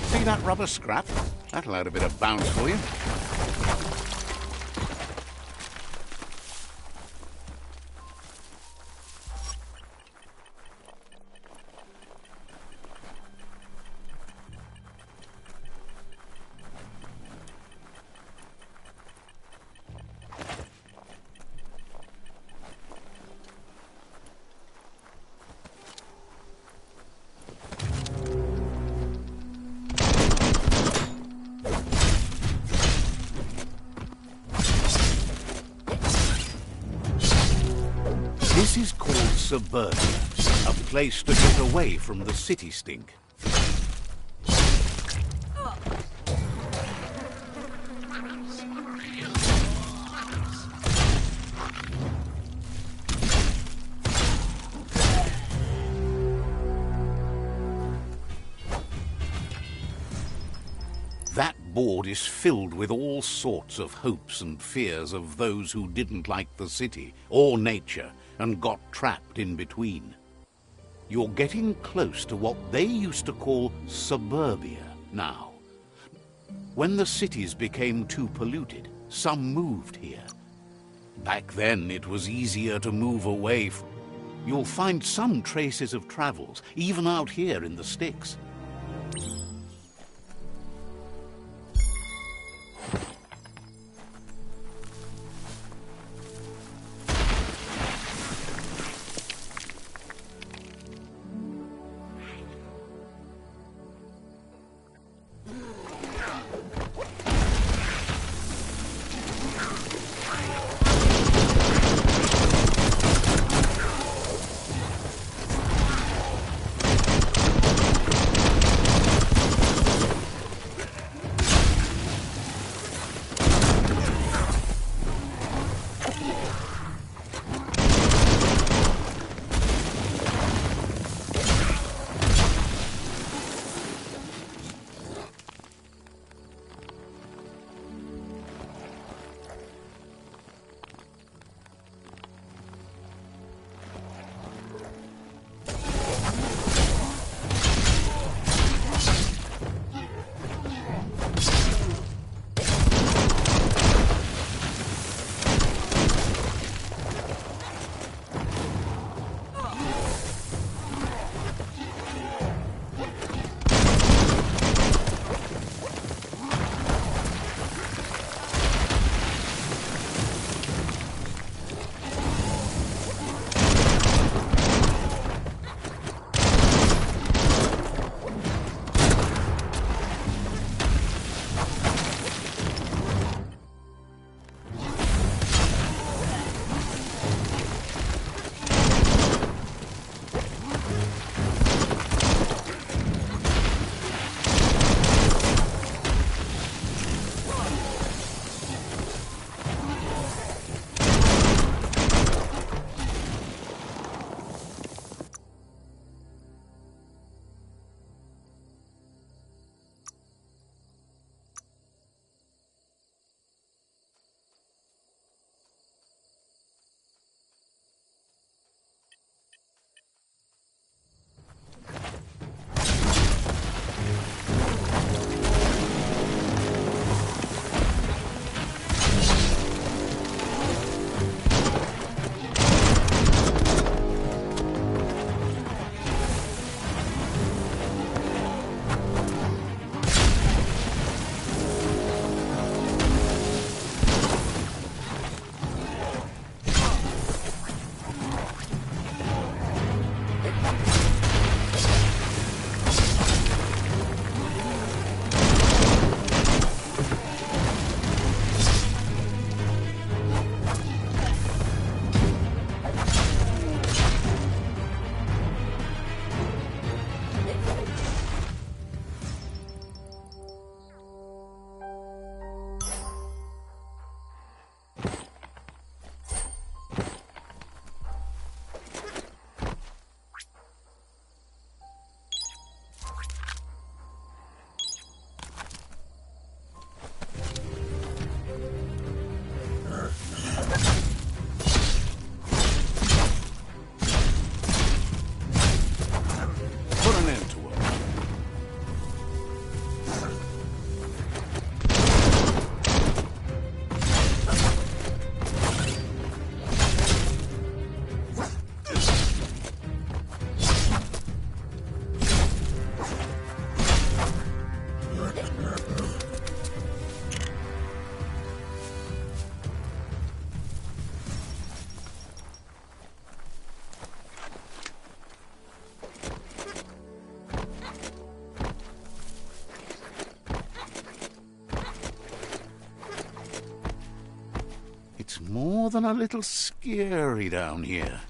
Speaker 1: See that rubber scrap? That'll add a bit of bounce for you. This is called suburbia, a place to get away from the city stink. That board is filled with all sorts of hopes and fears of those who didn't like the city or nature and got trapped in between. You're getting close to what they used to call suburbia now. When the cities became too polluted, some moved here. Back then it was easier to move away from... You'll find some traces of travels, even out here in the sticks. It's more than a little scary down here.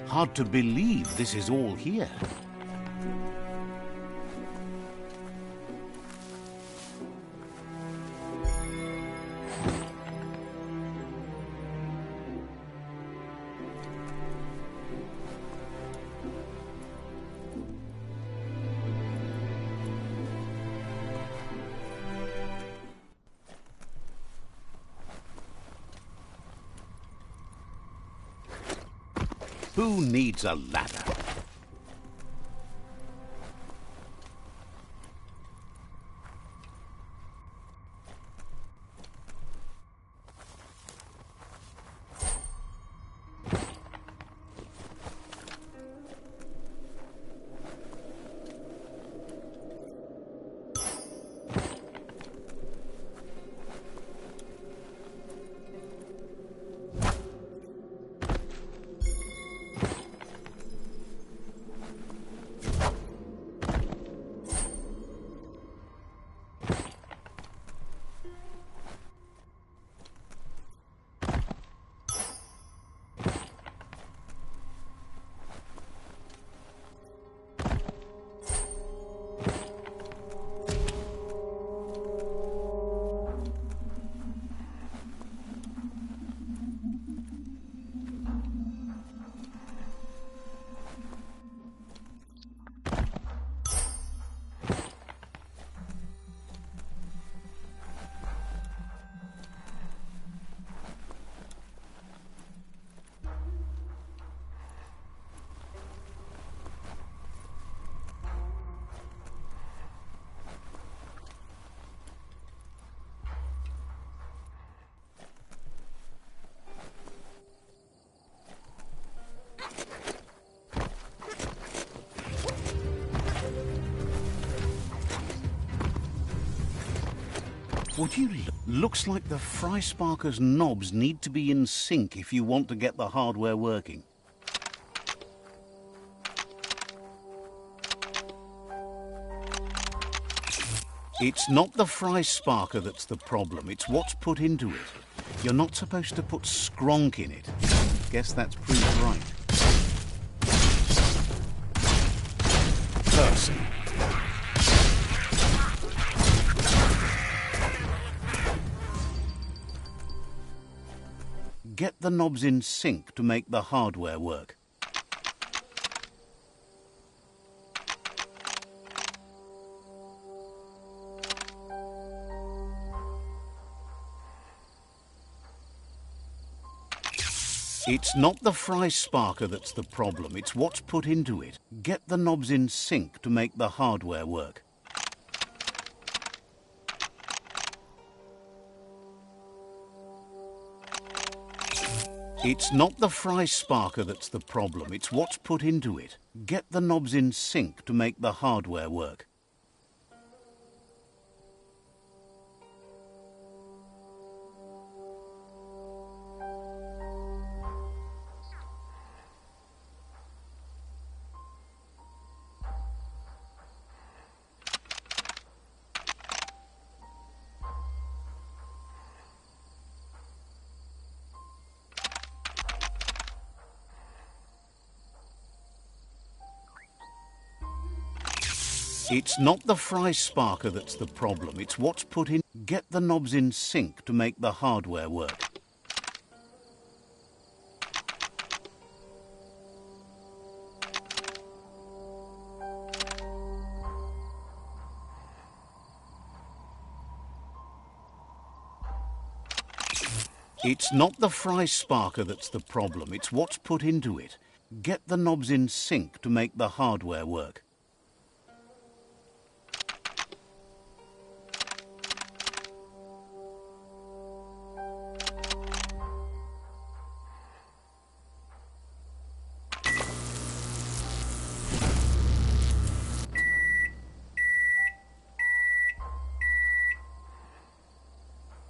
Speaker 1: Hard to believe this is all here. Who needs a ladder? Would you looks like the Fry Sparker's knobs need to be in sync if you want to get the hardware working. It's not the Fry Sparker that's the problem, it's what's put into it. You're not supposed to put skronk in it. Guess that's proved right. Person. Get the knobs in sync to make the hardware work. It's not the Fry Sparker that's the problem, it's what's put into it. Get the knobs in sync to make the hardware work. It's not the Fry Sparker that's the problem, it's what's put into it. Get the knobs in sync to make the hardware work. It's not the Fry Sparker that's the problem, it's what's put in. Get the knobs in sync to make the hardware work. It's not the Fry Sparker that's the problem, it's what's put into it. Get the knobs in sync to make the hardware work.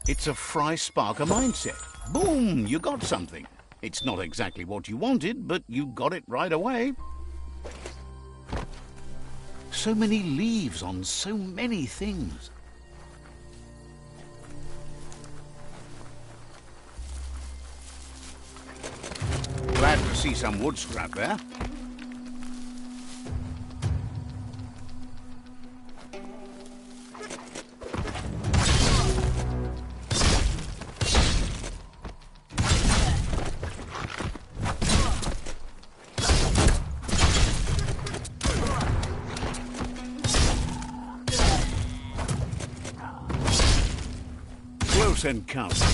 Speaker 1: It's a Fry Sparker mindset. Boom! You got something. It's not exactly what you wanted, but you got it right away. So many leaves on so many things. Glad to see some wood scrap there. Close encounter.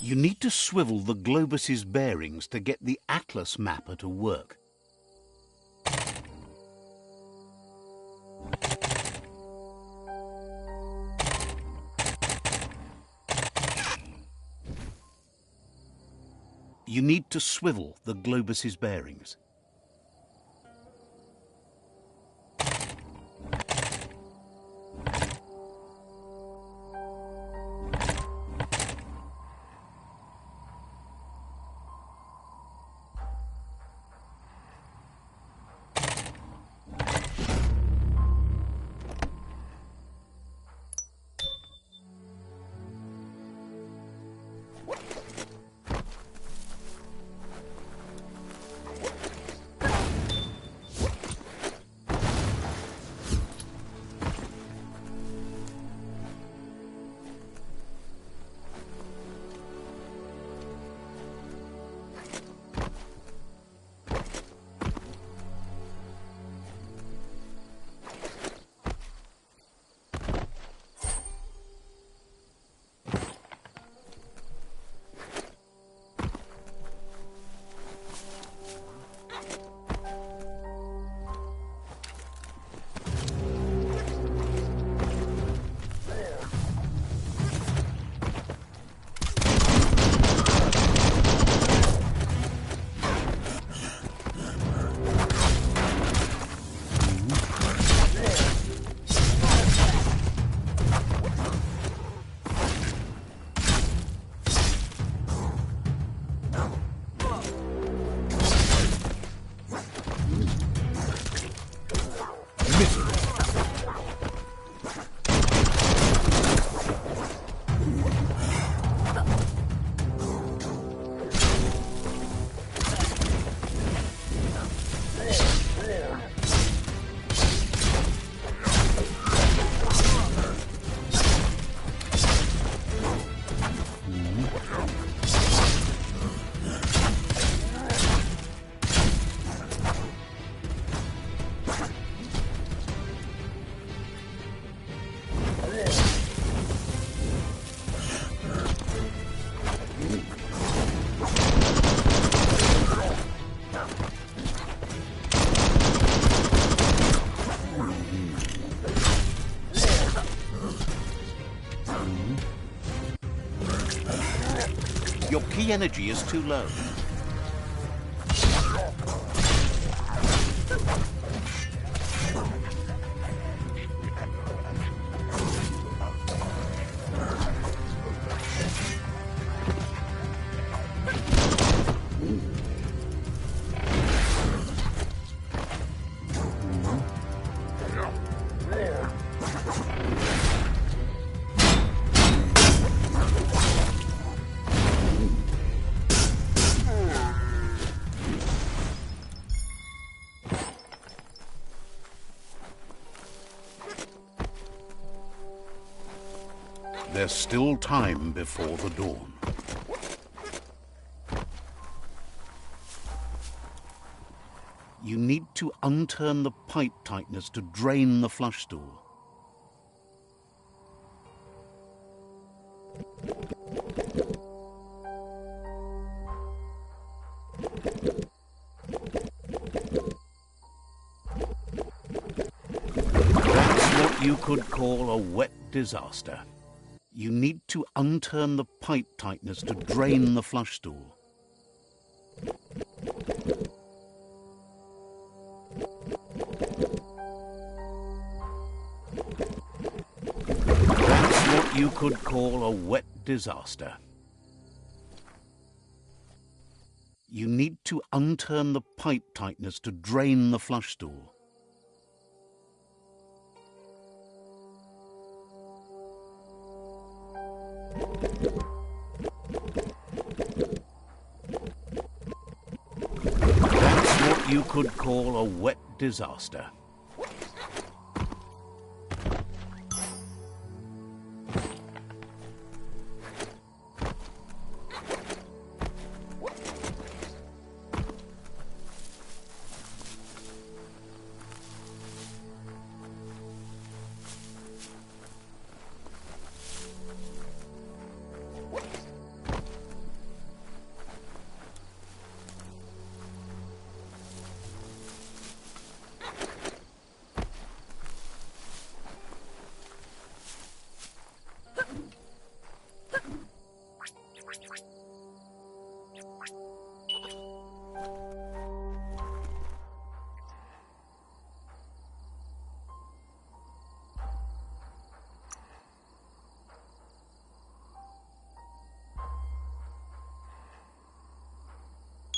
Speaker 1: You need to swivel the globus's bearings to get the atlas mapper to work. You need to swivel the globus's bearings. Your key energy is too low. There's still time before the dawn. You need to unturn the pipe tighteners to drain the flush stool. That's what you could call a wet disaster. You need to unturn the pipe tighteners to drain the flush stool. what you could call a wet disaster. You need to unturn the pipe tightness to drain the flush stool. That's what you could call a wet disaster.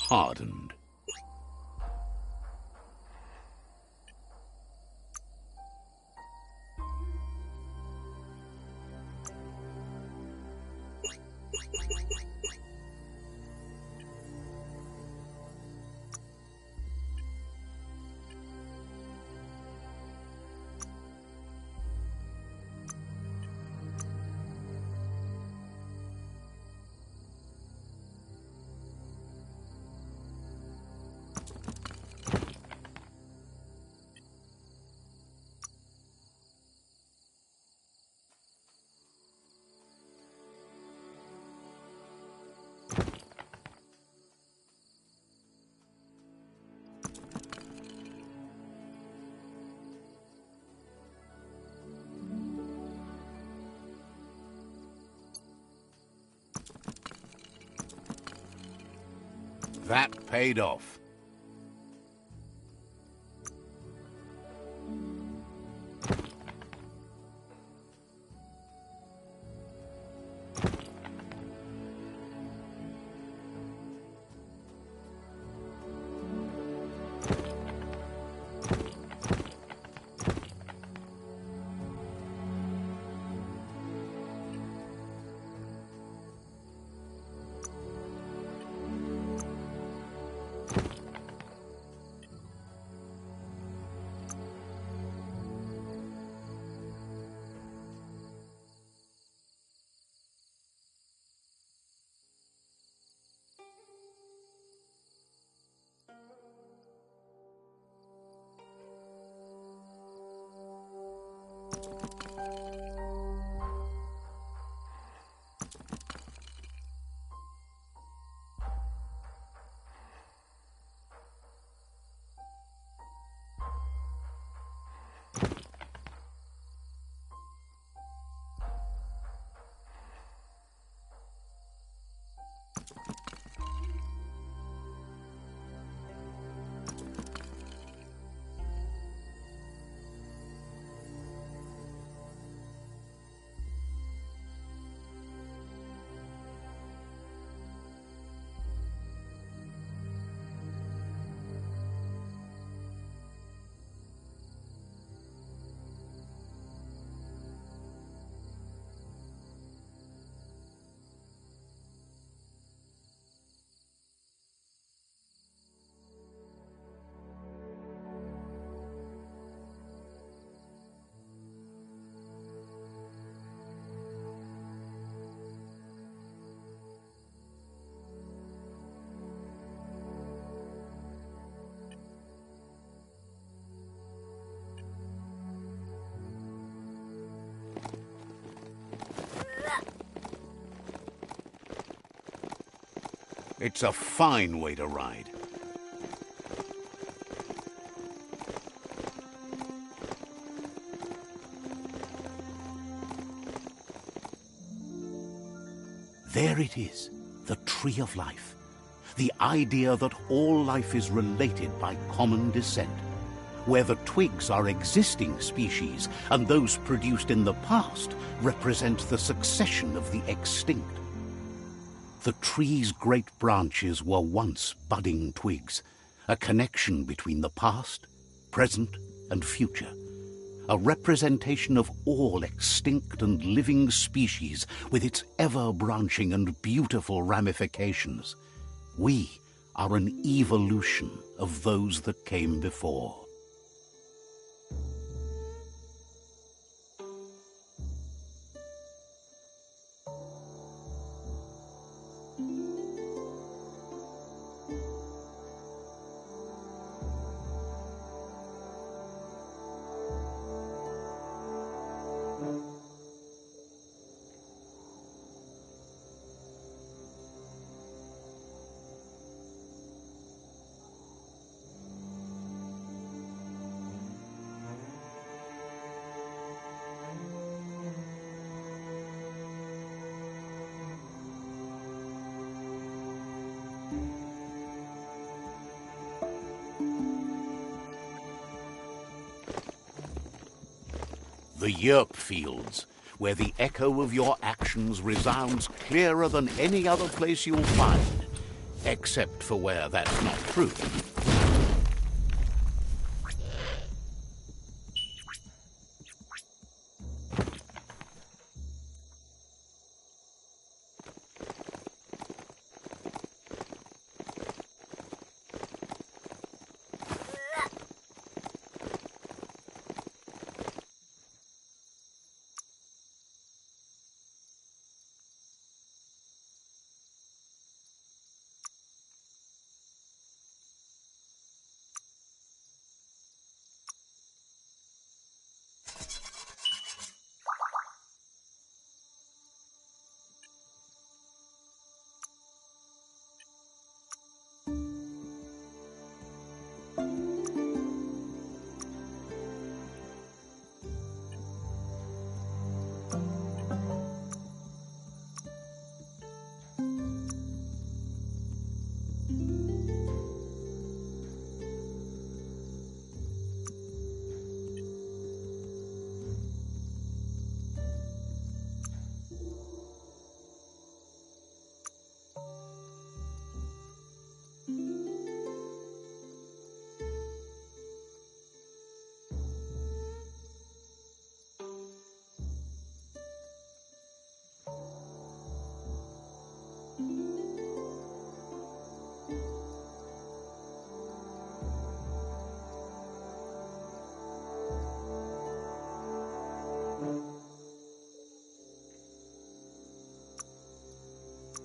Speaker 1: Hardened. That paid off. It's a fine way to ride. There it is, the tree of life. The idea that all life is related by common descent. where the twigs are existing species and those produced in the past represent the succession of the extinct. The tree's great branches were once budding twigs, a connection between the past, present, and future, a representation of all extinct and living species with its ever-branching and beautiful ramifications. We are an evolution of those that came before. The yerp fields, where the echo of your actions resounds clearer than any other place you'll find, except for where that's not true.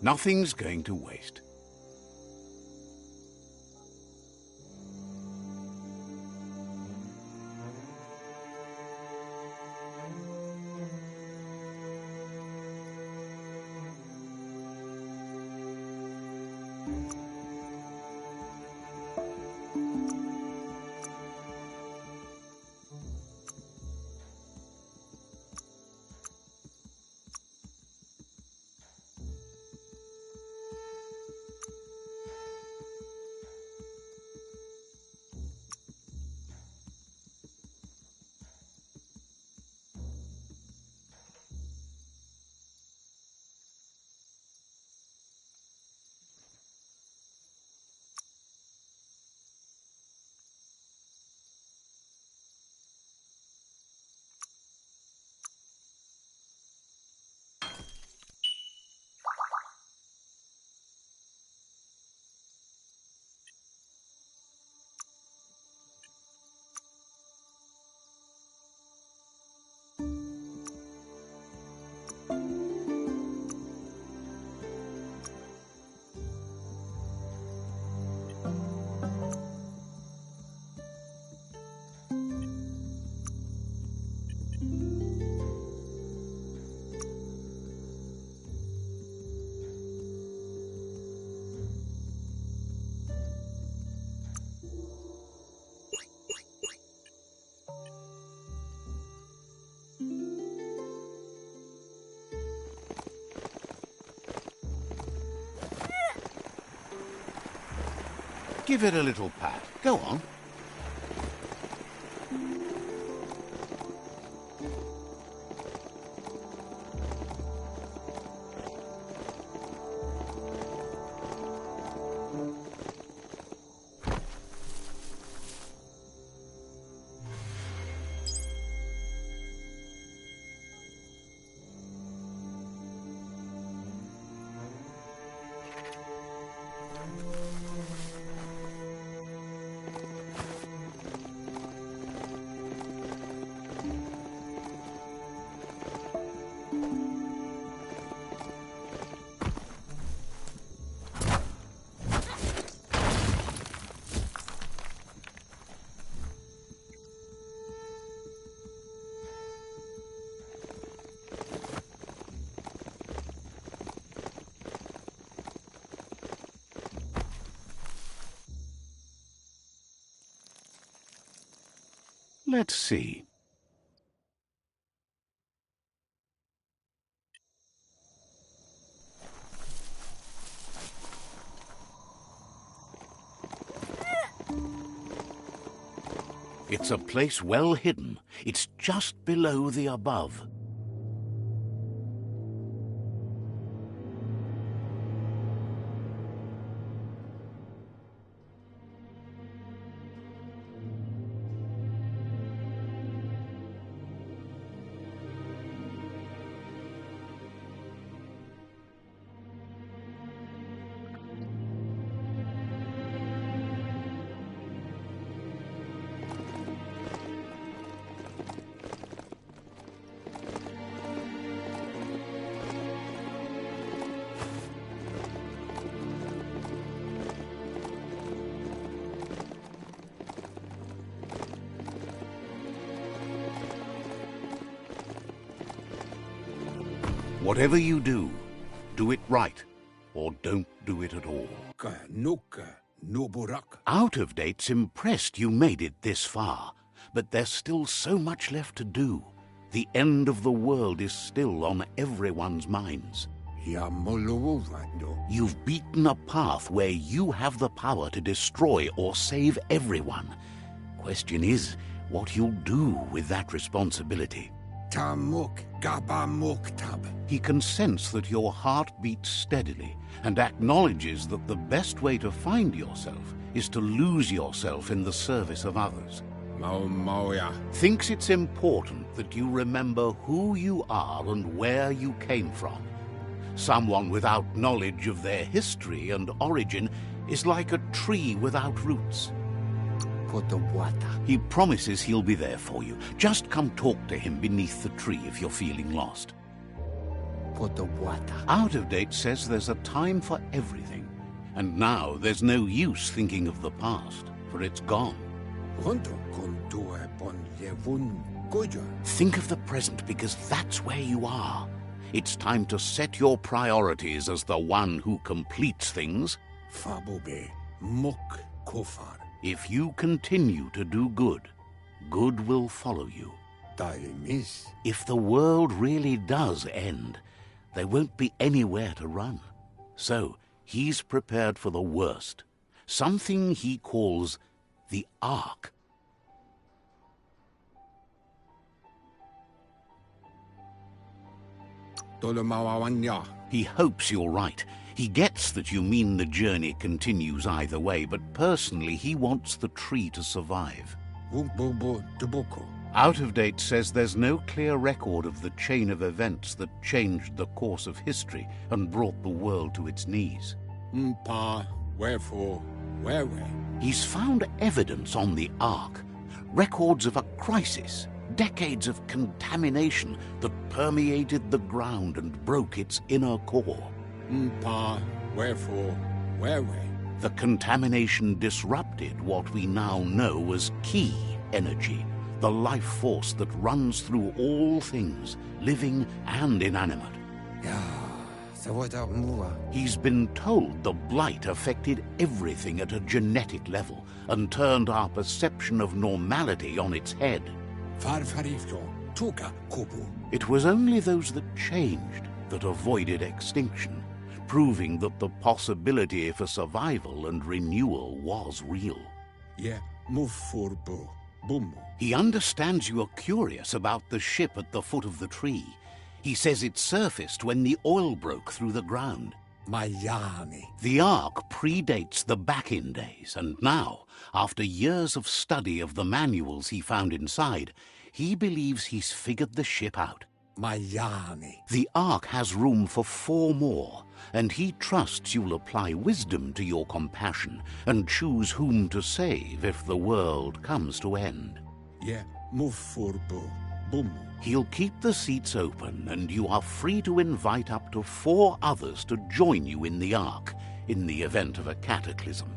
Speaker 1: Nothing's going to waste. Give it a little pat. Go on. Let's see. It's a place well hidden. It's just below the above. Whatever you do it right, or don't do it at all.
Speaker 7: Nuka Noburak.
Speaker 1: Out of Date's impressed you made it this far, but there's still so much left to do. The end of the world is still on everyone's minds.
Speaker 7: Yamoluvando.
Speaker 1: You've beaten a path where you have the power to destroy or save everyone. Question is, what you'll do with that responsibility.
Speaker 7: Tamuk Gabamuktab.
Speaker 1: He can sense that your heart beats steadily and acknowledges that the best way to find yourself is to lose yourself in the service of others.
Speaker 7: Mauya.
Speaker 1: Thinks it's important that you remember who you are and where you came from. Someone without knowledge of their history and origin is like a tree without roots. He promises he'll be there for you. Just come talk to him beneath the tree if you're feeling lost. Out of Date says there's a time for everything. And now there's no use thinking of the past, for it's gone. Think of the present, because that's where you are. It's time to set your priorities as the one who completes things.
Speaker 7: Fabube Muk Kofar.
Speaker 1: If you continue to do good, good will follow you.
Speaker 7: Daimis.
Speaker 1: If the world really does end, there won't be anywhere to run. So he's prepared for the worst, something he calls the Ark. He hopes you're right. He gets that you mean the journey continues either way, but personally he wants the tree to survive. Out of Date says there's no clear record of the chain of events that changed the course of history and brought the world to its knees.
Speaker 7: Wherefore, where?
Speaker 1: He's found evidence on the Ark, records of a crisis, decades of contamination that permeated the ground and broke its inner core.
Speaker 7: Wherefore, where?
Speaker 1: The contamination disrupted what we now know as Ki energy, the life force that runs through all things, living and inanimate. He's been told the blight affected everything at a genetic level and turned our perception of normality on its head. It was only those that changed that avoided extinction, proving that the possibility for survival and renewal was real. He understands you are curious about the ship at the foot of the tree. He says it surfaced when the oil broke through the ground. The Ark predates the back-in days, and now, after years of study of the manuals he found inside, he believes he's figured the ship out. The Ark has room for 4 more, and he trusts you'll apply wisdom to your compassion and choose whom to save if the world comes to end. He'll keep the seats open, and you are free to invite up to 4 others to join you in the Ark in the event of a cataclysm.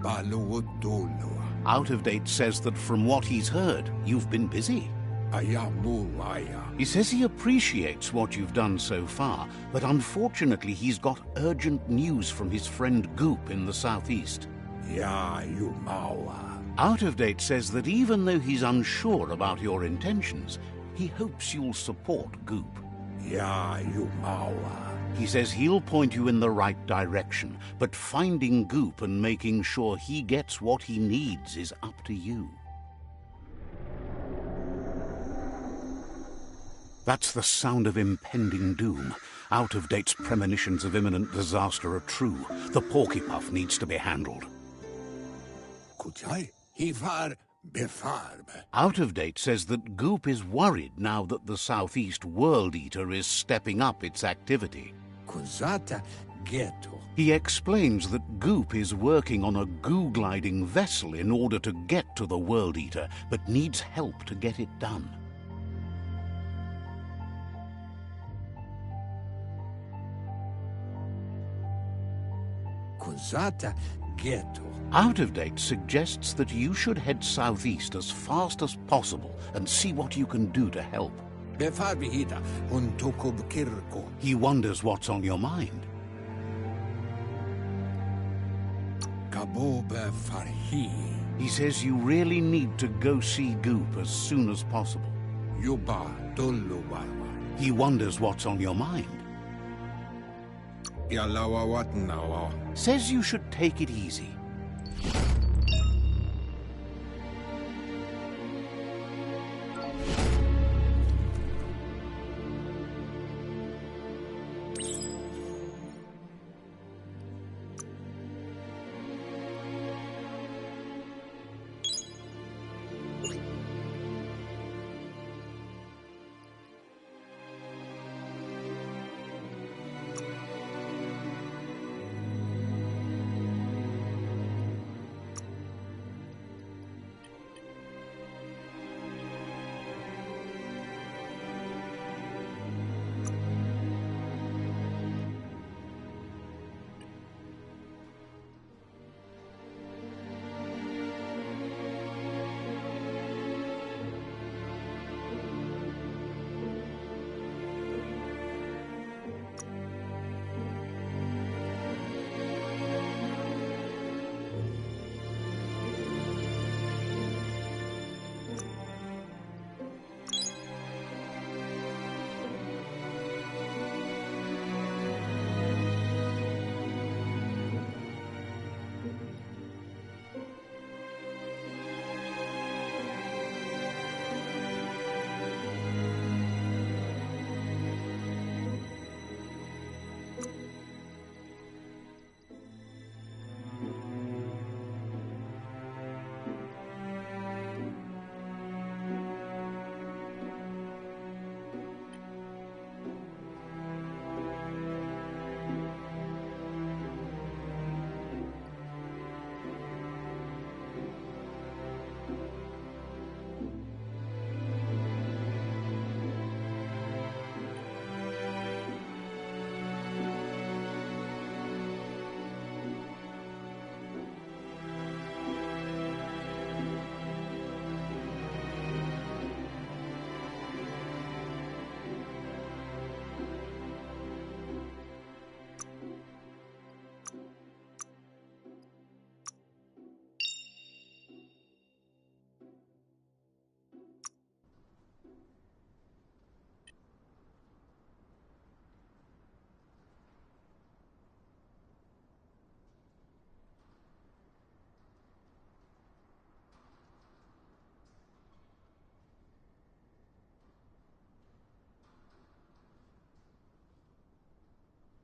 Speaker 7: Baluotulua.
Speaker 1: Out of Date says that from what he's heard, you've been busy.
Speaker 7: Ayamulaya.
Speaker 1: He says he appreciates what you've done so far, but unfortunately he's got urgent news from his friend Goop in the southeast.
Speaker 7: Ya Yumawa.
Speaker 1: Out of Date says that even though he's unsure about your intentions, he hopes you'll support Goop.
Speaker 7: Ya Yumawa.
Speaker 1: He says he'll point you in the right direction, but finding Goop and making sure he gets what he needs is up to you. That's the sound of impending doom. Out of Date's premonitions of imminent disaster are true. The Porkypuff needs to be handled.
Speaker 7: Kuchai. Hifar befarb.
Speaker 1: Out of Date says that Goop is worried now that the Southeast World Eater is stepping up its activity.
Speaker 7: Kuzata ghetto.
Speaker 1: He explains that Goop is working on a goo-gliding vessel in order to get to the World Eater, but needs help to get it done.
Speaker 7: Kuzata ghetto.
Speaker 1: Out of Date suggests that you should head southeast as fast as possible and see what you can do to help.
Speaker 7: Befarbihita untokub kirko.
Speaker 1: He wonders what's on your mind.
Speaker 7: Kabobe farhi.
Speaker 1: He says you really need to go see Goop as soon as possible.
Speaker 7: Yuba doluwawa.
Speaker 1: He wonders what's on your mind.
Speaker 7: Yalawa wat nawa.
Speaker 1: Says you should take it easy.